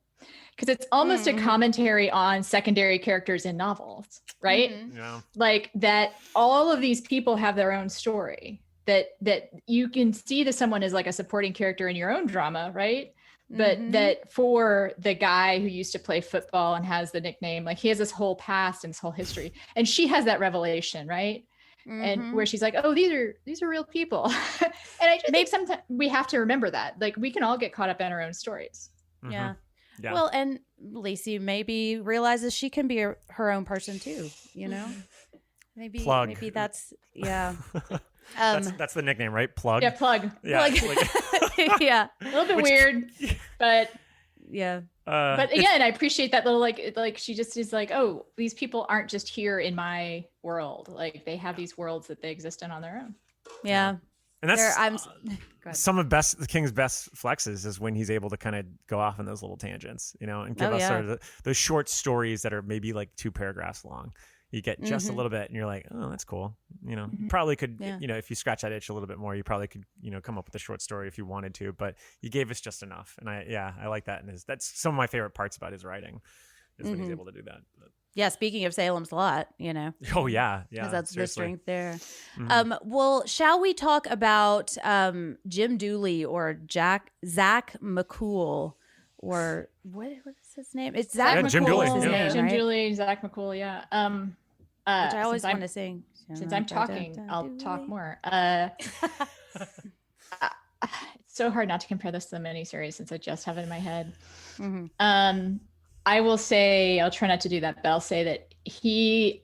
because it's almost a commentary on secondary characters in novels, right? Yeah. Like that all of these people have their own story, that you can see that someone is like a supporting character in your own drama, right? But that for the guy who used to play football and has the nickname, like he has this whole past and this whole history, and she has that revelation, right? And where she's like, oh, these are real people. And I just think sometimes we have to remember that, like we can all get caught up in our own stories. Yeah. Well, and Lisey maybe realizes she can be her own person too, Maybe that's that's the nickname, right? Plug. Yeah, Plug. Yeah. Plug. Yeah. A little bit weird, but yeah. But again, I appreciate that little like she just is like, oh, these people aren't just here in my world. Like they have these worlds that they exist in on their own. Yeah. And that's some of the King's best flexes is when he's able to kind of go off on those little tangents, and give us sort of those short stories that are maybe like 2 paragraphs long. You get just a little bit and you're like, oh, that's cool. You probably could, if you scratch that itch a little bit more, you probably could, come up with a short story if you wanted to, but you gave us just enough. And I like that. And that's some of my favorite parts about his writing is when he's able to do that. But. Yeah, speaking of Salem's Lot, you know. Oh yeah, Because that's the seriously. strength there. Mhm. Well, shall we talk about Jim Dooley or Zach McCool, or what is his name? It's Zach Yeah, McCool. Jim Dooley, is his yeah. name, Jim right? Dooley, Zach McCool, yeah. Which I always since I'm- want to sing. Since I'm talking, I'll talk Dooley. more. It's so hard not to compare this to the miniseries since I just have it in my head. Mhm. I will say, I'll try not to do that, but I'll say that he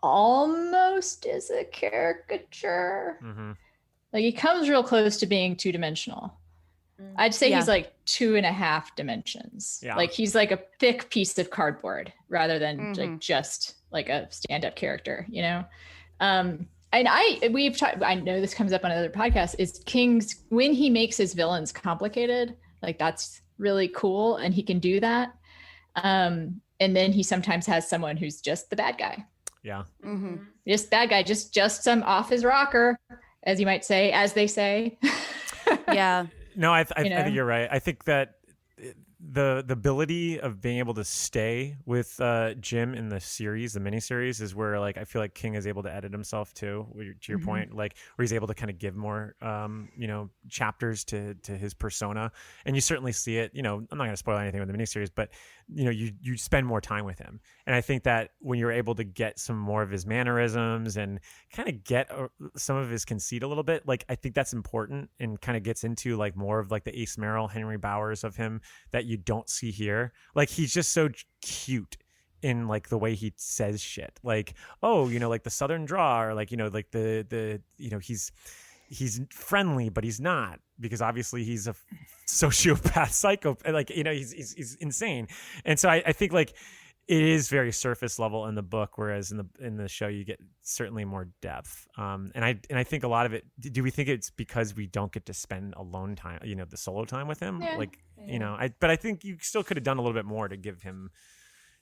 almost is a caricature. Mm-hmm. Like he comes real close to being two-dimensional. I'd say Yeah. he's like 2.5 dimensions. Yeah. Like he's like a thick piece of cardboard rather than Mhm. like just like a stand-up character, you know? And we've talked, I know this comes up on other podcasts, is King's, when he makes his villains complicated, like that's really cool and he can do that. And then he sometimes has someone who's just the bad guy. Yeah. Mhm. Just bad guy, just some off his rocker, as you might say, as they say. Yeah. No, I You know? think you're right. I think that the ability of being able to stay with Jim in the series, the miniseries, is where like I feel like King is able to edit himself too. To your point, like where he's able to kind of give more, chapters to his persona, and you certainly see it. You know, I'm not going to spoil anything with the miniseries, but you know, you spend more time with him, and I think that when you're able to get some more of his mannerisms and kind of get some of his conceit a little bit, like I think that's important and kind of gets into like more of like the Ace Merrill, Henry Bowers of him that you don't see here. Like he's just so cute in like the way he says shit, like, oh, you know, like the Southern draw, or like, you know, like the you know, he's friendly but he's not, because obviously he's a sociopath psychopath, like, you know, he's insane. And so I think like it is very surface level in the book, whereas in the show you get certainly more depth. And I think a lot of it, do we think it's because we don't get to spend alone time, you know, the solo time with him? Yeah. Like, you know, but I think you still could have done a little bit more to give him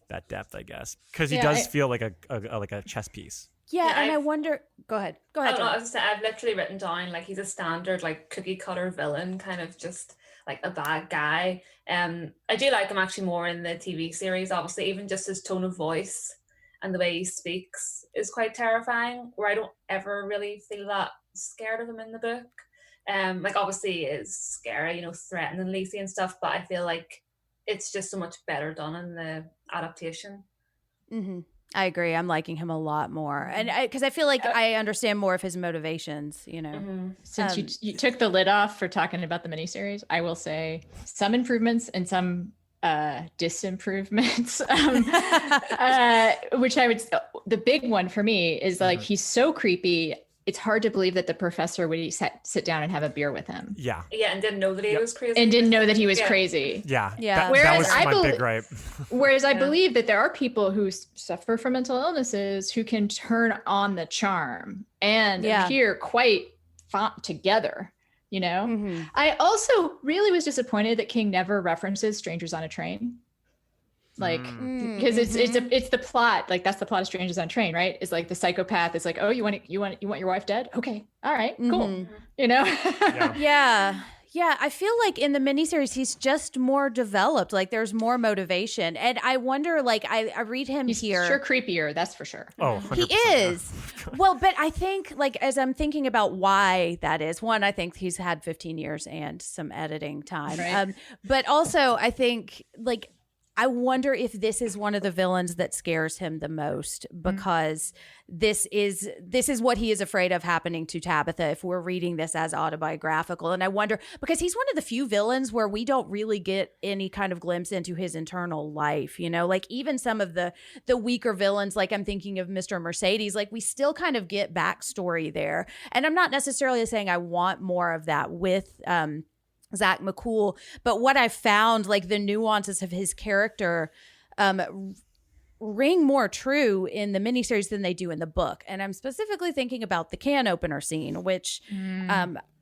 that depth, I guess, because he does feel like a chess piece. Yeah, Yeah, and I I've- wonder. Go ahead. Go I ahead. don't know, Jen. I was gonna say, I've literally written down like he's a standard like cookie cutter villain, kind of just like a bad guy. I do like him actually more in the TV series. Obviously, even just his tone of voice and the way he speaks is quite terrifying. Where I don't ever really feel that scared of him in the book. Like obviously it is scary, you know, threatening Lisey and stuff, but I feel like it's just so much better done in the adaptation. Mm-hmm. I agree. I'm liking him a lot more, and because I feel like I understand more of his motivations. You know, Since you took the lid off for talking about the miniseries, I will say some improvements and some disimprovements, which I would, the big one for me is like, he's so creepy. It's hard to believe that the professor would sit down and have a beer with him. Yeah. Yeah, and didn't know that he was crazy. And didn't know that he was crazy. Yeah. Yeah. That Whereas was I my big gripe. Whereas I believe that there are people who suffer from mental illnesses who can turn on the charm and appear quite together, you know? Mm-hmm. I also really was disappointed that King never references Strangers on a Train. Like, because it's the plot, like that's the plot of Strangers on a Train, right? It's like the psychopath is like, oh, you want your wife dead? Okay, all right, cool. You know? Yeah. I feel like in the miniseries he's just more developed. Like there's more motivation, and I wonder. Like I read him He's here. sure creepier, that's for sure. Oh, 100%, he is. Well, but I think like as I'm thinking about why that is, one, I think he's had 15 years and some editing time. Right. But also I think like I wonder if this is one of the villains that scares him the most, because this is what he is afraid of happening to Tabitha if we're reading this as autobiographical. And I wonder, because he's one of the few villains where we don't really get any kind of glimpse into his internal life, you know, like even some of the weaker villains, like I'm thinking of Mr. Mercedes, like we still kind of get backstory there. And I'm not necessarily saying I want more of that with Zach McCool, but what I found, like the nuances of his character ring more true in the miniseries than they do in the book. And I'm specifically thinking about the can opener scene, which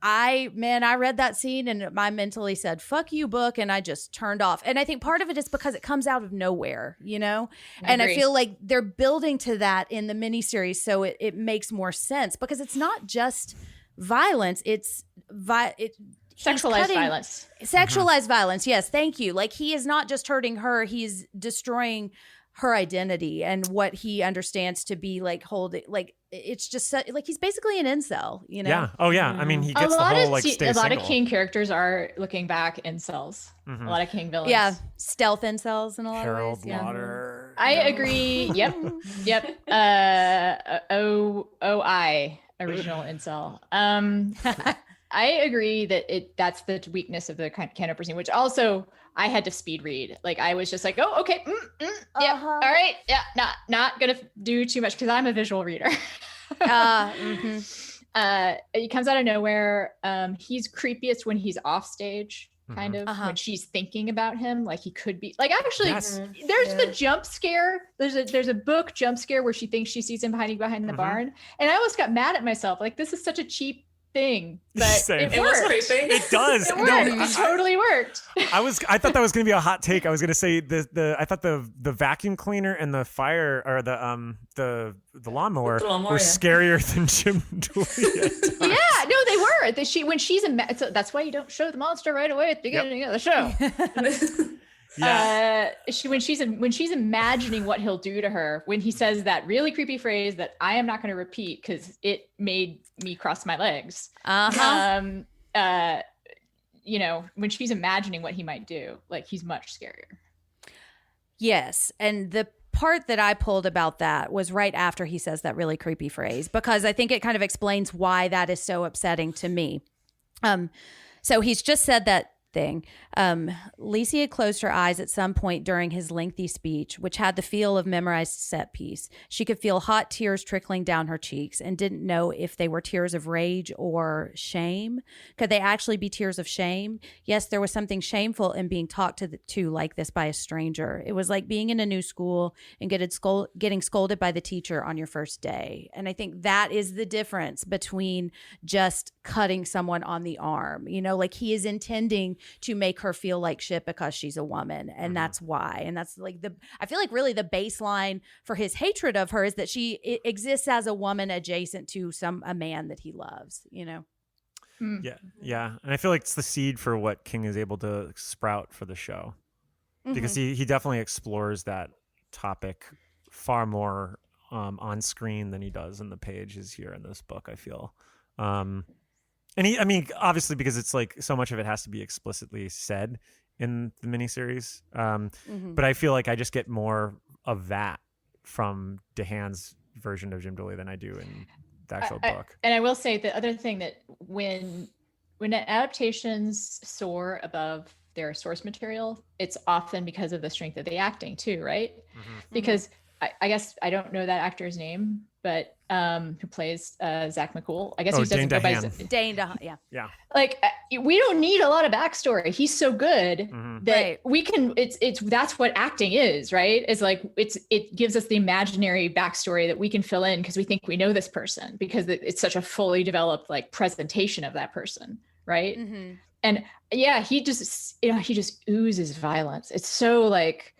I read that scene and I mentally said, fuck you, book. And I just turned off. And I think part of it is because it comes out of nowhere, you know? I feel like they're building to that in the miniseries. So it makes more sense because it's not just violence. It's sexualized violence. Sexualized violence. Yes. Thank you. Like he is not just hurting her. He's destroying her identity and what he understands to be like holding, like it's just like he's basically an incel, you know? Yeah. Oh yeah. I mean, he gets the whole like stay a lot single. of King characters are looking back incels. A lot of King villains. Yeah, stealth incels in a lot Harold of ways. Yeah. Lauder. I agree. Yep. OI original incel. I agree that that's the weakness of the Canoper scene, which also I had to speed read. Like I was just like, oh, okay, yeah, all right, yeah, not gonna do too much because I'm a visual reader. It comes out of nowhere. He's creepiest when he's off stage, kind of when she's thinking about him, like he could be. Like actually, there's the jump scare. There's a book jump scare where she thinks she sees him hiding behind the barn, and I almost got mad at myself. Like this is such a cheap thing, but it worked. It does. It worked. It totally worked. I thought that was gonna be a hot take. I was gonna say I thought the vacuum cleaner and the fire or the lawnmower were scarier than Jim Dooley. Yeah, no, they were. When she's so that's why you don't show the monster right away at the beginning of the show. Yeah. When she's imagining what he'll do to her, when he says that really creepy phrase that I am not going to repeat because it made me cross my legs. You know, when she's imagining what he might do, like he's much scarier. Yes, and the part that I pulled about that was right after he says that really creepy phrase, because I think it kind of explains why that is so upsetting to me. So he's just said that thing. Lisey had closed her eyes at some point during his lengthy speech, which had the feel of memorized set piece. She could feel hot tears trickling down her cheeks and didn't know if they were tears of rage or shame. Could they actually be tears of shame? Yes, there was something shameful in being talked to like this by a stranger. It was like being in a new school and getting scolded by the teacher on your first day. And I think that is the difference between just cutting someone on the arm. You know, like he is intending to make her feel like shit because she's a woman, and that's why. And that's like I feel like really the baseline for his hatred of her is that she exists as a woman adjacent to a man that he loves, you know? Yeah. And I feel like it's the seed for what King is able to sprout for the show, because he definitely explores that topic far more on screen than he does in the pages here in this book, I feel. And I mean, obviously, because it's like so much of it has to be explicitly said in the miniseries. But I feel like I just get more of that from DeHaan's version of Jim Dooley than I do in the actual book. And I will say the other thing that when adaptations soar above their source material, it's often because of the strength of the acting too, right? Because I guess I don't know that actor's name, but who plays Zach McCool. I guess he doesn't go by Dane DeHaan. Yeah. Like we don't need a lot of backstory. He's so good that we can. It's that's what acting is, right? It's like it gives us the imaginary backstory that we can fill in because we think we know this person because it's such a fully developed like presentation of that person, right? And yeah, he just oozes violence. It's so like.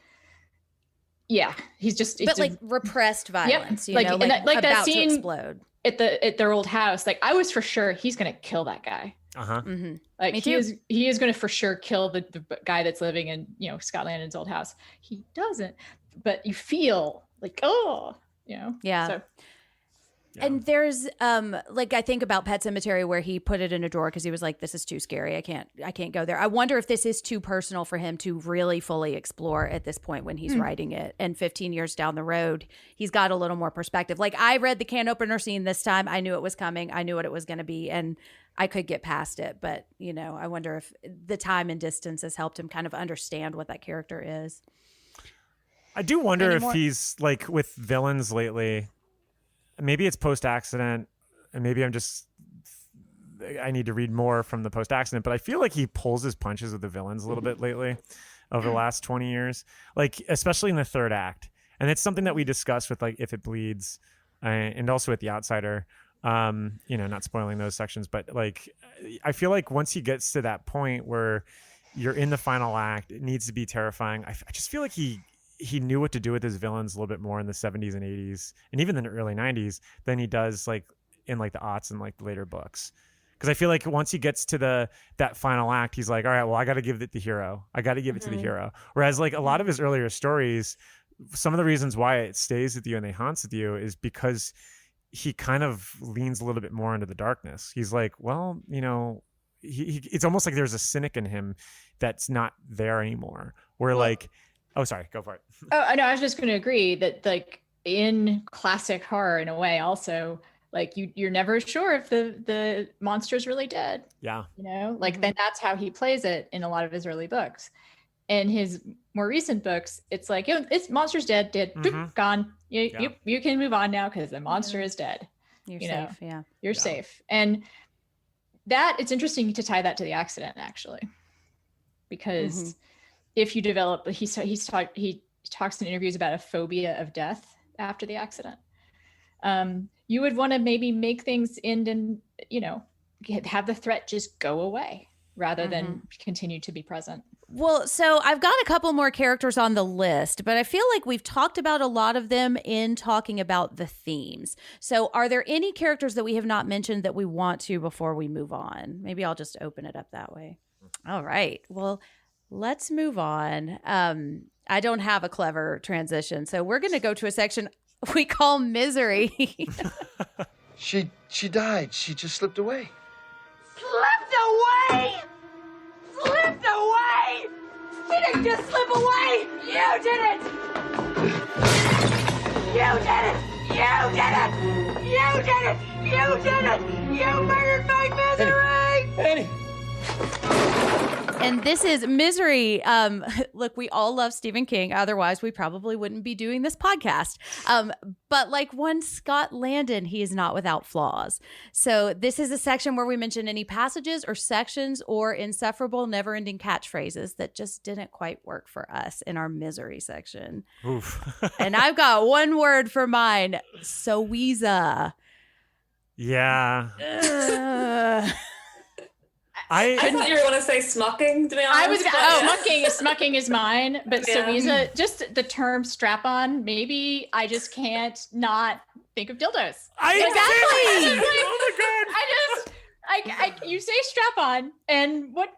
Yeah, he's just like repressed violence, you like, know, like about that scene to explode at their old house. Like I was for sure he's gonna kill that guy. Like he is gonna for sure kill the guy that's living in Scott Landon's old house. He doesn't, but you feel like yeah. So. Yeah. And there's like I think about Pet Sematary where he put it in a drawer because he was like, this is too scary. I can't go there. I wonder if this is too personal for him to really fully explore at this point when he's writing it. And 15 years down the road, he's got a little more perspective. Like I read the can opener scene this time. I knew it was coming. I knew what it was going to be. And I could get past it. But, I wonder if the time and distance has helped him kind of understand what that character is. I do wonder if he's like with villains lately. Maybe it's post-accident, and maybe I need to read more from the post-accident, but I feel like he pulls his punches with the villains a little bit lately over the last 20 years, like especially in the third act. And it's something that we discussed with like If It Bleeds and also with The Outsider, not spoiling those sections, but like I feel like once he gets to that point where you're in the final act, it needs to be terrifying. I just feel like he knew what to do with his villains a little bit more in the 70s and 80s and even in the early 90s than he does like in like the aughts and like the later books. Because I feel like once he gets to that final act, he's like, all right, well, I got to give it the hero. I got to give it to the hero. Whereas like a lot of his earlier stories, some of the reasons why it stays with you and they haunts with you is because he kind of leans a little bit more into the darkness. He's like, well, you know, it's almost like there's a cynic in him that's not there anymore. Where like, oh, sorry, go for it. Oh, no, I was just going to agree that like in classic horror in a way also, like you're never sure if the monster's really dead. Yeah. You know, like then that's how he plays it in a lot of his early books. In his more recent books, it's like, you know, it's monster's dead, boop, gone. You can move on now because the monster is dead. You're safe. Know? You're safe. And that it's interesting to tie that to the accident actually, because if you develop, he talks in interviews about a phobia of death after the accident. You would want to maybe make things end and, you know, have the threat just go away rather than continue to be present. Well, so I've got a couple more characters on the list, but I feel like we've talked about a lot of them in talking about the themes. So are there any characters that we have not mentioned that we want to before we move on? Maybe I'll just open it up that way. All right. Well, let's move on. I don't have a clever transition, so we're going to go to a section we call Misery. She died. She just slipped away. Slipped away! Slipped away! She didn't just slip away! You did it! You did it! You did it! You did it! You did it! You murdered my Misery! Annie! And this is Misery. Look, we all love Stephen King. Otherwise, we probably wouldn't be doing this podcast. But like one Scott Landon, he is not without flaws. So this is a section where we mention any passages or sections or insufferable, never-ending catchphrases that just didn't quite work for us in our Misery section. Oof. And I've got one word for mine: Sowiza. Yeah. I thought you were going to say smucking, to be honest. Smucking is mine, but Sowiza, just the term strap-on, maybe I just can't not think of dildos. Exactly. Oh my God. You say strap-on, and what,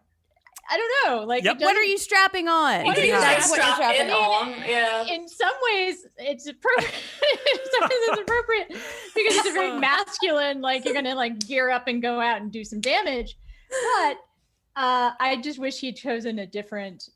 I don't know. Like, what are you strapping on? What are you strapping on? Yeah. In some ways, it's appropriate. Because it's a very masculine, like you're going to like gear up and go out and do some damage. But I just wish he'd chosen a different,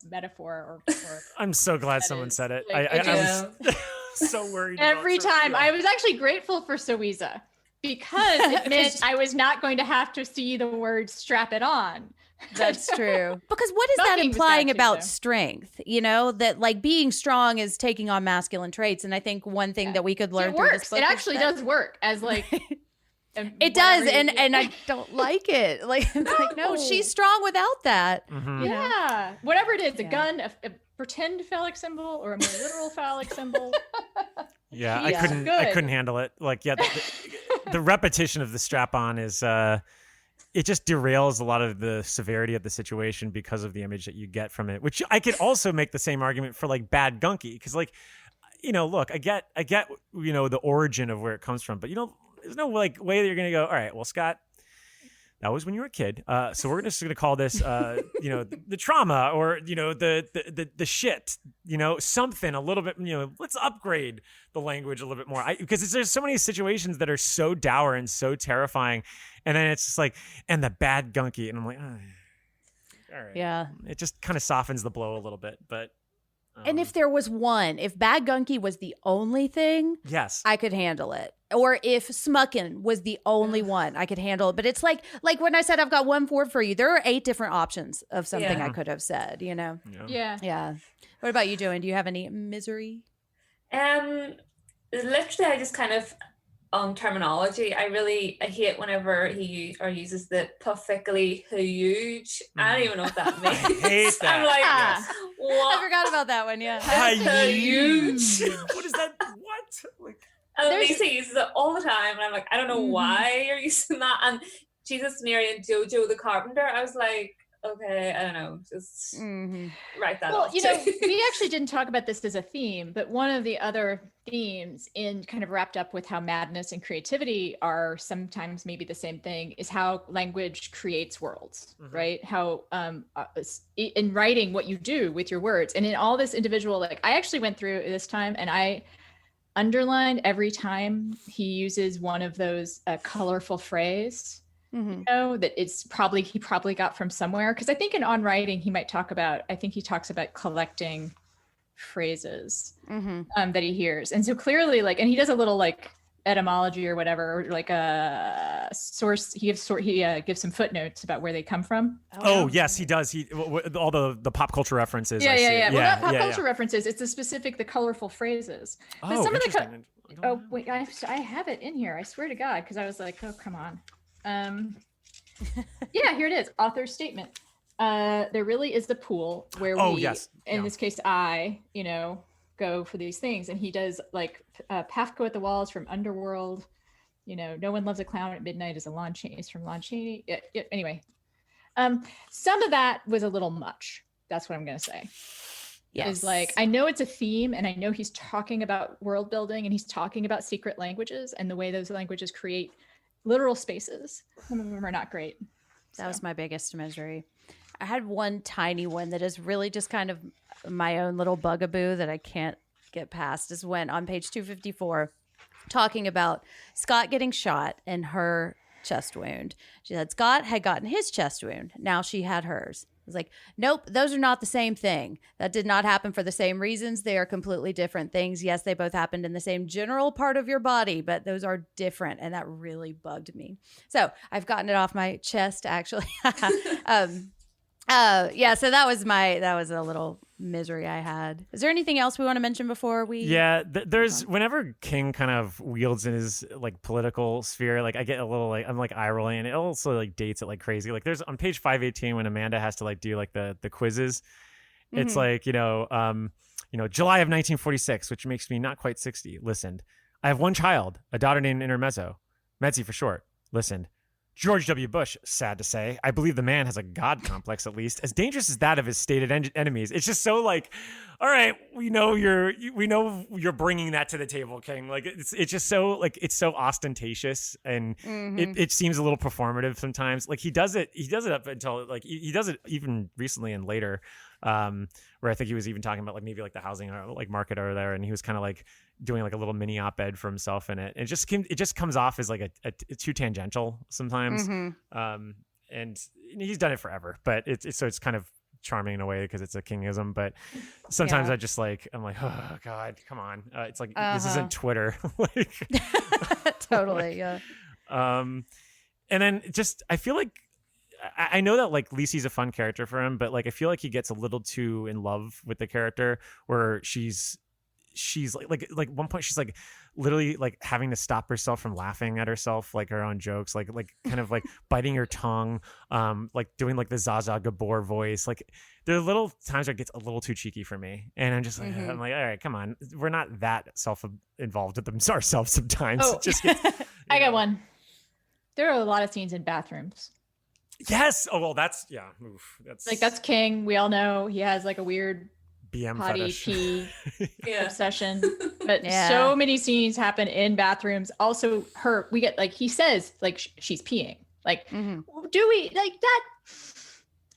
metaphor or I'm so glad someone said it. I was so worried. Every time. I was actually grateful for Sowiza because it meant I was not going to have to see the word strap it on. That's true. Because what is that implying about strength? You know, that like being strong is taking on masculine traits. And I think one thing that we could learn through this book it actually does work as like... It does, and I don't like it. Like, no, she's strong without that. Mm-hmm. Yeah, whatever it is, a gun, a pretend phallic symbol, or a more literal phallic symbol. Yeah, I couldn't handle it. Like, the repetition of the strap-on is it just derails a lot of the severity of the situation because of the image that you get from it. Which I could also make the same argument for like Bad Gunky, because like, you know, look, I get you know the origin of where it comes from, but you know. There's no like way that you're gonna go. All right, well, Scott, that was when you were a kid. So we're just gonna call this, you know, the trauma, or you know, the shit. You know, something a little bit. You know, let's upgrade the language a little bit more. Because there's so many situations that are so dour and so terrifying, and then it's just like, and the Bad Gunky, and I'm like, all right, yeah. It just kind of softens the blow a little bit, but. And if there was one, if Bad Gunky was the only thing, yes, I could handle it. Or if Smuckin' was the only one, I could handle it. But it's like when I said I've got one word for you, there are 8 different options of something I could have said, you know? Yeah. What about you, Joanne? Do you have any Misery? Literally, I just kind of, on terminology, I hate whenever he uses the puffingly huge. I don't even know what that means. I hate that. I'm like, what? I forgot about that one, yeah. Huge. What is that? What? Like, and Lisa uses it all the time, and I'm like, I don't know why you're using that. And Jesus, Mary, and Jojo the Carpenter, I was like, okay, I don't know, just write that Well, off. you know, we actually didn't talk about this as a theme, but one of the other themes in kind of wrapped up with how madness and creativity are sometimes maybe the same thing is how language creates worlds, right? How in writing what you do with your words, and in all this individual, like I actually went through this time and I underlined every time he uses one of those colorful phrase, you know, that he probably got from somewhere. Because I think in On Writing, he talks about collecting phrases that he hears. And so clearly, like, and he does a little like etymology or whatever, or like a source. He gives some footnotes about where they come from. Oh yes, he does. All the pop culture references. Yeah. Well, not pop culture references. It's the colorful phrases. But some of the wait, I have it in here. I swear to God, because I was like, oh come on. Yeah, here it is. Author's statement. There really is the pool where in this case, I, go for these things. And he does like Pafko at the Walls from Underworld. No One Loves a Clown at Midnight is from Lon Chaney. Anyway, some of that was a little much. That's what I'm going to say. Yes. Is like, I know it's a theme and I know he's talking about world building and he's talking about secret languages and the way those languages create literal spaces. Some of them are not great. That was my biggest misery. I had one tiny one that is really just kind of my own little bugaboo that I can't get past, is when on page 254, talking about Scott getting shot in her chest wound. She said Scott had gotten his chest wound. Now she had hers. I was like, nope, those are not the same thing. That did not happen for the same reasons. They are completely different things. Yes, they both happened in the same general part of your body, but those are different. And that really bugged me. So I've gotten it off my chest, actually. So that was a little misery I had. Is there anything else we want to mention before we? Yeah, there's whenever King kind of wields in his like political sphere, like I get a little like I'm like eye rolling, and it also like dates it like crazy. Like there's on page 518 when Amanda has to like do like the quizzes. It's like July of 1946, which makes me not quite 60. Listened. I have one child, a daughter named Intermezzo, Metzi for short. Listened. George W. Bush, sad to say. I believe the man has a God complex, at least, as dangerous as that of his stated enemies. It's just so like, all right, we know you're bringing that to the table, King. Like it's just so like it's so ostentatious, and it seems a little performative sometimes. Like he does it up until like he does it even recently and later, where I think he was even talking about like maybe like the housing or like market over there, and he was kind of like doing like a little mini op-ed for himself in it. It just comes off as like a too tangential sometimes. And he's done it forever, but it's kind of charming in a way because it's a Kingism. But sometimes I'm like, oh God, come on. It's like, this isn't Twitter. Like, totally. Yeah. And then just, I feel like, I know that like Lisey's a fun character for him, but like, I feel like he gets a little too in love with the character where she's like one point she's like literally like having to stop herself from laughing at herself, like her own jokes, like kind of like biting her tongue, like doing like the Zaza Gabor voice. Like there are little times where it gets a little too cheeky for me, and I'm just like, I'm like, all right, come on, we're not that self-involved with them ourselves sometimes. Oh. It just gets, I got one. There are a lot of scenes in bathrooms. Yes. Oh well, that's that's King. We all know he has like a weird BM potty fetish. pee obsession, but so many scenes happen in bathrooms. Also, we get like he says like she's peeing. Like, do we like that?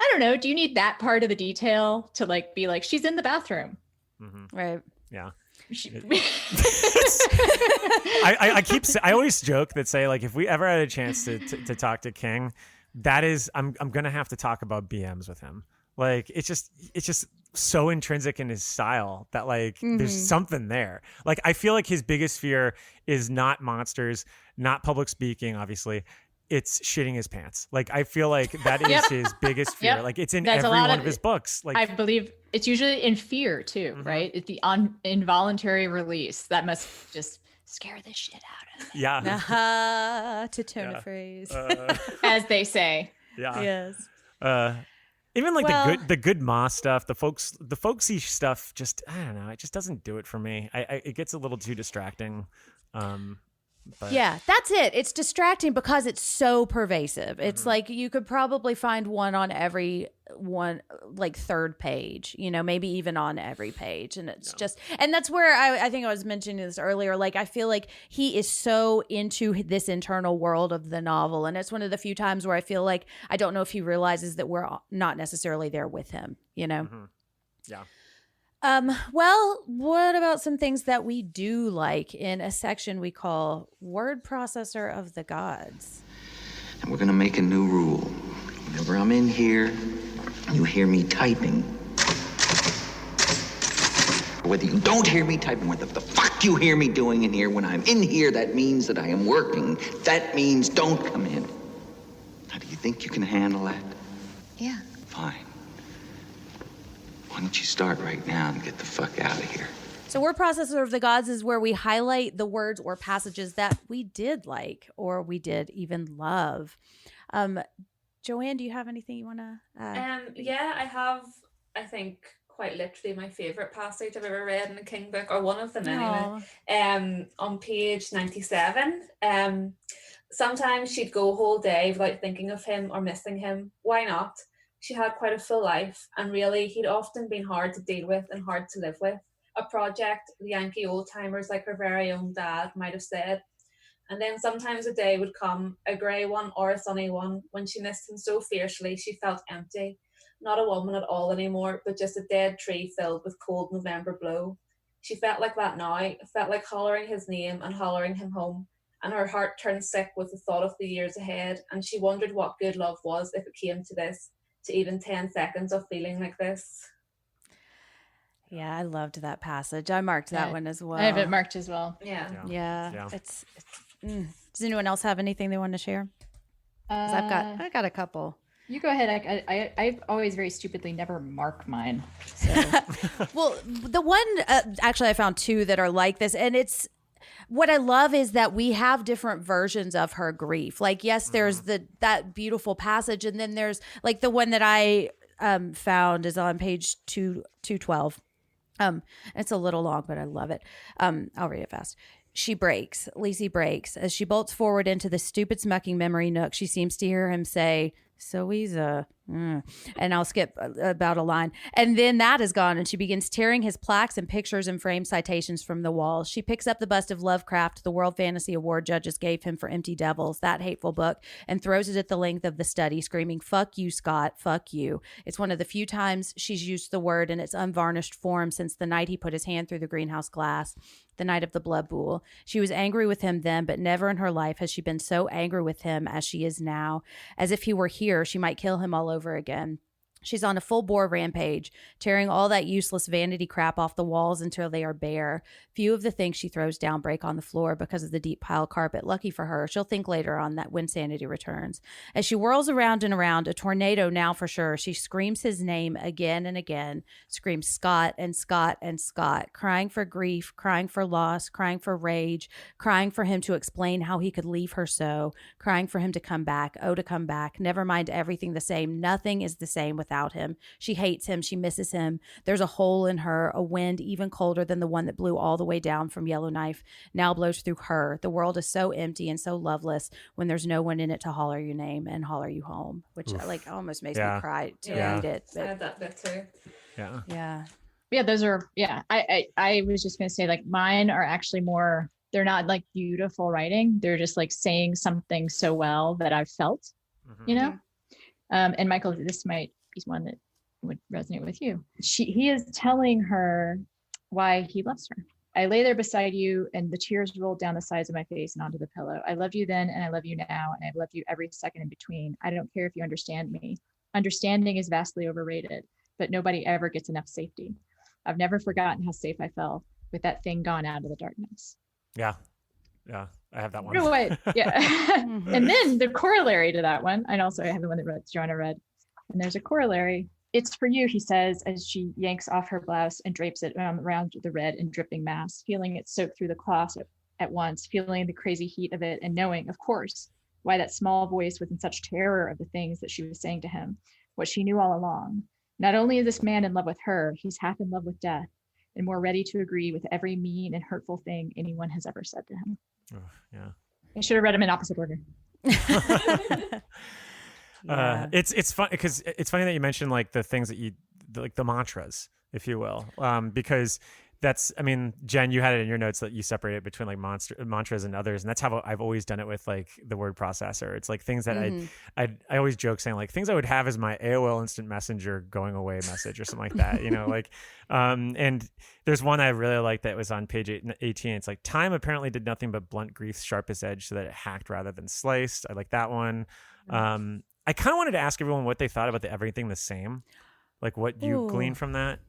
I don't know. Do you need that part of the detail to like be like she's in the bathroom? Right. Yeah. I always joke that say like if we ever had a chance to talk to King, that is I'm gonna have to talk about BMs with him. Like it's just so intrinsic in his style that like there's something there. Like I feel like his biggest fear is not monsters, not public speaking, obviously. It's shitting his pants. Like I feel like that is his biggest fear. Like it's in every one of his books. Like I believe it's usually in fear too, right? It's the involuntary release that must just scare the shit out of him. Yeah. To turn a phrase. As they say. Yeah. Yes. Even like the good Ma stuff, the folksy stuff, just I don't know, it just doesn't do it for me. It gets a little too distracting. But Yeah, that's it. It's distracting because it's so pervasive. It's like you could probably find one on every one, like third page, maybe even on every page. And it's just, and that's where I think I was mentioning this earlier. Like, I feel like he is so into this internal world of the novel. And it's one of the few times where I feel like I don't know if he realizes that we're not necessarily there with him, Yeah. Well, what about some things that we do like in a section we call Word Processor of the Gods? And we're gonna make a new rule. Whenever I'm in here, you hear me typing. Or whether you don't hear me typing, what the fuck you hear me doing in here, when I'm in here, that means that I am working. That means don't come in. Now, do you think you can handle that? Yeah. Fine. Why don't you start right now and get the fuck out of here? So Word Processor of the Gods is where we highlight the words or passages that we did like or we did even love. Joanne, do you have anything you want to add? Yeah, I have, I think, quite literally my favorite passage I've ever read in a King book, or one of them anyway. On page 97. Sometimes she'd go a whole day without thinking of him or missing him. Why not? She had quite a full life, and really he'd often been hard to deal with and hard to live with. A project the Yankee old-timers like her very own dad might have said. And then sometimes a day would come, a grey one or a sunny one, when she missed him so fiercely she felt empty. Not a woman at all anymore, but just a dead tree filled with cold November blow. She felt like that now, felt like hollering his name and hollering him home. And her heart turned sick with the thought of the years ahead, and she wondered what good love was if it came to this. To even 10 seconds of feeling like this. Yeah, I loved that passage. I marked that one as well. I have it marked as well. Yeah. It's Does anyone else have anything they want to share? 'Cause I got a couple. You go ahead. I've always very stupidly never mark mine. So. Well, the one actually I found two that are like this, and it's what I love is that we have different versions of her grief. Like, yes, there's that beautiful passage, and then there's like the one that I found is on page 212. It's a little long, but I love it. I'll read it fast. Lisey breaks. As she bolts forward into the stupid smucking memory nook, she seems to hear him say, "So he's and I'll skip about a line. And then that is gone, and she begins tearing his plaques and pictures and frame citations from the walls. She picks up the bust of Lovecraft the World Fantasy Award judges gave him for Empty Devils, that hateful book, and throws it at the length of the study, screaming, "Fuck you, Scott, fuck you." It's one of the few times she's used the word in its unvarnished form since the night he put his hand through the greenhouse glass, the night of the blood pool. She was angry with him then, but never in her life has she been so angry with him as she is now. As if he were here, she might kill him all over again. She's on a full-bore rampage, tearing all that useless vanity crap off the walls until they are bare. Few of the things she throws down break on the floor because of the deep pile carpet. Lucky for her, she'll think later on that when sanity returns. As she whirls around and around, a tornado now for sure, she screams his name again and again, screams Scott and Scott and Scott, crying for grief, crying for loss, crying for rage, crying for him to explain how he could leave her so, crying for him to come back, oh, to come back. Never mind everything the same. Nothing is the same without him. She hates him. She misses him. There's a hole in her, a wind even colder than the one that blew all the way down from Yellowknife now blows through her. The world is so empty and so loveless when there's no one in it to holler your name and holler you home, which like almost makes me cry to read it. I had that bit too. Yeah, those are, I was just going to say, like, mine are actually more, they're not like beautiful writing. They're just like saying something so well that I've felt, you know? And Michael, this might be one that would resonate with you. He is telling her why he loves her. I lay there beside you and the tears rolled down the sides of my face and onto the pillow. I loved you then and I love you now and I've loved you every second in between. I don't care if you understand me. Understanding is vastly overrated, but nobody ever gets enough safety. I've never forgotten how safe I felt with that thing gone out of the darkness. Yeah, I have that one. No way. Yeah. And then the corollary to that one, and also I have the one that Joanna read, and there's a corollary. It's for you, he says, as she yanks off her blouse and drapes it around the red and dripping mass, feeling it soak through the cloth at once, feeling the crazy heat of it, and knowing, of course, why that small voice was in such terror of the things that she was saying to him, what she knew all along. Not only is this man in love with her, he's half in love with death, and more ready to agree with every mean and hurtful thing anyone has ever said to him. Yeah. I should have read them in opposite order. It's fun because it's funny that you mentioned like the things that like the mantras, if you will, because that's, I mean, Jen, you had it in your notes that you separate it between like mantras and others, and that's how I've always done it with like the word processor. It's like things that I always joke saying like things I would have as my AOL Instant Messenger going away message or something like that, you know, like, and there's one I really like that was on page 18. It's like time apparently did nothing but blunt grief's sharpest edge so that it hacked rather than sliced. I like that one. I kind of wanted to ask everyone what they thought about the everything the same, like what you glean from that.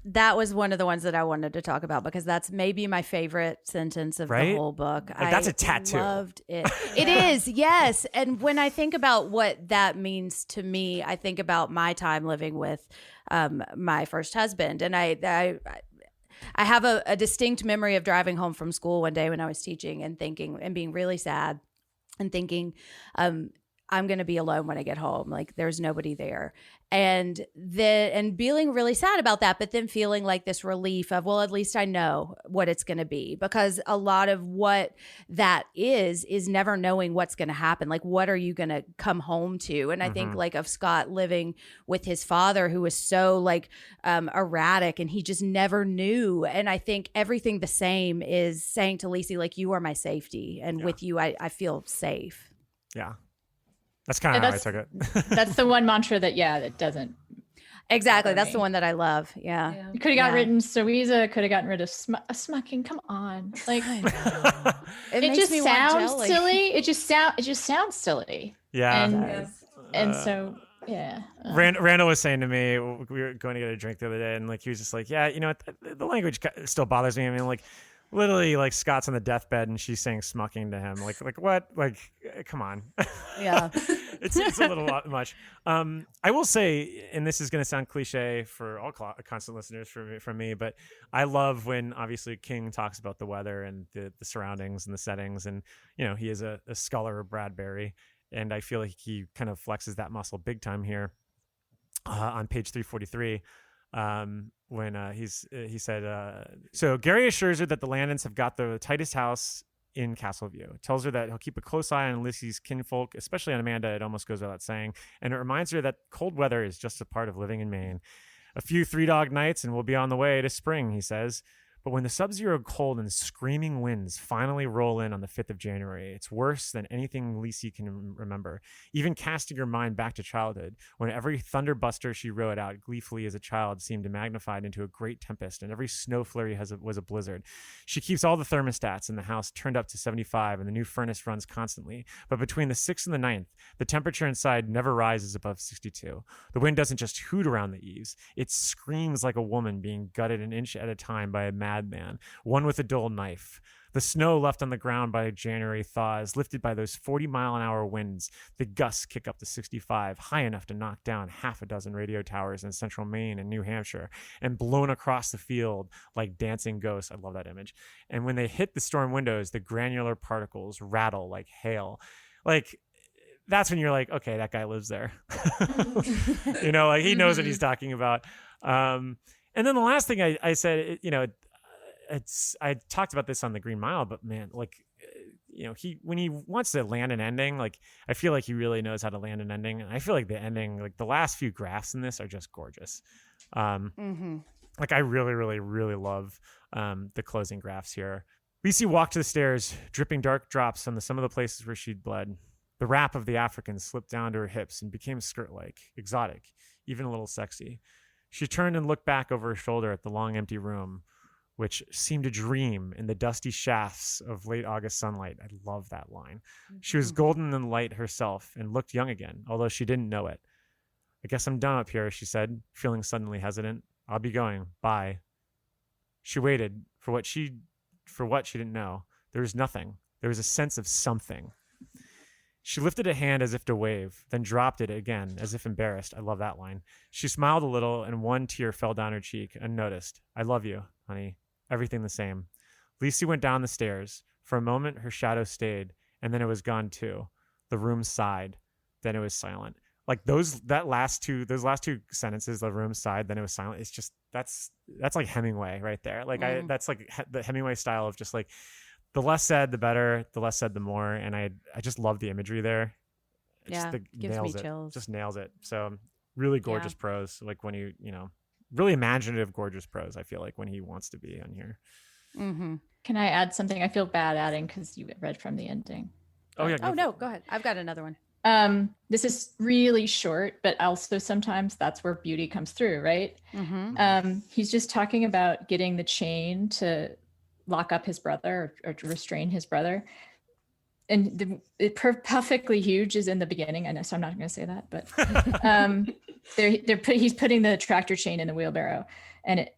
That was one of the ones that I wanted to talk about because that's maybe my favorite sentence of the whole book. Like, that's a tattoo. I loved it. It is, yes. And when I think about what that means to me, I think about my time living with my first husband. And I have a distinct memory of driving home from school one day when I was teaching and thinking and being really sad and thinking, I'm going to be alone when I get home. Like there's nobody there. And feeling really sad about that, but then feeling like this relief of, well, at least I know what it's going to be, because a lot of what that is never knowing what's going to happen. Like, what are you going to come home to? And I think like of Scott living with his father, who was so like erratic and he just never knew. And I think everything the same is saying to Lisey, like, you are my safety. And with you, I feel safe. Yeah. That's kind of how I took it. That's the one mantra that doesn't. Exactly. That's the one that I love. Yeah. You could have gotten rid of Soiza, could have gotten rid of smucking. Come on. Like it just sounds silly. It just sounds silly. Yeah. And so yeah. Randall was saying to me, we were going to get a drink the other day, and like he was just like, yeah, you know, the language still bothers me. I mean, like literally, like Scott's on the deathbed and she's saying smucking to him. Like what? Like, come on. Yeah. it's a little much. I will say, and this is going to sound cliche for all constant listeners from me, but I love when obviously King talks about the weather and the surroundings and the settings, and you know he is a scholar of Bradbury, and I feel like he kind of flexes that muscle big time here on page 343. When he said, so Gary assures her that the Landons have got the tightest house in Castleview. Tells her that he'll keep a close eye on Lisey's kinfolk, especially on Amanda. It almost goes without saying. And it reminds her that cold weather is just a part of living in Maine. A few 3-dog nights and we'll be on the way to spring, he says. But when the sub-zero cold and screaming winds finally roll in on the 5th of January, it's worse than anything Lisey can remember, even casting her mind back to childhood, when every thunderbuster she rode out gleefully as a child seemed magnified into a great tempest, and every snow flurry was a blizzard. She keeps all the thermostats in the house turned up to 75, and the new furnace runs constantly. But between the 6th and the 9th, the temperature inside never rises above 62. The wind doesn't just hoot around the eaves. It screams like a woman being gutted an inch at a time by a madman, one with a dull knife. The snow left on the ground by January thaw is lifted by those 40-mile-an-hour winds. The gusts kick up to 65, high enough to knock down half a dozen radio towers in central Maine and New Hampshire, and blown across the field like dancing ghosts. I love that image. And when they hit the storm windows, the granular particles rattle like hail. Like, that's when you're like, okay, that guy lives there. You know, like he knows what he's talking about. And then the last thing I said, you know, I talked about this on the Green Mile, but man, like, you know, when he wants to land an ending, like I feel like he really knows how to land an ending. And I feel like the ending, like the last few graphs in this are just gorgeous. Like I really, really, really love the closing graphs here. Lisey walked to the stairs, dripping dark drops on some of the places where she'd bled. The wrap of the African slipped down to her hips and became skirt-like, exotic, even a little sexy. She turned and looked back over her shoulder at the long, empty room, which seemed a dream in the dusty shafts of late August sunlight. I love that line. She was golden and light herself and looked young again, although she didn't know it. I guess I'm done up here, she said, feeling suddenly hesitant. I'll be going. Bye. She waited for what she didn't know. There was nothing. There was a sense of something. She lifted a hand as if to wave, then dropped it again as if embarrassed. I love that line. She smiled a little, and one tear fell down her cheek, unnoticed. I love you, honey. Everything the same. Lisey went down the stairs. For a moment, her shadow stayed, and then it was gone too. The room sighed. Then it was silent. Like those last two sentences, the room sighed, then it was silent. It's just, that's like Hemingway right there. Like that's like the Hemingway style of just like the less said, the better. The less said, the more. And I just love the imagery there. Gives me chills. Just nails it. So really gorgeous prose. Like when really imaginative, gorgeous prose. I feel like when he wants to be on here. Mm-hmm. Can I add something? I feel bad adding because you read from the ending. Oh yeah. No, go ahead. I've got another one. This is really short, but also sometimes that's where beauty comes through, right? Mm-hmm. He's just talking about getting the chain to lock up his brother or to restrain his brother. And perfectly huge is in the beginning. I know, so I'm not going to say that, but he's putting the tractor chain in the wheelbarrow, and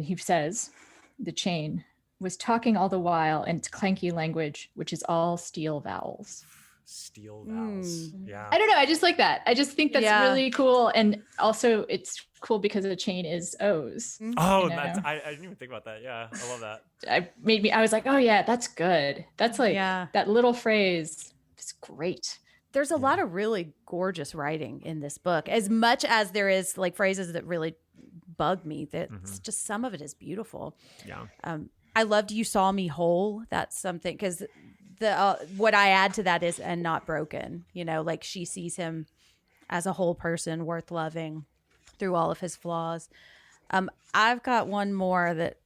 he says the chain was talking all the while in its clanky language, which is all steel vowels. Steel vowels. Yeah. I don't know. I just like that. I just think that's really cool. And also it's cool because the chain is O's. Oh, I didn't even think about that. Yeah. I love that. I was like, oh yeah, that's good. That's like that little phrase is great. There's a lot of really gorgeous writing in this book, as much as there is like phrases that really bug me. That's just, some of it is beautiful. Yeah. I loved "You Saw Me Whole." That's something, because the what I add to that is "and not broken." Like she sees him as a whole person worth loving through all of his flaws. I've got one more that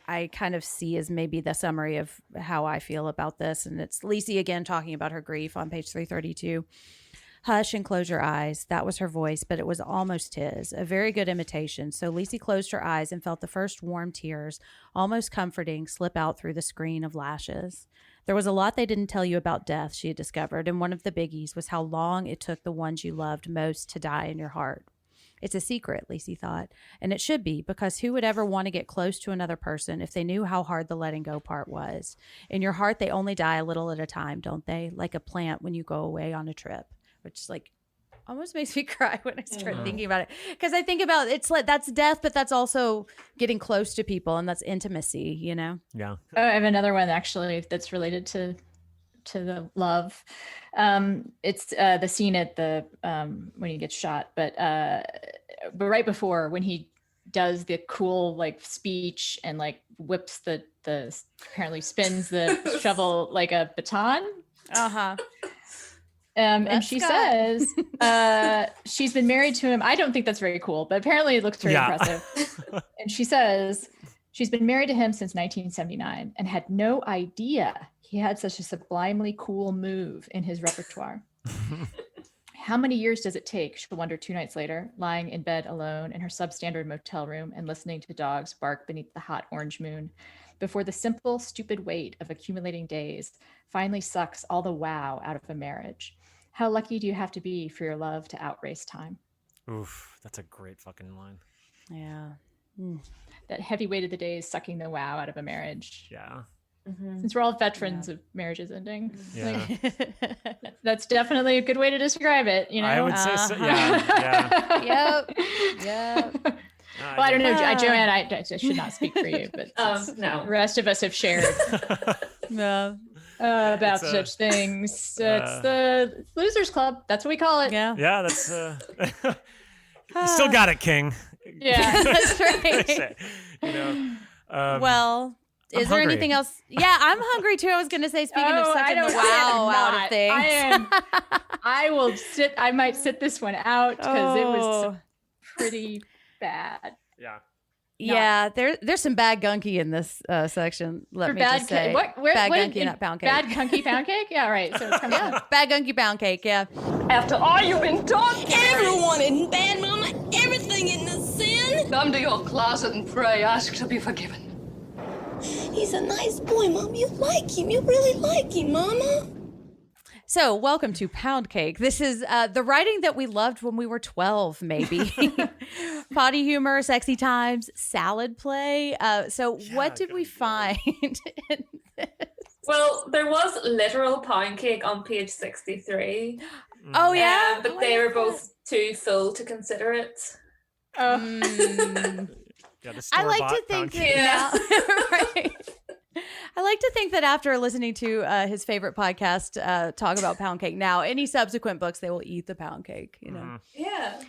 I kind of see as maybe the summary of how I feel about this, and it's Lisey again talking about her grief on page 332. "Hush and close your eyes." That was her voice, but it was almost his. A very good imitation. So Lisey closed her eyes and felt the first warm tears, almost comforting, slip out through the screen of lashes. There was a lot they didn't tell you about death, she had discovered, and one of the biggies was how long it took the ones you loved most to die in your heart. It's a secret, Lisey thought, and it should be, because who would ever want to get close to another person if they knew how hard the letting go part was? In your heart, they only die a little at a time, don't they? Like a plant when you go away on a trip. Which almost makes me cry when I start thinking about it, because I think about it's like that's death, but that's also getting close to people, and that's intimacy. Yeah. Oh, I have another one actually that's related to the love. It's the scene at the when he gets shot, but right before, when he does the cool like speech and like whips the apparently spins the shovel like a baton. And she says she's been married to him. I don't think that's very cool, but apparently it looks very impressive. And she says she's been married to him since 1979 and had no idea he had such a sublimely cool move in his repertoire. How many years does it take, she'll wonder 2 nights later, lying in bed alone in her substandard motel room and listening to dogs bark beneath the hot orange moon, before the simple, stupid weight of accumulating days finally sucks all the wow out of a marriage. How lucky do you have to be for your love to outrace time? Oof, that's a great fucking line. Yeah. That heavy weight of the days sucking the wow out of a marriage. Yeah. Since we're all veterans of marriages ending. Yeah. That's definitely a good way to describe it, I would say so. Yeah. Yep. Well, I don't know, Joanne, I should not speak for you, but no. The rest of us have shared about such things. It's the Losers Club. That's what we call it. Yeah, that's you still got it, King. Yeah, that's right. Well, is there anything else? Yeah, I'm hungry too. I was going to say, speaking of sucking the wow out of things. I might sit this one out because it was pretty bad. Yeah, there's some bad gunky in this section. Let me just say, bad gunky, not pound cake. Bad gunky pound cake. Yeah, right. So it's bad gunky pound cake. Yeah. After all you've been taught, everyone isn't bad, Mama. Everything isn't a sin. Come to your closet and pray. Ask to be forgiven. He's a nice boy, Mom. You like him. You really like him, Mama. So, welcome to Pound Cake. This is the writing that we loved when we were 12, maybe. Potty humor, sexy times, salad play. What did we find in this? Well, there was literal pound cake on page 63. Oh, yeah? But they were both too full to consider it. Yeah, I like to think right. I like to think that after listening to his favorite podcast talk about pound cake, now any subsequent books they will eat the pound cake. Yeah.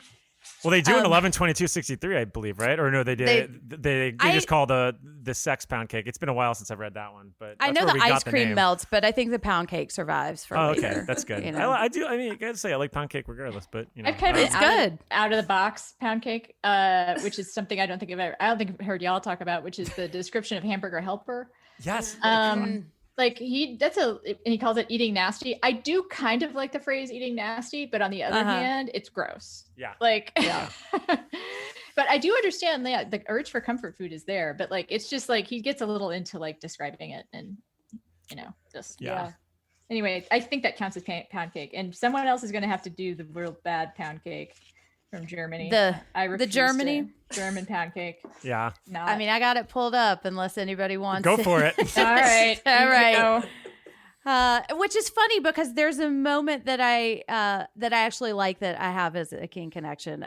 Well, they do in 11/22/63, I believe, right? Or no, they did. They just call the sex pound cake. It's been a while since I've read that one, but I know the ice cream melts, but I think the pound cake survives for later. Okay, that's good. You know? I do. I mean, I gotta say, I like pound cake regardless, but you know, I've kind of it's good out of the box pound cake, which is something I don't think I've heard y'all talk about, which is the description of Hamburger Helper. Yes. Like he calls it eating nasty. I do kind of like the phrase eating nasty, but on the other hand, it's gross. Yeah. Like, but I do understand that the urge for comfort food is there, but like, it's just like, he gets a little into like describing it and, you know, just, Anyway, I think that counts as pound cake, and someone else is going to have to do the real bad pound cake from Germany. The German pound cake. Yeah. I mean, I got it pulled up unless anybody wants Go for it. All right. All right. Which is funny because there's a moment that I actually like that I have as a King connection.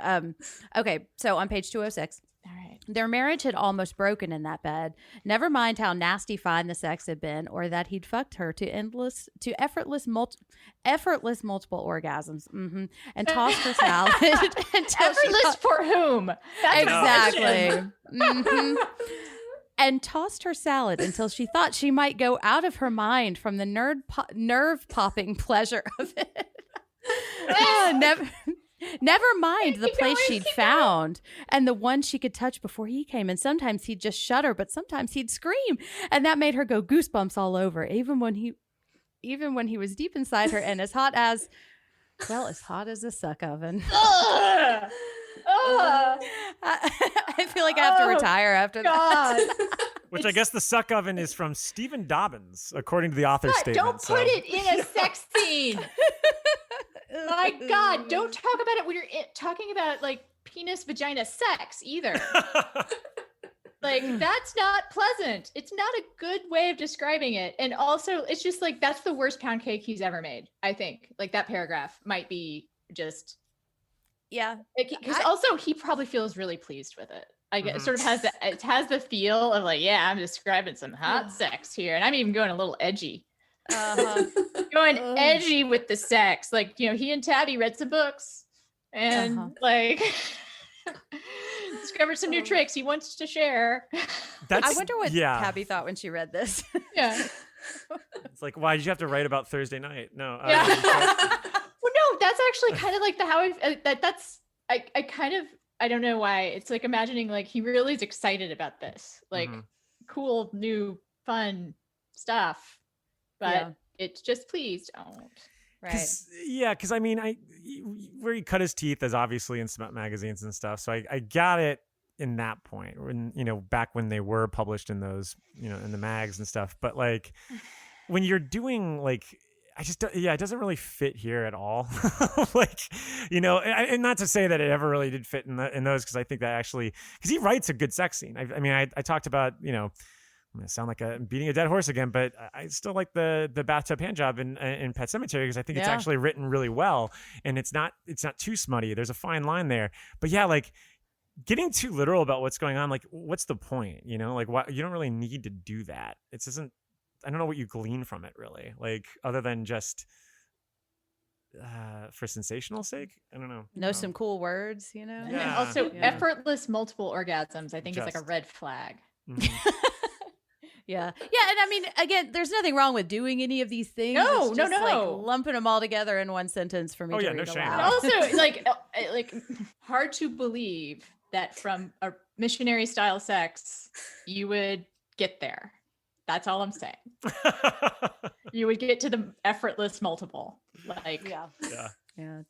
Okay, so on page 206. All right. Their marriage had almost broken in that bed. Never mind how nasty fine the sex had been, or that he'd fucked her to effortless multiple orgasms, and tossed her salad until effortless for whom? That's exactly. And tossed her salad until she thought she might go out of her mind from the nerve-popping pleasure of it. Never mind the place she'd found and the one she could touch before he came. And sometimes he'd just shudder, but sometimes he'd scream. And that made her go goosebumps all over, even when he was deep inside her and as hot as a suck oven. I feel like I have to retire after that. Which I guess the suck oven is from Stephen Dobbins, according to the author's statement. Don't put it in a sex scene. My God, don't talk about it when you're talking about like penis, vagina, sex either. Like, that's not pleasant. It's not a good way of describing it. And also, it's just like, that's the worst pound cake he's ever made, I think. Like, that paragraph might be just... Yeah. Because also, he probably feels really pleased with it. It sort of has the feel of like, yeah, I'm describing some hot sex here. And I'm even going a little edgy. Going edgy with the sex. Like, you know, he and Tabby read some books and like discovered some new tricks he wants to share. I wonder what Tabby thought when she read this. Yeah. It's like, why did you have to write about Thursday night? No. Yeah. Well, no, that's actually kind of like I don't know why. It's like imagining like he really is excited about this. Like cool, new, fun stuff. But it's just please don't. Right. Because I mean, where he cut his teeth is obviously in Smut magazines and stuff. So I got it in that point when, you know, back when they were published in those, you know, in the mags and stuff. But like when you're doing like, it doesn't really fit here at all. Like, you know, and not to say that it ever really did fit in those, because I think that actually, because he writes a good sex scene. I mean, I talked about, you know, I'm gonna sound like I'm beating a dead horse again, but I still like the bathtub hand job in Pet Sematary, because I think it's actually written really well, and it's not too smutty. There's a fine line there, but yeah, like getting too literal about what's going on, like what's the point? You know, like why you don't really need to do that. It isn't. I don't know what you glean from it really, like other than just for sensational sake. I don't know. Some cool words, you know. Yeah. And also effortless multiple orgasms. I think is like a red flag. Yeah. And I mean, again, there's nothing wrong with doing any of these things. No. Like lumping them all together in one sentence for me to read aloud. And also, like hard to believe that from a missionary style sex, you would get there. That's all I'm saying. You would get to the effortless multiple. Like, yeah.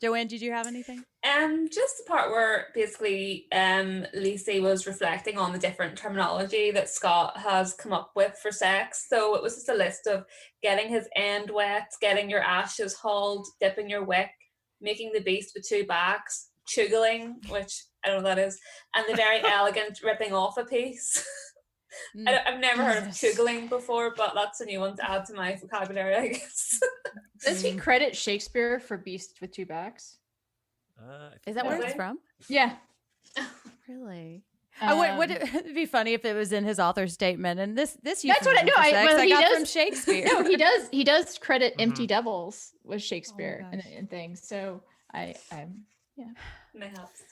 Joanne, did you have anything? Just the part where basically Lisey was reflecting on the different terminology that Scott has come up with for sex. So it was just a list of getting his end wet, getting your ashes hauled, dipping your wick, making the beast with two backs, chugling, which I don't know what that is, and the very elegant ripping off a piece. I've never heard of chugling before, but that's a new one to add to my vocabulary, I guess. Does he credit Shakespeare for Beast with Two Backs? Is that where it's from? Yeah. Really? Would it be funny if it was in his author statement? And this that's what I know. I got from Shakespeare. No, he does credit Empty Devils with Shakespeare and things. So I'm Mayhaps.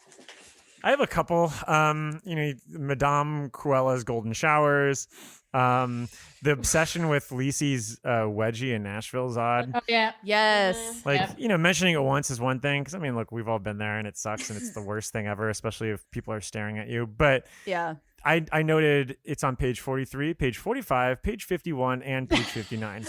I have a couple. Madame Cruella's golden showers. The obsession with Lisey's wedgie in Nashville is odd. Oh yeah. Yes. Like, mentioning it once is one thing. Because, look, we've all been there and it sucks and it's the worst thing ever, especially if people are staring at you. But yeah, I noted it's on page 43, page 45, page 51, and page 59.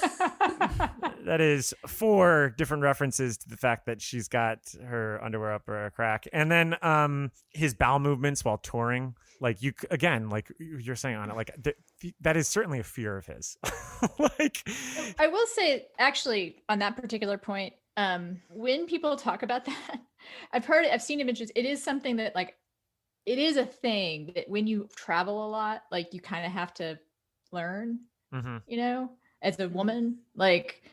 That is 4 different references to the fact that she's got her underwear up her crack. And then his bowel movements while touring. Like, like you're saying, Anna, like that is certainly a fear of his. Like, I will say, actually, on that particular point, when people talk about that, I've seen images. It is something that, like, it is a thing that when you travel a lot, like, you kind of have to learn, as a woman, like,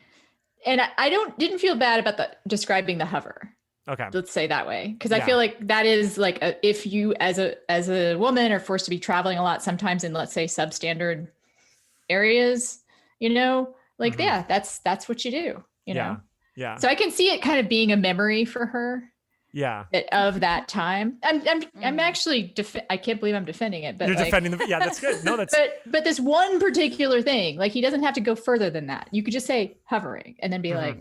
and I didn't feel bad about describing the hover. Okay. Let's say that way. Cause I feel like that is like, if you as a woman are forced to be traveling a lot, sometimes in, let's say, substandard areas, like, yeah, that's what you do, know? Yeah. So I can see it kind of being a memory for her. Yeah. Of that time. I'm actually, I can't believe I'm defending it, but you're defending yeah, that's good. No, that's, but this one particular thing, like, he doesn't have to go further than that. You could just say hovering and then be like,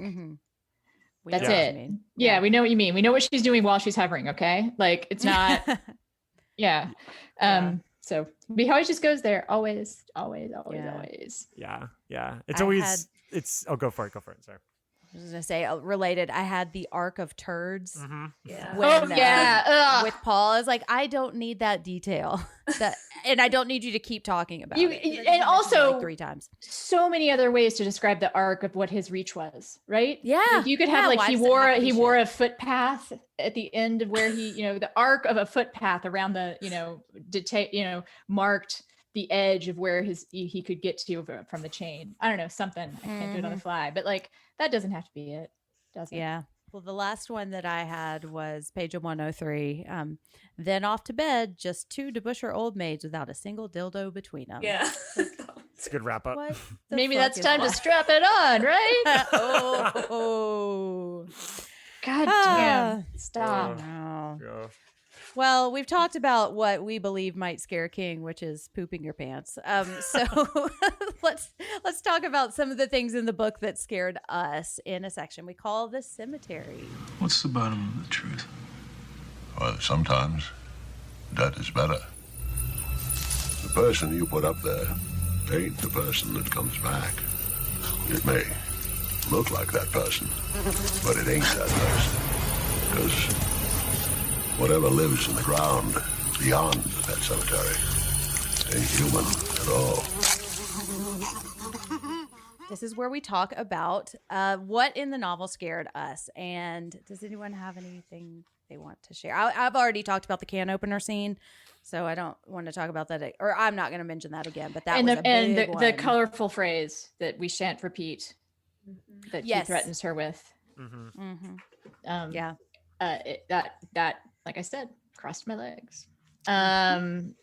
that's it. Yeah, we know what you mean. We know what she's doing while she's hovering. Okay. Like, it's not, yeah. So he always just goes there. Always. Yeah. It's always, go for it. Sorry. I was going to say, related, I had the arc of turds. Yeah. When, with Paul. I was like, I don't need that detail. And I don't need you to keep talking about it. And also, like 3 times. So many other ways to describe the arc of what his reach was, right? Yeah. Like, you could have, like, he wore a footpath at the end of where he, the arc of a footpath around the, marked the edge of where he could get to from the chain. I don't know, something. I can't do it on the fly, but, like, that doesn't have to be it, does it? Yeah. Well, the last one that I had was page 103. Then off to bed, just 2 debusher old maids without a single dildo between them. Yeah. It's a good wrap up. Maybe that's time to strap it on, right? God damn. Stop. Yeah. Well, we've talked about what we believe might scare King, which is pooping your pants. So let's talk about some of the things in the book that scared us in a section we call the cemetery. What's the bottom of the truth? Well, sometimes that is better. The person you put up there ain't the person that comes back. It may look like that person, but it ain't that person. Because whatever lives in the ground beyond that cemetery ain't human at all. This is where we talk about what in the novel scared us. And does anyone have anything they want to share? I've already talked about the can opener scene, so I don't want to talk about that, or I'm not going to mention that again. But that was a big one. The colorful phrase that we shan't repeat that he threatens her with. Yeah. That, like I said, crossed my legs. And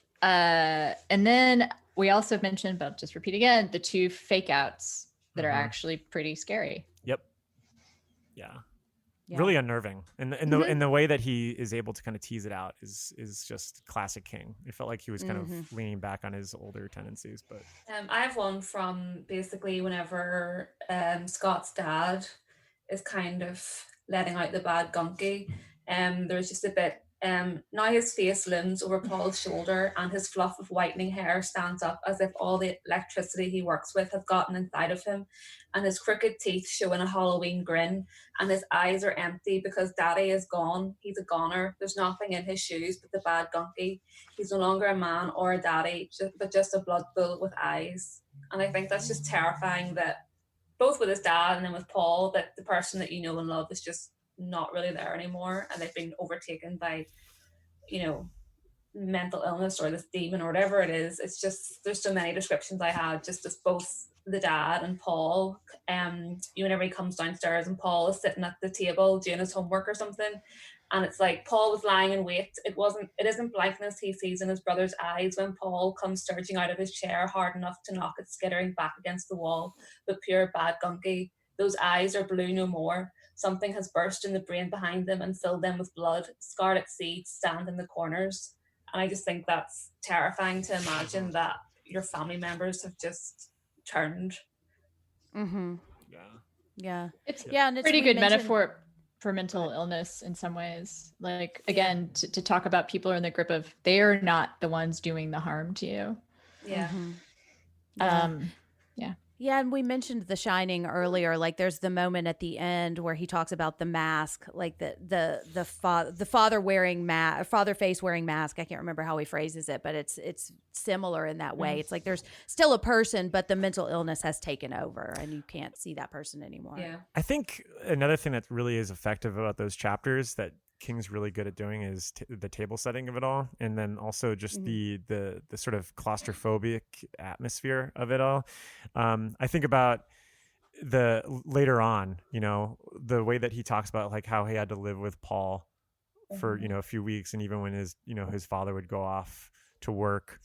then we also mentioned, but I'll just repeat again, the 2 fake outs that are actually pretty scary. Yep. Yeah. Really unnerving. And the way that he is able to kind of tease it out is just classic King. It felt like he was kind of leaning back on his older tendencies. But I have one from basically whenever Scott's dad is kind of letting out the bad gunky. There's just a bit, now his face looms over Paul's shoulder and his fluff of whitening hair stands up as if all the electricity he works with has gotten inside of him, and his crooked teeth show in a Halloween grin, and his eyes are empty because Daddy is gone. He's a goner. There's nothing in his shoes but the bad gunky. He's no longer a man or a daddy, but just a blood bull with eyes. And I think that's just terrifying, that both with his dad and then with Paul, that the person that you know and love is just not really there anymore, and they've been overtaken by, mental illness or this demon or whatever it is. It's just, there's so many descriptions I had just as both the dad and Paul. Whenever he comes downstairs and Paul is sitting at the table doing his homework or something, and it's like Paul was lying in wait. It isn't blankness he sees in his brother's eyes when Paul comes surging out of his chair hard enough to knock it skittering back against the wall, but pure bad gunky. Those eyes are blue no more. something has burst in the brain behind them and filled them with blood. Scarlet seeds stand in the corners. And I just think that's terrifying to imagine that your family members have just turned. Mm-hmm. Yeah. It's and pretty good metaphor for mental illness in some ways. Like, again, to talk about people in the grip of, they are not the ones doing the harm to you. Yeah. Yeah, and we mentioned The Shining earlier. Like, there's the moment at the end where he talks about the mask, like the father wearing father face wearing mask. I can't remember how he phrases it, but it's similar in that way. It's like there's still a person, but the mental illness has taken over, and you can't see that person anymore. Yeah. I think another thing that really is effective about those chapters that King's really good at doing is the table setting of it all, and then also just the sort of claustrophobic atmosphere of it all. I think about the later on, you know, the way that he talks about like how he had to live with Paul for, you know, a few weeks, and even when his father would go off to work.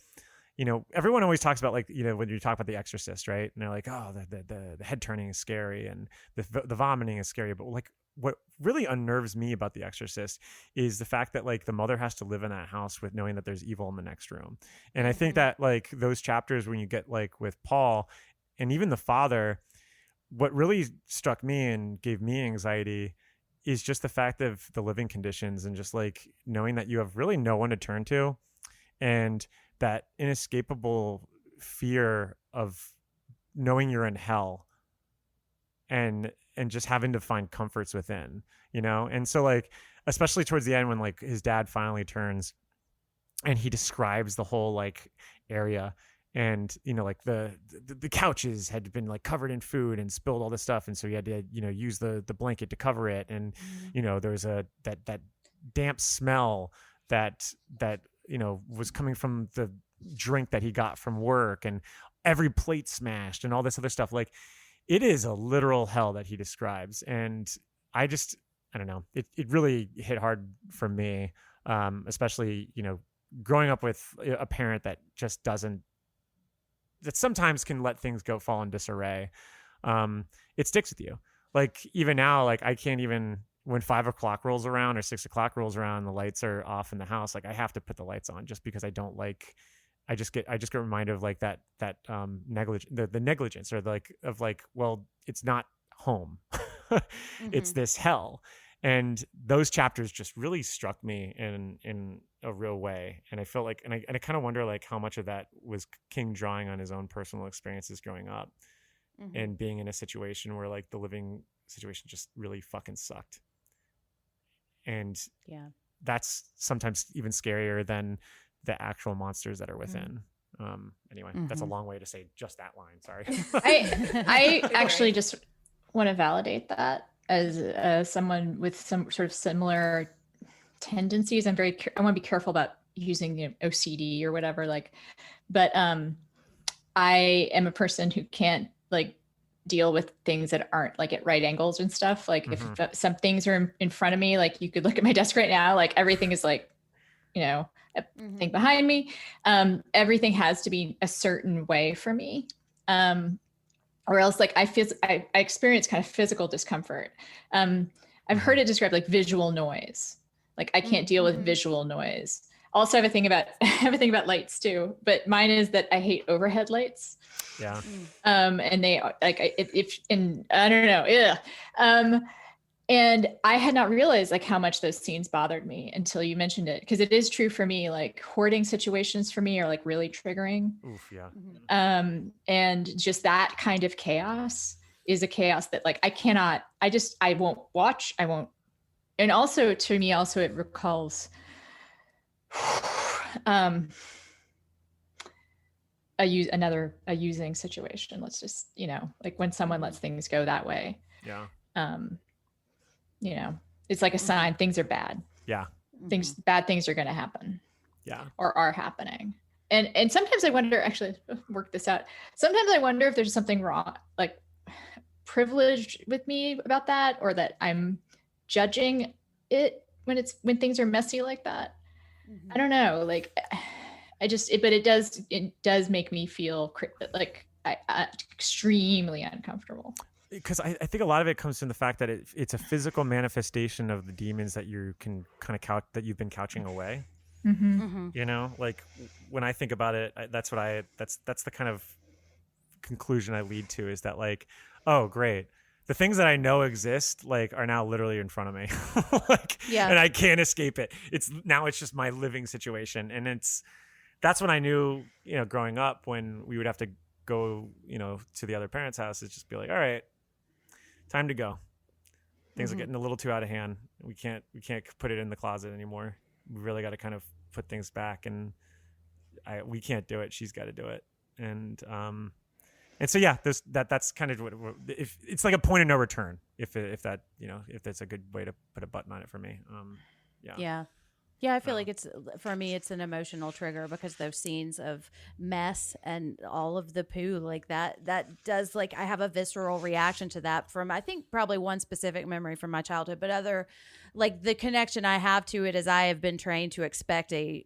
You know, everyone always talks about, like, you know, when you talk about The Exorcist, right? And they're like, oh, the head turning is scary and the vomiting is scary, but like, what really unnerves me about The Exorcist is the fact that like the mother has to live in that house with knowing that there's evil in the next room. And I think that like those chapters when you get like with Paul and even the father, what really struck me and gave me anxiety is just the fact of the living conditions and just like knowing that you have really no one to turn to, and that inescapable fear of knowing you're in hell and just having to find comforts within, you know? And so like, especially towards the end when like his dad finally turns and he describes the whole like area, and, you know, like the couches had been like covered in food and spilled all this stuff. And so he had to, you know, use the blanket to cover it. And, you know, there was that damp smell that, you know, was coming from the drink that he got from work, and every plate smashed and all this other stuff. Like, it is a literal hell that he describes. And I don't know, it really hit hard for me, especially, you know, growing up with a parent that just that sometimes can let things fall in disarray. It sticks with you. Like, even now, like, I can't even, when 5 o'clock rolls around or 6 o'clock rolls around and the lights are off in the house, like, I have to put the lights on just because I don't like, I just get reminded of like that the negligence, or like, well, it's not home. It's this hell. And those chapters just really struck me in a real way. And I felt like, and I kind of wonder like how much of that was King drawing on his own personal experiences growing up and being in a situation where like the living situation just really fucking sucked. And that's sometimes even scarier than the actual monsters that are within. Anyway, that's a long way to say just that line. Sorry. I actually just want to validate that as someone with some sort of similar tendencies. I want to be careful about using, you know, OCD or whatever, like, but I am a person who can't like deal with things that aren't like at right angles and stuff. Like if some things are in front of me, like you could look at my desk right now, like everything is like, you know, a thing behind me. Everything has to be a certain way for me. Or else like I experience kind of physical discomfort. I've heard it described like visual noise. Like I can't deal with visual noise. Also I have a thing about lights too, but mine is that I hate overhead lights. Yeah. And they like, I don't know. Yeah. And I had not realized like how much those scenes bothered me until you mentioned it. Cause it is true for me, like hoarding situations for me are like really triggering. Oof, yeah. And just that kind of chaos is a chaos that like, I won't watch. I won't. And also to me, it recalls a using situation. Let's just, you know, like when someone lets things go that way. Yeah. You know, it's like a sign things are bad. Yeah. Bad things are going to happen. Yeah. Or are happening. And sometimes I wonder, actually work this out. Sometimes I wonder if there's something wrong, like privileged with me about that, or that I'm judging it when things are messy like that. I don't know. Like but it does make me feel like extremely uncomfortable. because I think a lot of it comes from the fact that it's a physical manifestation of the demons that you can kind of that you've been couching away. You know, like when I think about it, that's the kind of conclusion I lead to, is that like, oh great, the things that I know exist like are now literally in front of me. Like, and I can't escape it. It's just my living situation. And that's when I knew, you know, growing up, when we would have to go, you know, to the other parents' house, it's just be like, all right, time to go. Things are getting a little too out of hand. We can't put it in the closet anymore. We really got to kind of put things back, and we can't do it. She's got to do it. And so yeah, that's kind of what if it's like a point of no return. If that, you know, if that's a good way to put a button on it for me. Yeah, I feel like for me, it's an emotional trigger, because those scenes of mess and all of the poo, like that does, like, I have a visceral reaction to that from, I think, probably one specific memory from my childhood, but other, like, the connection I have to it is I have been trained to expect a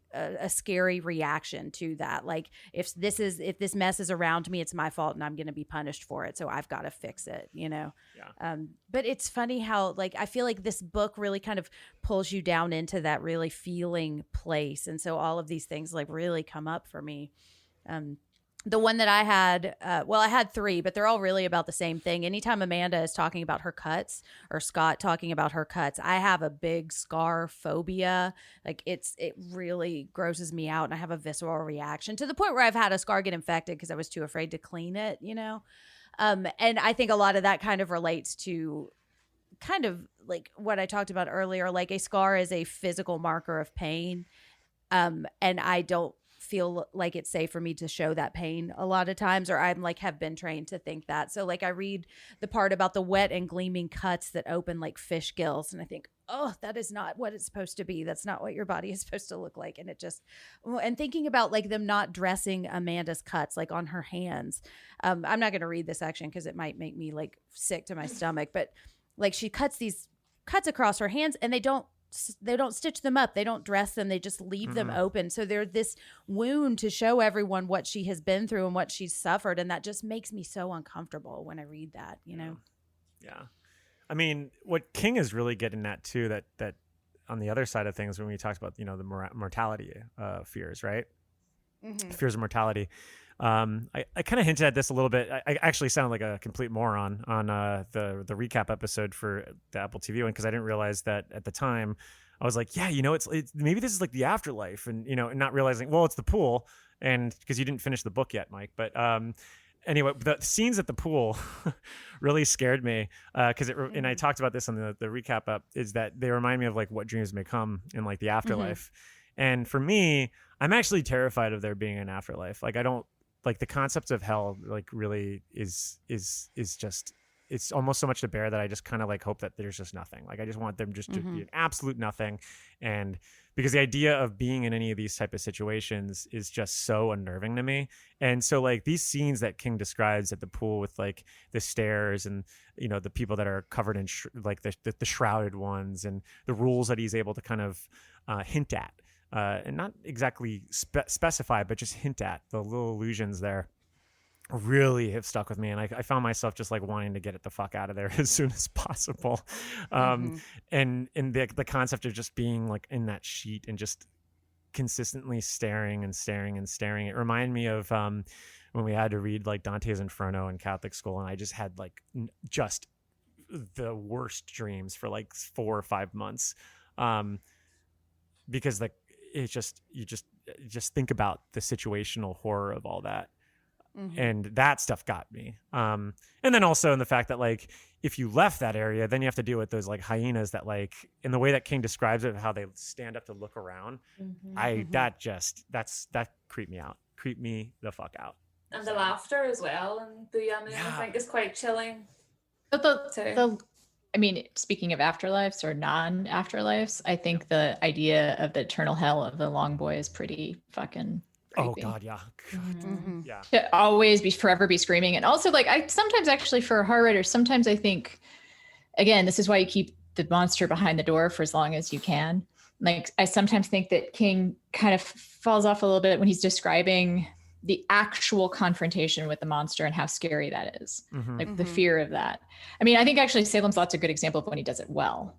scary reaction to that. Like, if this mess is around me, it's my fault and I'm going to be punished for it. So I've got to fix it, you know? Yeah. But it's funny how, like, I feel like this book really kind of pulls you down into that really feeling place. And so all of these things like really come up for me. The one that I had, I had three, but they're all really about the same thing. Anytime Amanda is talking about her cuts, or Scott talking about her cuts, I have a big scar phobia. Like, it really grosses me out, and I have a visceral reaction to the point where I've had a scar get infected because I was too afraid to clean it, you know? And I think a lot of that kind of relates to kind of like what I talked about earlier. Like, a scar is a physical marker of pain. And I don't feel like it's safe for me to show that pain a lot of times, or I'm like, have been trained to think that. So like, I read the part about the wet and gleaming cuts that open like fish gills, and I think, oh, that is not what it's supposed to be. That's not what your body is supposed to look like. And it just, and thinking about like them not dressing Amanda's cuts, like on her hands. I'm not going to read this section because it might make me like sick to my stomach, but like, she cuts these cuts across her hands, and they don't stitch them up. They don't dress them. They just leave them open. So they're this wound to show everyone what she has been through and what she's suffered. And that just makes me so uncomfortable when I read that, you know? Yeah. I mean, what King is really getting at too, that on the other side of things, when we talked about, you know, the mortality fears, right? Fears of mortality. I kind of hinted at this a little bit. I actually sound like a complete moron on the recap episode for the Apple TV one, because I didn't realize that at the time. I was like, yeah, you know, it's maybe this is like the afterlife, and you know, and not realizing, well, it's the pool, and because you didn't finish the book yet, Mike. But anyway, the scenes at the pool really scared me, because and I talked about this on the recap up, is that they remind me of like what dreams may come in like the afterlife. And for me, I'm actually terrified of there being an afterlife. Like, I don't like the concept of hell, like, really is just, it's almost so much to bear that I just kind of like hope that there's just nothing. Like, I just want them just to be an absolute nothing. And because the idea of being in any of these type of situations is just so unnerving to me. And so like these scenes that King describes at the pool with like the stairs and, you know, the people that are covered in like the shrouded ones, and the rules that he's able to kind of hint at. And not exactly specify, but just hint at the little illusions there really have stuck with me. And I found myself just like wanting to get it the fuck out of there as soon as possible. And the concept of just being like in that sheet and just consistently staring and staring and staring. It reminded me of when we had to read like Dante's Inferno in Catholic school, and I just had like just the worst dreams for like 4 or 5 months. Because like, it's just, you just think about the situational horror of all that. And that stuff got me. And then also in the fact that like, if you left that area, then you have to deal with those like hyenas that like, in the way that King describes it, how they stand up to look around. That creeped me out. Creeped me the fuck out. And the laughter as well. And I think is quite chilling. But I mean, speaking of afterlives or non-afterlives, I think the idea of the eternal hell of the long boy is pretty fucking creepy. Oh God, yeah. Yeah. To always forever be screaming. And also like, I sometimes actually for horror writers, sometimes I think, again, this is why you keep the monster behind the door for as long as you can. Like, I sometimes think that King kind of falls off a little bit when he's describing the actual confrontation with the monster and how scary that is, like the fear of that. I mean, I think actually Salem's Lot's a good example of when he does it well.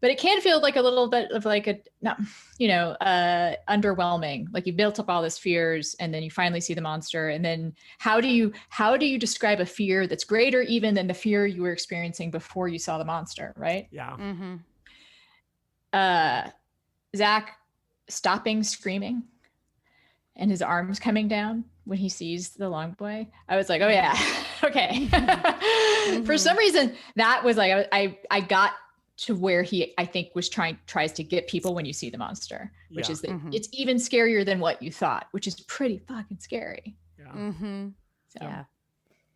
But it can feel like a little bit of like underwhelming. Like you built up all this fears and then you finally see the monster. And then how do you describe a fear that's greater even than the fear you were experiencing before you saw the monster, right? Yeah. Zach stopping screaming and his arms coming down when he sees the long boy. I was like, oh yeah, okay. For some reason, that was like, I got to where he, I think, tries to get people when you see the monster, which is that it's even scarier than what you thought, which is pretty fucking scary. Yeah. So. Yeah.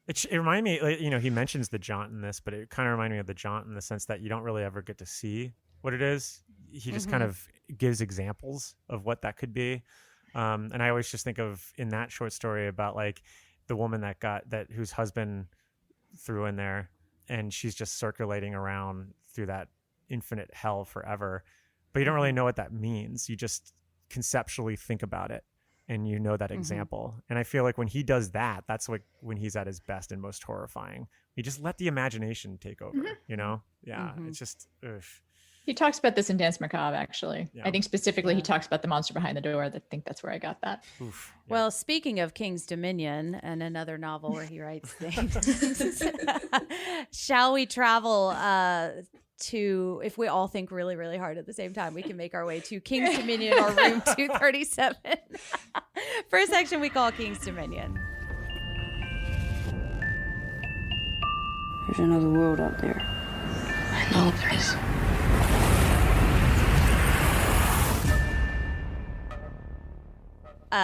It reminded me, like, he mentions the jaunt in this, but it kind of reminded me of the jaunt in the sense that you don't really ever get to see what it is. He just kind of gives examples of what that could be. And I always just think of in that short story about like the woman whose husband threw in there, and she's just circulating around through that infinite hell forever. But you don't really know what that means. You just conceptually think about it and you know that example. And I feel like when he does that, that's like when he's at his best and most horrifying. You just let the imagination take over, Yeah. It's just, ugh. He talks about this in Dance Macabre, actually. Yeah. I think specifically he talks about the monster behind the door. I think that's where I got that. Oof. Yeah. Well, speaking of King's Dominion and another novel where he writes things, shall we travel to, if we all think really, really hard at the same time, we can make our way to King's Dominion or room 237. First section we call King's Dominion. There's another world out there. I know there is.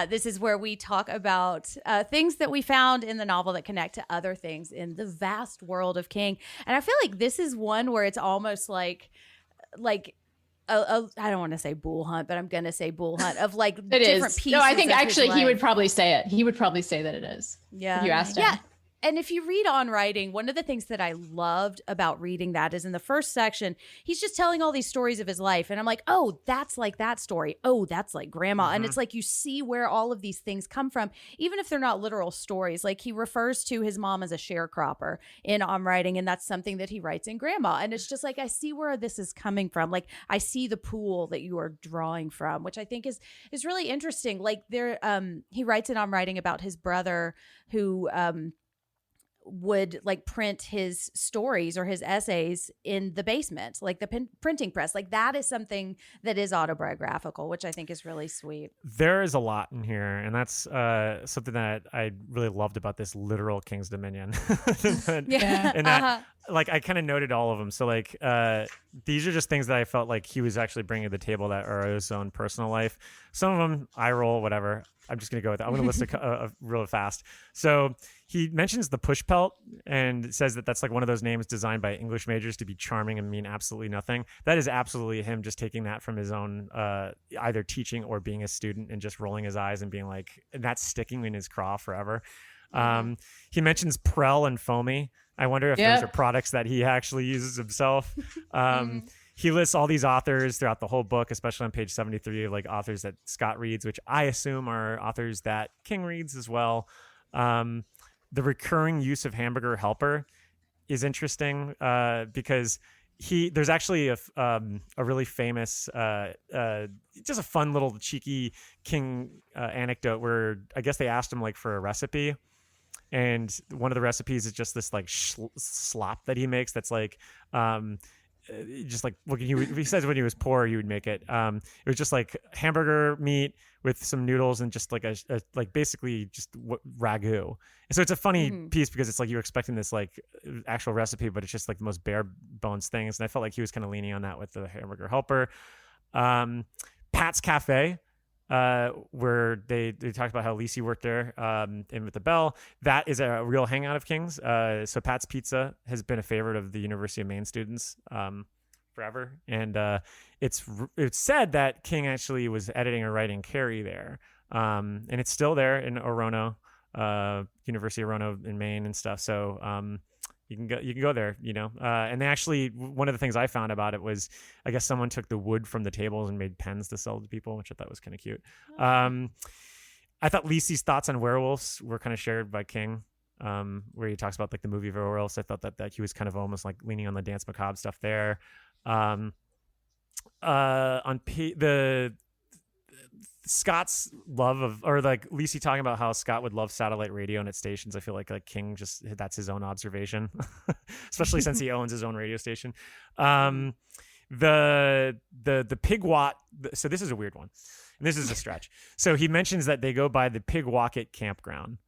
This is where we talk about things that we found in the novel that connect to other things in the vast world of King. And I feel like this is one where it's almost like I don't want to say bull hunt, but I'm going to say bull hunt of like different pieces. No, I think actually he would life. probably say it. He would probably say that it is. Yeah. If you asked him. Yeah. And if you read On Writing, one of the things that I loved about reading that is in the first section, he's just telling all these stories of his life. And I'm like, oh, that's like that story. Oh, that's like grandma. And it's like you see where all of these things come from, even if they're not literal stories. Like he refers to his mom as a sharecropper in On Writing, and that's something that he writes in Grandma. And it's just like, I see where this is coming from. Like I see the pool that you are drawing from, which I think is really interesting. Like there, he writes in On Writing about his brother who, would like print his stories or his essays in the basement, like the printing press. Like that is something that is autobiographical, which I think is really sweet. There is a lot in here, and that's something that I really loved about this literal King's Dominion. And that, like, I kind of noted all of them. So like these are just things that I felt like he was actually bringing to the table that are his own personal life. Some of them I roll, whatever. I'm just going to go with it. I'm going to list it real fast. So he mentions the push pelt and says that that's like one of those names designed by English majors to be charming and mean absolutely nothing. That is absolutely him just taking that from his own either teaching or being a student and just rolling his eyes and being like, and that's sticking in his craw forever. He mentions Prel and Foamy. I wonder if those are products that he actually uses himself. He lists all these authors throughout the whole book, especially on page 73, of like authors that Scott reads, which I assume are authors that King reads as well. The recurring use of hamburger helper is interesting because there's actually a really famous, just a fun little cheeky King anecdote where I guess they asked him like for a recipe. And one of the recipes is just this like slop that he makes that's like just like he says when he was poor he would make it. It was just like hamburger meat with some noodles and just like a like basically just ragu. And so it's a funny piece because it's like you're expecting this like actual recipe, but it's just like the most bare bones things. And I felt like he was kind of leaning on that with the hamburger helper. Pat's Cafe, where they talked about how Lisey worked there, and with the bell. That is a real hangout of King's. So Pat's Pizza has been a favorite of the University of Maine students forever. And it's said that King actually was editing or writing Carrie there. And it's still there in Orono, University of Orono in Maine and stuff. So you can go there, and they actually, one of the things I found about it was, I guess someone took the wood from the tables and made pens to sell to people, which I thought was kind of cute. I thought Lisey's thoughts on werewolves were kind of shared by King, where he talks about like the movie Werewolves. I thought that he was kind of almost like leaning on the Dance Macabre stuff there. The Scott's love of, or like Lisey talking about how Scott would love satellite radio and its stations. I feel like King just, that's his own observation, especially since he owns his own radio station. The Pigwatt. So this is a weird one. And this is a stretch. So he mentions that they go by the Pigwacket campground.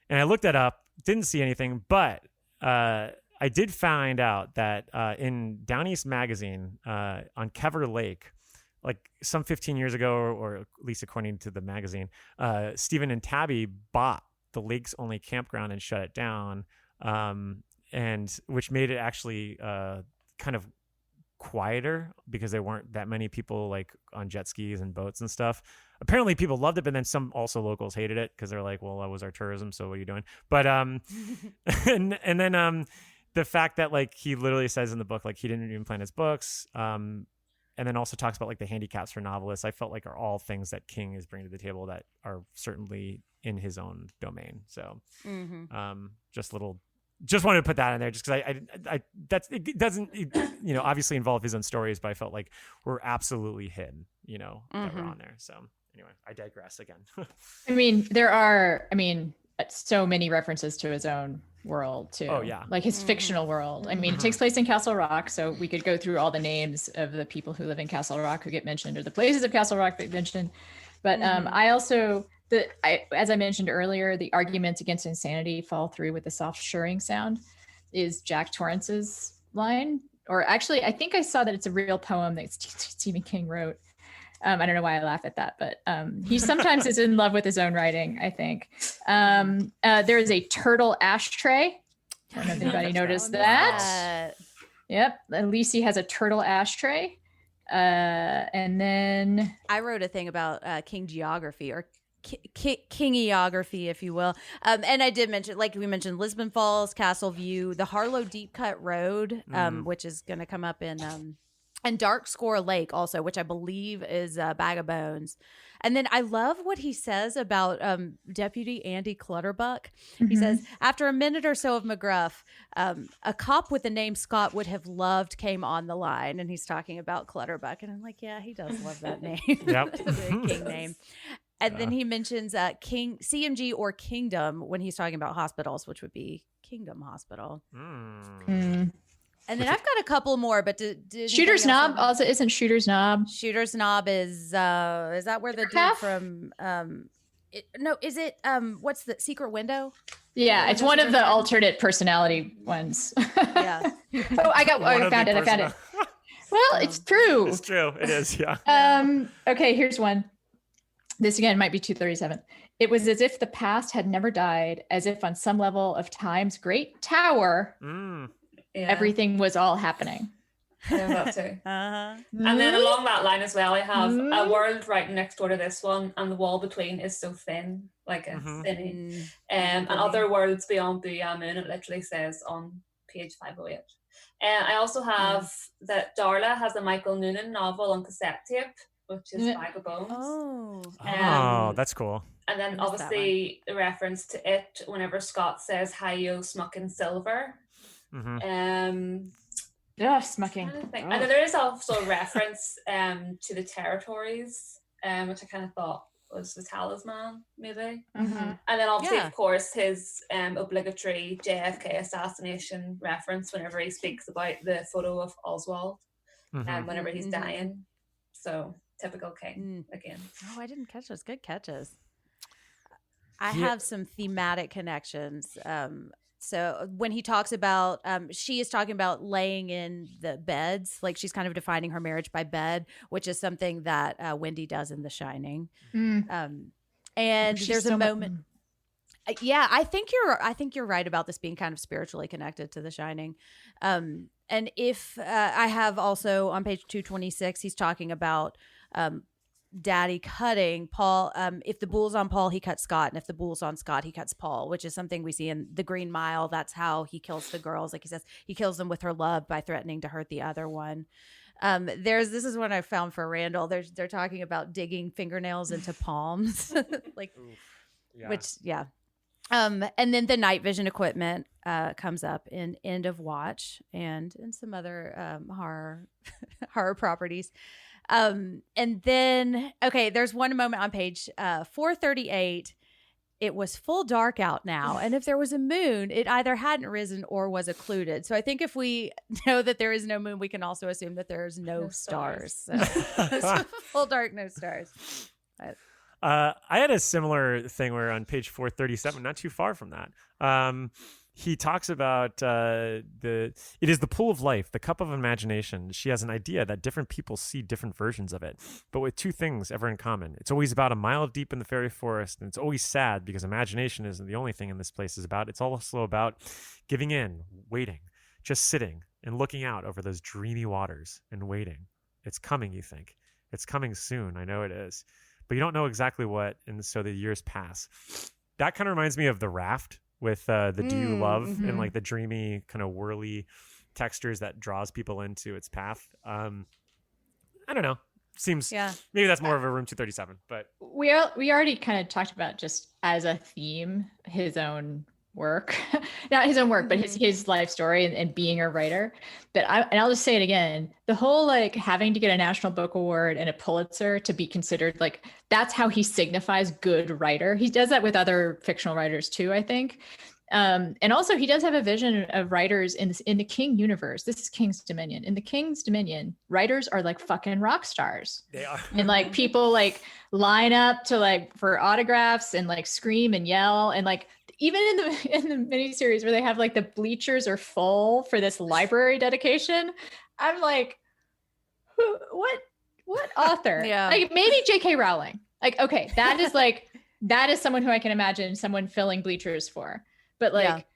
And I looked that up, didn't see anything, but I did find out that in Down East Magazine on Kever Lake, like some 15 years ago, or at least according to the magazine, Stephen and Tabby bought the lake's only campground and shut it down, and which made it actually kind of quieter because there weren't that many people like on jet skis and boats and stuff. Apparently people loved it, but then some also locals hated it because they're like, well, that was our tourism, so what are you doing? But and then the fact that like he literally says in the book like he didn't even plan his books, and then also talks about like the handicaps for novelists, I felt like are all things that King is bringing to the table that are certainly in his own domain. So just wanted to put that in there just because it doesn't obviously involve his own stories, but I felt like we're absolutely hidden, that we're on there. So anyway, I digress again. I mean, there are so many references to his own world too. Oh yeah, like his fictional world. I mean, it takes place in Castle Rock, so we could go through all the names of the people who live in Castle Rock who get mentioned, or the places of Castle Rock that get mentioned. But I also, as I mentioned earlier, the arguments against insanity fall through with the soft shirring sound is Jack Torrance's line. Or actually, I think I saw that it's a real poem that Stephen King wrote. I don't know why I laugh at that, but he sometimes is in love with his own writing, I think. There is a turtle ashtray. I don't know if anybody noticed that. Yep. Lisey has a turtle ashtray. And then I wrote a thing about King geography, or Kingiography, if you will. And I did mention, like we mentioned, Lisbon Falls, Castle View, the Harlow Deep Cut Road, which is going to come up in, and Dark Score Lake also, which I believe is Bag of Bones. And then I love what he says about Deputy Andy Clutterbuck. He says, after a minute or so of McGruff, a cop with the name Scott would have loved came on the line. And he's talking about Clutterbuck. And I'm like, yeah, he does love that name. Yep. The King name. And then he mentions King CMG or Kingdom when he's talking about hospitals, which would be Kingdom Hospital. And then I've got a couple more, but Shooter's Knob also isn't Shooter's Knob. Shooter's Knob is that where the dude from is it what's the Secret Window? Yeah, it's one of the alternate personality ones. Yeah. I found it. Well, it's true. It's true. It is, yeah. Okay, here's one. This again might be 237. It was as if the past had never died, as if on some level of time's great tower, everything was all happening. Yeah, that too. And then along that line as well, I have a world right next door to this one, and the wall between is so thin, like a thinny. And other worlds beyond the moon, it literally says on page 508. And I also have that Darla has a Michael Noonan novel on cassette tape, which is Bag of Bones. That's cool. And then obviously the reference to it whenever Scott says "Hi-yo, smucking silver." Smucking. And then there is also a reference to the territories, which I kind of thought was the talisman, maybe. And then obviously, of course, his obligatory JFK assassination reference whenever he speaks about the photo of Oswald, whenever he's dying. So typical King again. Oh, I didn't catch those. Good catches. I have some thematic connections. So when he talks about, she is talking about laying in the beds, like she's kind of defining her marriage by bed, which is something that Wendy does in The Shining. And there's a moment. Yeah, I think you're right about this being kind of spiritually connected to The Shining. And if I have also on page 226, he's talking about Daddy cutting Paul. If the bull's on Paul, he cuts Scott, and if the bull's on Scott, he cuts Paul, which is something we see in The Green Mile. That's how he kills the girls. Like he says, he kills them with her love by threatening to hurt the other one. This is one I found for Randall. They're talking about digging fingernails into palms, like, and then the night vision equipment comes up in End of Watch and some other horror properties. And then, okay, there's one moment on page 438. It was full dark out now, and if there was a moon, it either hadn't risen or was occluded. So I think if we know that there is no moon, we can also assume that there's no stars. So full dark, no stars. But, I had a similar thing where on page 437, not too far from that, he talks about it is the pool of life, the cup of imagination. She has an idea that different people see different versions of it, but with two things ever in common. It's always about a mile deep in the fairy forest, and it's always sad because imagination isn't the only thing in this place is about. It's also about giving in, waiting, just sitting and looking out over those dreamy waters and waiting. It's coming, you think. It's coming soon. I know it is. But you don't know exactly what, and so the years pass. That kind of reminds me of The Raft with the Do You Love and like the dreamy kind of whirly textures that draws people into its path. I don't know. Seems maybe that's more of a Room 237, but we already kind of talked about just as a theme his own work, not his own work, but his life story and being a writer. But I'll just say it again, the whole like having to get a National Book Award and a Pulitzer to be considered, like that's how he signifies good writer. He does that with other fictional writers too, I think. And also he does have a vision of writers in the King universe. This is King's Dominion. In the King's Dominion, writers are like fucking rock stars. They are. And like people like line up to like for autographs and like scream and yell, and like even in the miniseries where they have like the bleachers are full for this library dedication, I'm like, what author? Yeah. Like maybe J.K. Rowling. Like, okay, that is someone who I can imagine someone filling bleachers for. But like,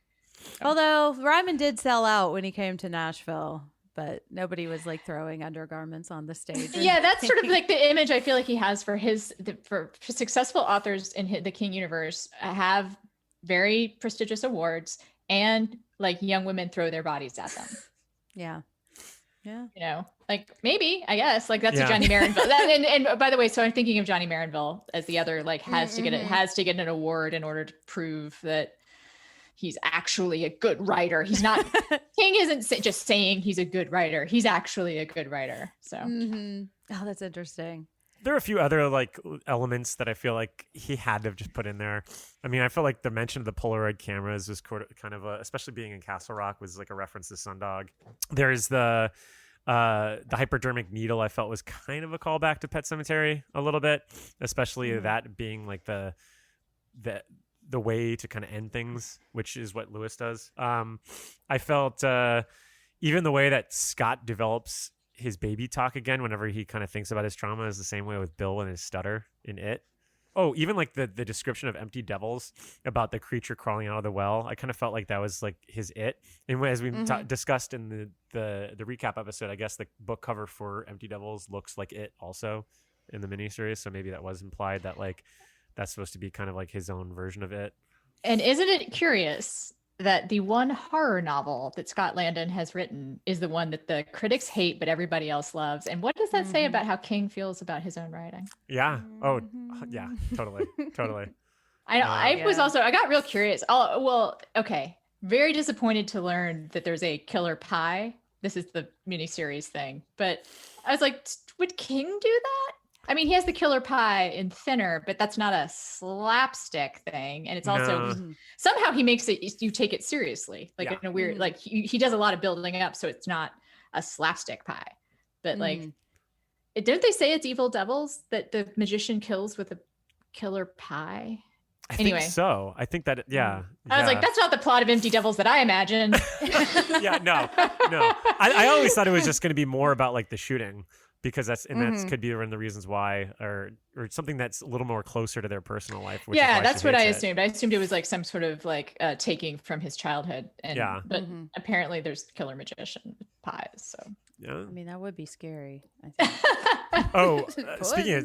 although Ryman did sell out when he came to Nashville, but nobody was like throwing undergarments on the stage. Yeah, that's sort of like the image I feel like he has for for successful authors in the King universe have very prestigious awards, and like young women throw their bodies at them. Yeah. You know, like maybe, I guess, like that's a Johnny Marinville. And by the way, so I'm thinking of Johnny Marinville as the other, like has to get an award in order to prove that he's actually a good writer. He's not, King isn't just saying he's a good writer. He's actually a good writer. So, oh, that's interesting. there are a few other like elements that I feel like he had to have just put in there. I mean, I feel like the mention of the Polaroid cameras was kind of especially being in Castle Rock was like a reference to Sundog. There's the hypodermic needle I felt was kind of a callback to Pet Sematary a little bit, especially that being like the way to kind of end things, which is what Lewis does. I felt even the way that Scott develops his baby talk again whenever he kind of thinks about his trauma is the same way with Bill and his stutter in It. Oh, even like the description of empty devils about the creature crawling out of the well. I kind of felt like that was like his It. And as we discussed in the recap episode, I guess the book cover for Empty Devils looks like It also in the miniseries. So maybe that was implied that like that's supposed to be kind of like his own version of It. And isn't it curious that the one horror novel that Scott Landon has written is the one that the critics hate, but everybody else loves? And what does that say about how King feels about his own writing? Yeah. Oh, yeah, totally. Totally. I got real curious. Oh, well, okay. Very disappointed to learn that there's a killer pie. This is the miniseries thing. But I was like, would King do that? I mean, he has the killer pie in Thinner, but that's not a slapstick thing. And it's also somehow he makes it, you take it seriously, like in a weird, like he does a lot of building up. So it's not a slapstick pie, but like, don't they say it's evil devils that the magician kills with a killer pie? I think so. I think that, I was like, that's not the plot of Empty Devils that I imagined. No. I always thought it was just going to be more about like the shooting. Because that could be one of the reasons why, or something that's a little more closer to their personal life. Which is why that's what I hates assumed. I assumed it was like some sort of like taking from his childhood. And, but apparently there's killer magician pies. So yeah, I mean that would be scary. I think.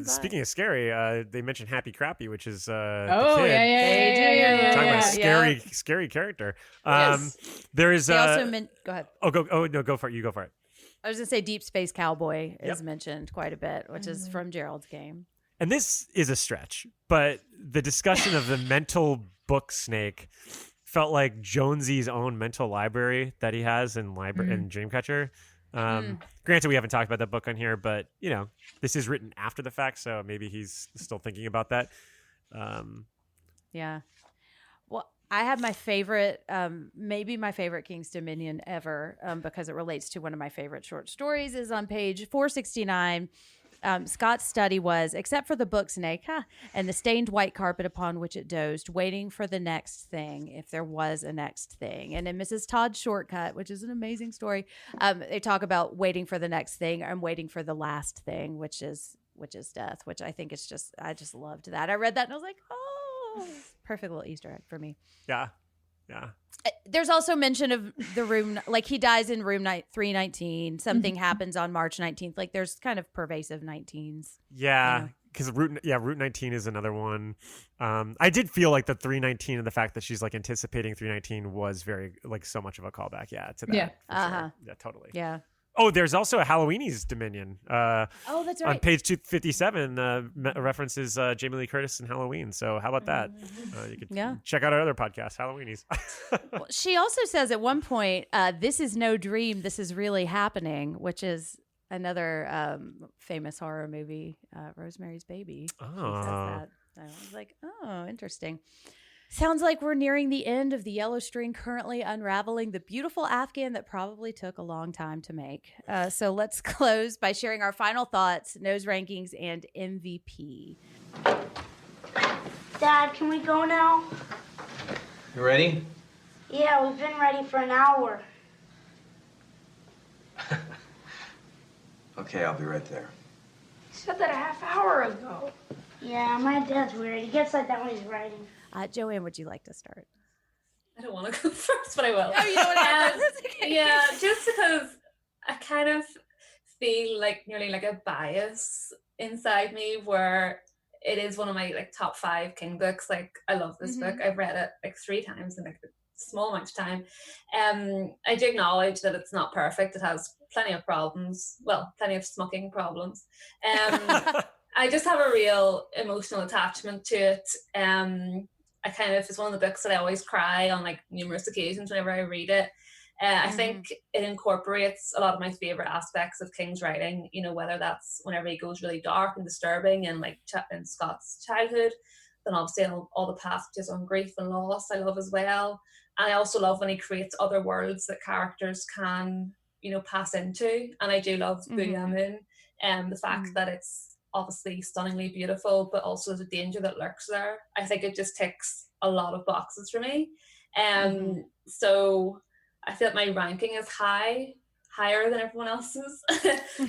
Speaking of scary, they mentioned Happy Crappy, which is yeah. Talking about a scary character. Yes. There is. They also go ahead. Go for it. You go for it. I was going to say Deep Space Cowboy is mentioned quite a bit, which is from Gerald's game. And this is a stretch, but the discussion of the mental book snake felt like Jonesy's own mental library that he has in Dreamcatcher. Granted, we haven't talked about that book on here, but this is written after the fact, so maybe he's still thinking about that. Yeah. Well, I have my favorite, maybe my favorite King's Dominion ever, because it relates to one of my favorite short stories, is on page 469. Scott's study was, except for the book snake and the stained white carpet upon which it dozed, waiting for the next thing, if there was a next thing. And in Mrs. Todd's Shortcut, which is an amazing story, they talk about waiting for the next thing and waiting for the last thing, which is death, which I think is just, I just loved that. I read that and I was like, oh, perfect little Easter egg for me. Yeah. There's also mention of the room, like he dies in room 319. Something happens on March 19th. Like there's kind of pervasive 19s. Yeah, because Route 19 is another one. I did feel like the 319 and the fact that she's like anticipating 319 was very like so much of a callback. Yeah, to that. Yeah. Sure. Yeah, totally. Yeah. Oh, there's also a Halloweenies Dominion. Oh, that's right. On page 257, references Jamie Lee Curtis in Halloween. So how about that? You could check out our other podcast, Halloweenies. Well, she also says at one point, this is no dream, this is really happening, which is another famous horror movie, Rosemary's Baby. She says that. So I was like, oh, interesting. Sounds like we're nearing the end of the yellow string, currently unraveling the beautiful Afghan that probably took a long time to make. So let's close by sharing our final thoughts, nose rankings, and MVP. Dad, can we go now? You ready? Yeah, we've been ready for an hour. Okay, I'll be right there. You said that a half hour ago. Yeah, my dad's weird. He gets like that when he's writing. Joanne, would you like to start? I don't want to go first, but I will. Oh, you know what happens? Yeah, just because I kind of feel like nearly like a bias inside me where it is one of my like top 5 King books. Like I love this book. I've read it like 3 times in like a small amount of time. I do acknowledge that it's not perfect. It has plenty of problems. Well, plenty of smucking problems. I just have a real emotional attachment to it. I kind of, it's one of the books that I always cry on like numerous occasions whenever I read it. I think it incorporates a lot of my favorite aspects of King's writing, whether that's whenever he goes really dark and disturbing and like in Scott's childhood, then obviously all the passages on grief and loss I love as well. And I also love when he creates other worlds that characters can, pass into. And I do love Booyah Moon and the fact that it's obviously stunningly beautiful, but also the danger that lurks there. I think it just ticks a lot of boxes for me. So I feel like my ranking is higher than everyone else's.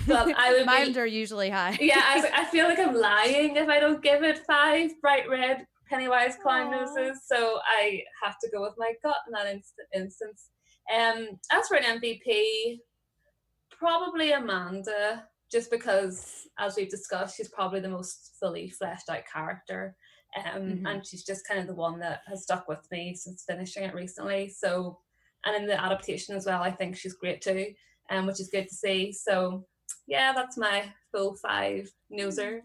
But Mine are usually high. Yeah, I feel like I'm lying if I don't give it 5 bright red Pennywise clown noses. So I have to go with my gut in that instance. As for an MVP, probably Amanda. Just because, as we've discussed, she's probably the most fully fleshed out character. And she's just kind of the one that has stuck with me since finishing it recently. So, and in the adaptation as well, I think she's great too, which is good to see. So, yeah, that's my full 5 noser.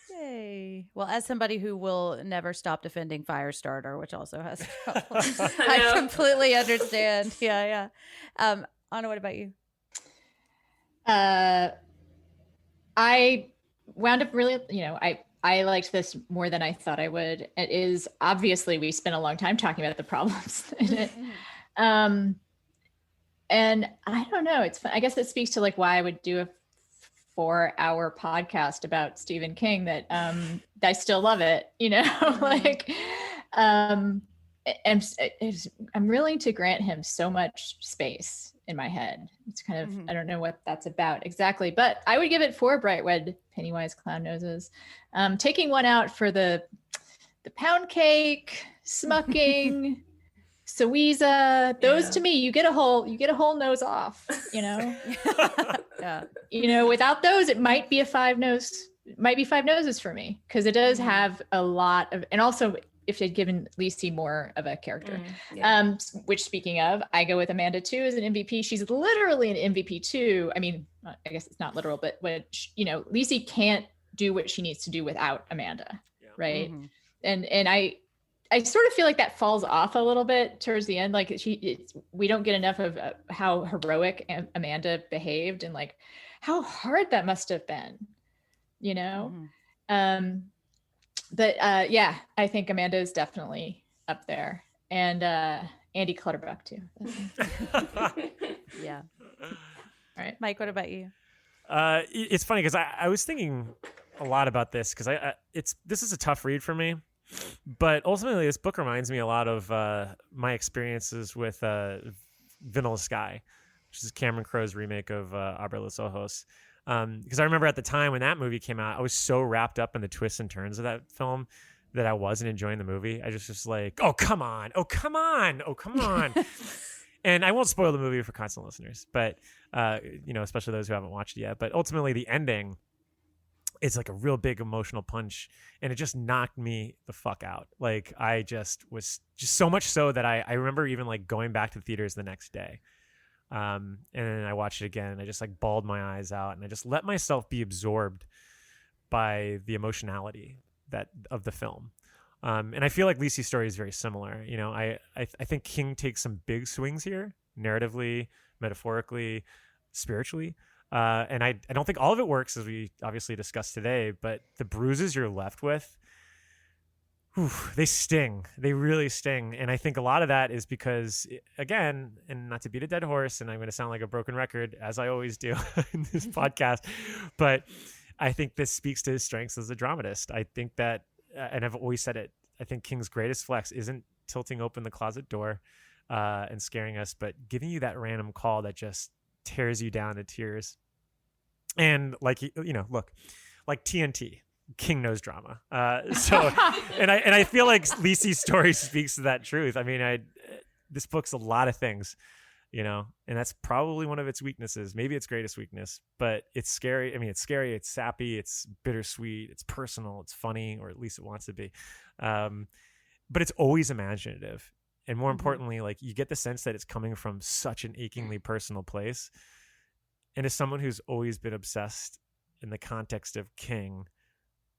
Yay. Well, as somebody who will never stop defending Firestarter, which also has problems, I completely understand. Yeah. Anna, what about you? I wound up really, I liked this more than I thought I would. It is obviously, we spent a long time talking about the problems in it. And I don't know, I guess it speaks to like why I would do a 4-hour podcast about Stephen King, that I still love it, I'm willing to grant him so much space in my head. It's kind of, I don't know what that's about exactly, but I would give it 4 bright red Pennywise clown noses. Taking one out for the pound cake, smucking, Suiza, those to me, you get a whole nose off, Yeah. Without those, it might be 5 noses for me, because it does have a lot of, and also if they'd given Lisey more of a character. Yeah. Which, speaking of, I go with Amanda too as an MVP. She's literally an MVP too. I mean, I guess it's not literal, but when Lisey can't do what she needs to do without Amanda, right? Mhm. And I sort of feel like that falls off a little bit towards the end. Like we don't get enough of how heroic Amanda behaved and like how hard that must have been, you know? But yeah, I think Amanda is definitely up there, and Andy Clutterbuck too. Yeah. All right, Mike, what about you? It's funny because I was thinking a lot about this because this is a tough read for me, but ultimately this book reminds me a lot of my experiences with Vanilla Sky, which is Cameron Crowe's remake of Abre los Ojos. Because I remember at the time when that movie came out, I was so wrapped up in the twists and turns of that film that I wasn't enjoying the movie. I just like, oh, come on. Oh, come on. Oh, come on. And I won't spoil the movie for constant listeners, but, especially those who haven't watched it yet. But ultimately the ending is like a real big emotional punch, and it just knocked me the fuck out. Like I just was so much so that I remember even like going back to the theaters the next day. And then I watched it again and I just like bawled my eyes out and I just let myself be absorbed by the emotionality of the film. And I feel like Lisey's story is very similar. You know, I think King takes some big swings here, narratively, metaphorically, spiritually. And I don't think all of it works, as we obviously discussed today, but the bruises you're left with, they sting. They really sting. And I think a lot of that is because, again, and not to beat a dead horse, and I'm going to sound like a broken record, as I always do in this podcast, but I think this speaks to his strengths as a dramatist. I think that, and I've always said it, I think King's greatest flex isn't tilting open the closet door and scaring us, but giving you that random call that just tears you down to tears. And like, look, like TNT. King knows drama. And I feel like Lisey's story speaks to that truth. I mean, this book's a lot of things, and that's probably one of its weaknesses, maybe its greatest weakness, but it's scary. I mean, it's scary, it's sappy, it's bittersweet, it's personal, it's funny, or at least it wants to be. But it's always imaginative. And more importantly, like you get the sense that it's coming from such an achingly personal place. And as someone who's always been obsessed in the context of King,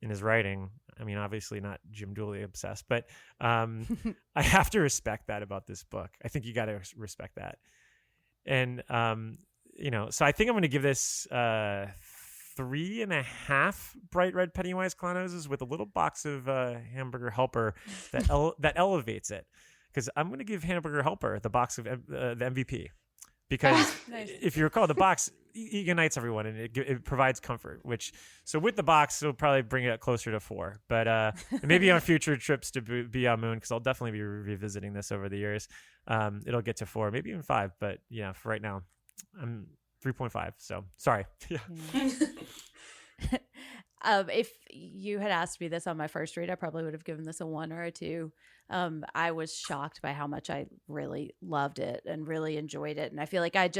in his writing, I mean, obviously not Jim Dooley obsessed, but I have to respect that about this book. I think you got to respect that. And, so I think I'm going to give this 3.5 bright red Pennywise clown noses with a little box of Hamburger Helper that elevates it. Because I'm going to give Hamburger Helper the box of the MVP. Because if you recall, the box unites everyone and it provides comfort, so with the box, it'll probably bring it closer to 4. But maybe on future trips to Beyond Moon, because I'll definitely be revisiting this over the years, it'll get to 4, maybe even 5. But yeah, for right now, I'm 3.5. So sorry. Yeah. If you had asked me this on my first read, I probably would have given this a 1 or a 2. I was shocked by how much I really loved it and really enjoyed it. And I feel like I've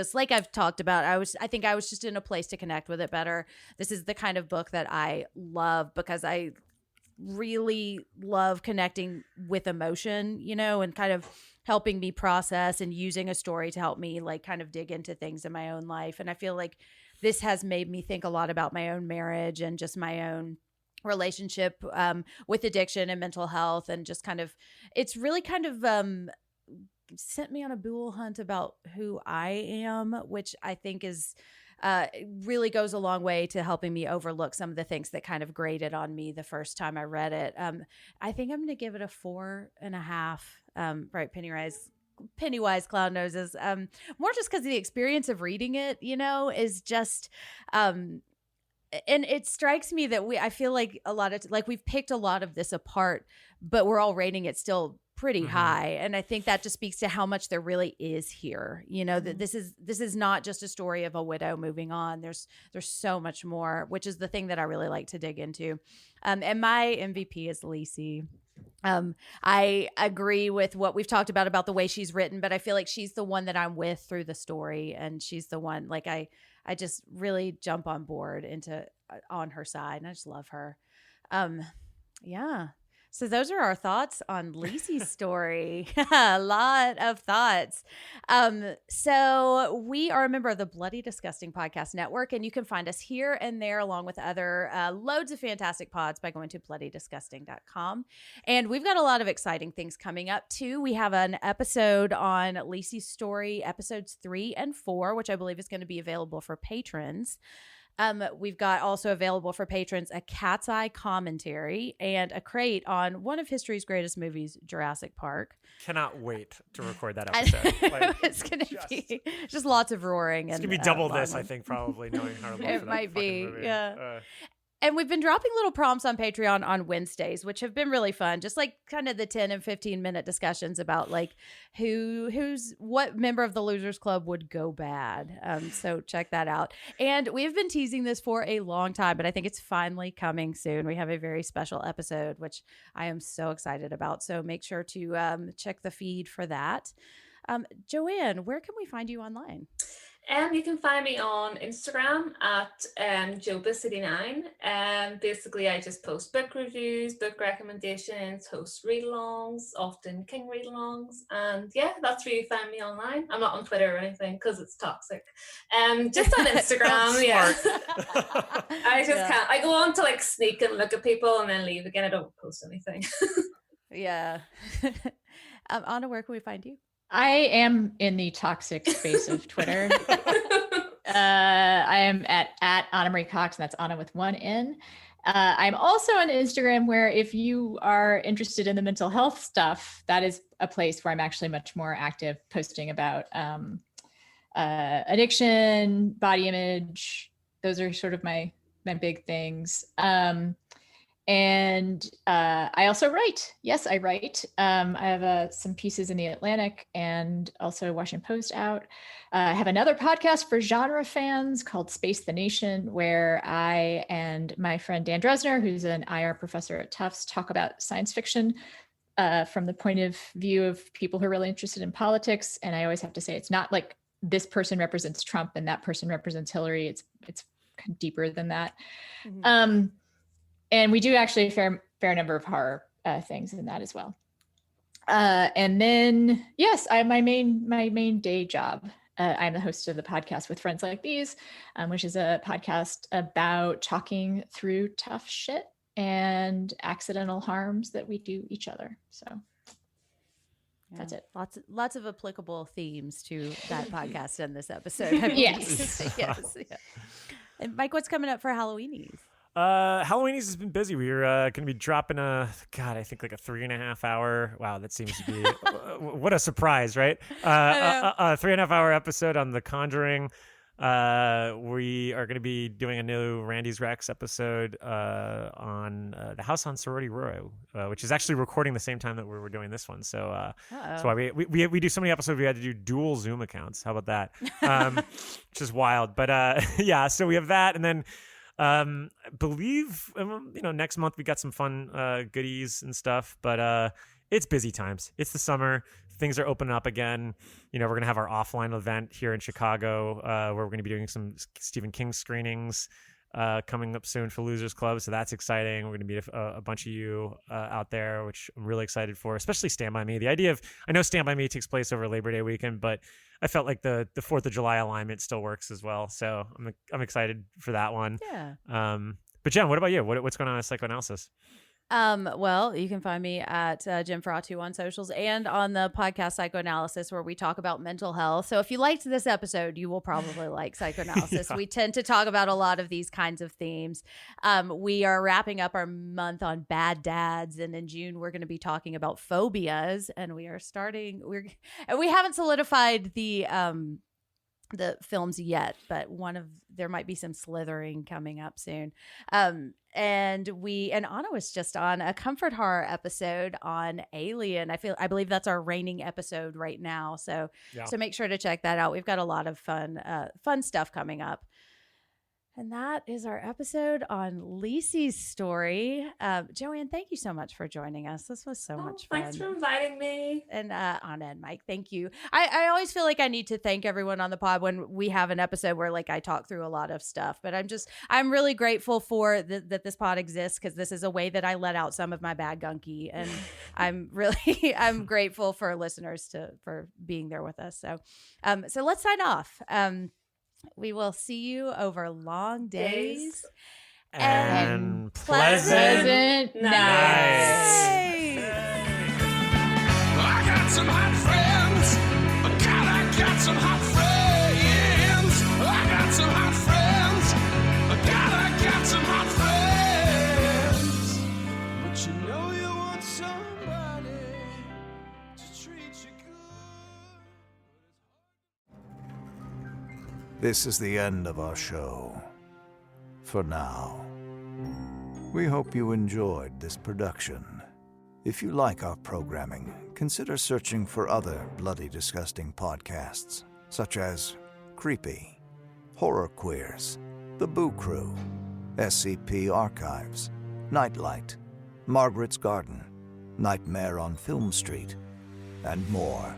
talked about, I think I was just in a place to connect with it better. This is the kind of book that I love because I really love connecting with emotion, and kind of helping me process and using a story to help me like kind of dig into things in my own life. And I feel like this has made me think a lot about my own marriage and just my own relationship with addiction and mental health, and just kind of, it's really kind of sent me on a Boole hunt about who I am, which I think is really goes a long way to helping me overlook some of the things that kind of grated on me the first time I read it. I think I'm going to give it a 4.5 bright Pennywise clown noses, more just because the experience of reading it, is just and it strikes me that I feel like a lot of we've picked a lot of this apart, but we're all rating it still pretty high, and I think that just speaks to how much there really is here. That this is not just a story of a widow moving on. There's so much more, which is the thing that I really like to dig into. And my MVP is Lisey. I agree with what we've talked about the way she's written, but I feel like she's the one that I'm with through the story, and she's the one like I just really jump on board on her side, and I just love her. Yeah. So those are our thoughts on Lisey's story. A lot of thoughts. So we are a member of the Bloody Disgusting Podcast Network, and you can find us here and there along with other loads of fantastic pods by going to bloodydisgusting.com. And we've got a lot of exciting things coming up too. We have an episode on Lisey's story, episodes 3 and 4, which I believe is going to be available for patrons. We've got also available for patrons a Cat's Eye commentary and a crate on one of history's greatest movies, Jurassic Park. Cannot wait to record that episode. It's going to be just lots of roaring. It's going to be double this, I think, probably, knowing how it might be. movie. Yeah. And we've been dropping little prompts on Patreon on Wednesdays, which have been really fun. Just like kind of the 10 and 15 minute discussions about like what member of the Losers Club would go bad. So check that out. And we've been teasing this for a long time, but I think it's finally coming soon. We have a very special episode, which I am so excited about. So make sure to check the feed for that. Joanne, where can we find you online? You can find me on Instagram at Joba69. Basically, I just post book reviews, book recommendations, host read-alongs, often King read-alongs, and yeah, that's where you find me online. I'm not on Twitter or anything because it's toxic. Just on Instagram, yeah. I just can't. I go on to like sneak and look at people and then leave again. I don't post anything. Yeah. Anna, where can we find you? I am in the toxic space of Twitter. I am at Anna Marie Cox, and that's Anna with one N. I'm also on Instagram, where if you are interested in the mental health stuff, that is a place where I'm actually much more active, posting about addiction, body image. Those are sort of my big things. And I also write. Yes, I write. I have some pieces in the Atlantic and also Washington Post out. I have another podcast for genre fans called Space the Nation, where I and my friend Dan Dresner, who's an IR professor at Tufts, talk about science fiction from the point of view of people who are really interested in politics. And I always have to say, it's not like this person represents Trump and that person represents Hillary. It's kind of deeper than that. Mm-hmm. And we do actually a fair number of horror things in that as well. And then, yes, I have my main day job. I'm the host of the podcast With Friends Like These, which is a podcast about talking through tough shit and accidental harms that we do each other. So that's it. Lots of applicable themes to that podcast in this episode. Yes. Yes. Yeah. And Mike, what's coming up for Halloweenies? Halloweenies has been busy. We're going to be dropping I think like a 3.5 hour. Wow, that seems to be what a surprise, right? A 3.5 hour episode on The Conjuring. We are going to be doing a new Randy's Rex episode on the House on Sorority Row, which is actually recording the same time that we're doing this one. So that's why we do so many episodes. We had to do dual Zoom accounts. How about that? Which is wild. But yeah, so we have that, and then. I believe next month we got some fun goodies and stuff, but it's busy times. It's the summer, things are opening up again. We're gonna have our offline event here in Chicago where we're gonna be doing some Stephen King screenings coming up soon for Losers Club, so that's exciting. We're gonna meet a bunch of you out there, which I'm really excited for, especially Stand By Me. The idea of, I know Stand By Me takes place over Labor Day weekend, but I felt like the 4th of July alignment still works as well, so I'm excited for that one. Yeah. But Jen, what about you? What's going on with Psychoanalysis? Well, you can find me at Jen Ferratu on socials and on the podcast Psychoanalysis, where we talk about mental health. So if you liked this episode, you will probably like Psychoanalysis. Yeah. We tend to talk about a lot of these kinds of themes. We are wrapping up our month on bad dads, and in June we're going to be talking about phobias, and we haven't solidified the films yet, but there might be some slithering coming up soon. And Anna was just on a comfort horror episode on Alien. I believe that's our reigning episode right now. So make sure to check that out. We've got a lot of fun stuff coming up. And that is our episode on Lisey's story. Joanne, thank you so much for joining us. This was so much fun. Thanks for inviting me. And Anna and Mike, thank you. I always feel like I need to thank everyone on the pod when we have an episode where like I talk through a lot of stuff. But I'm really grateful for that this pod exists, because this is a way that I let out some of my bad gunky. And I'm grateful for listeners for being there with us. So let's sign off. We will see you over long days and pleasant nights. I got some hot friends. God, I got some hot friends. I got some hot friends. God, I got some hot friends. But you know you want somebody to treat you good. This is the end of our show. For now. We hope you enjoyed this production. If you like our programming, consider searching for other bloody disgusting podcasts, such as Creepy, Horror Queers, The Boo Crew, SCP Archives, Nightlight, Margaret's Garden, Nightmare on Film Street, and more.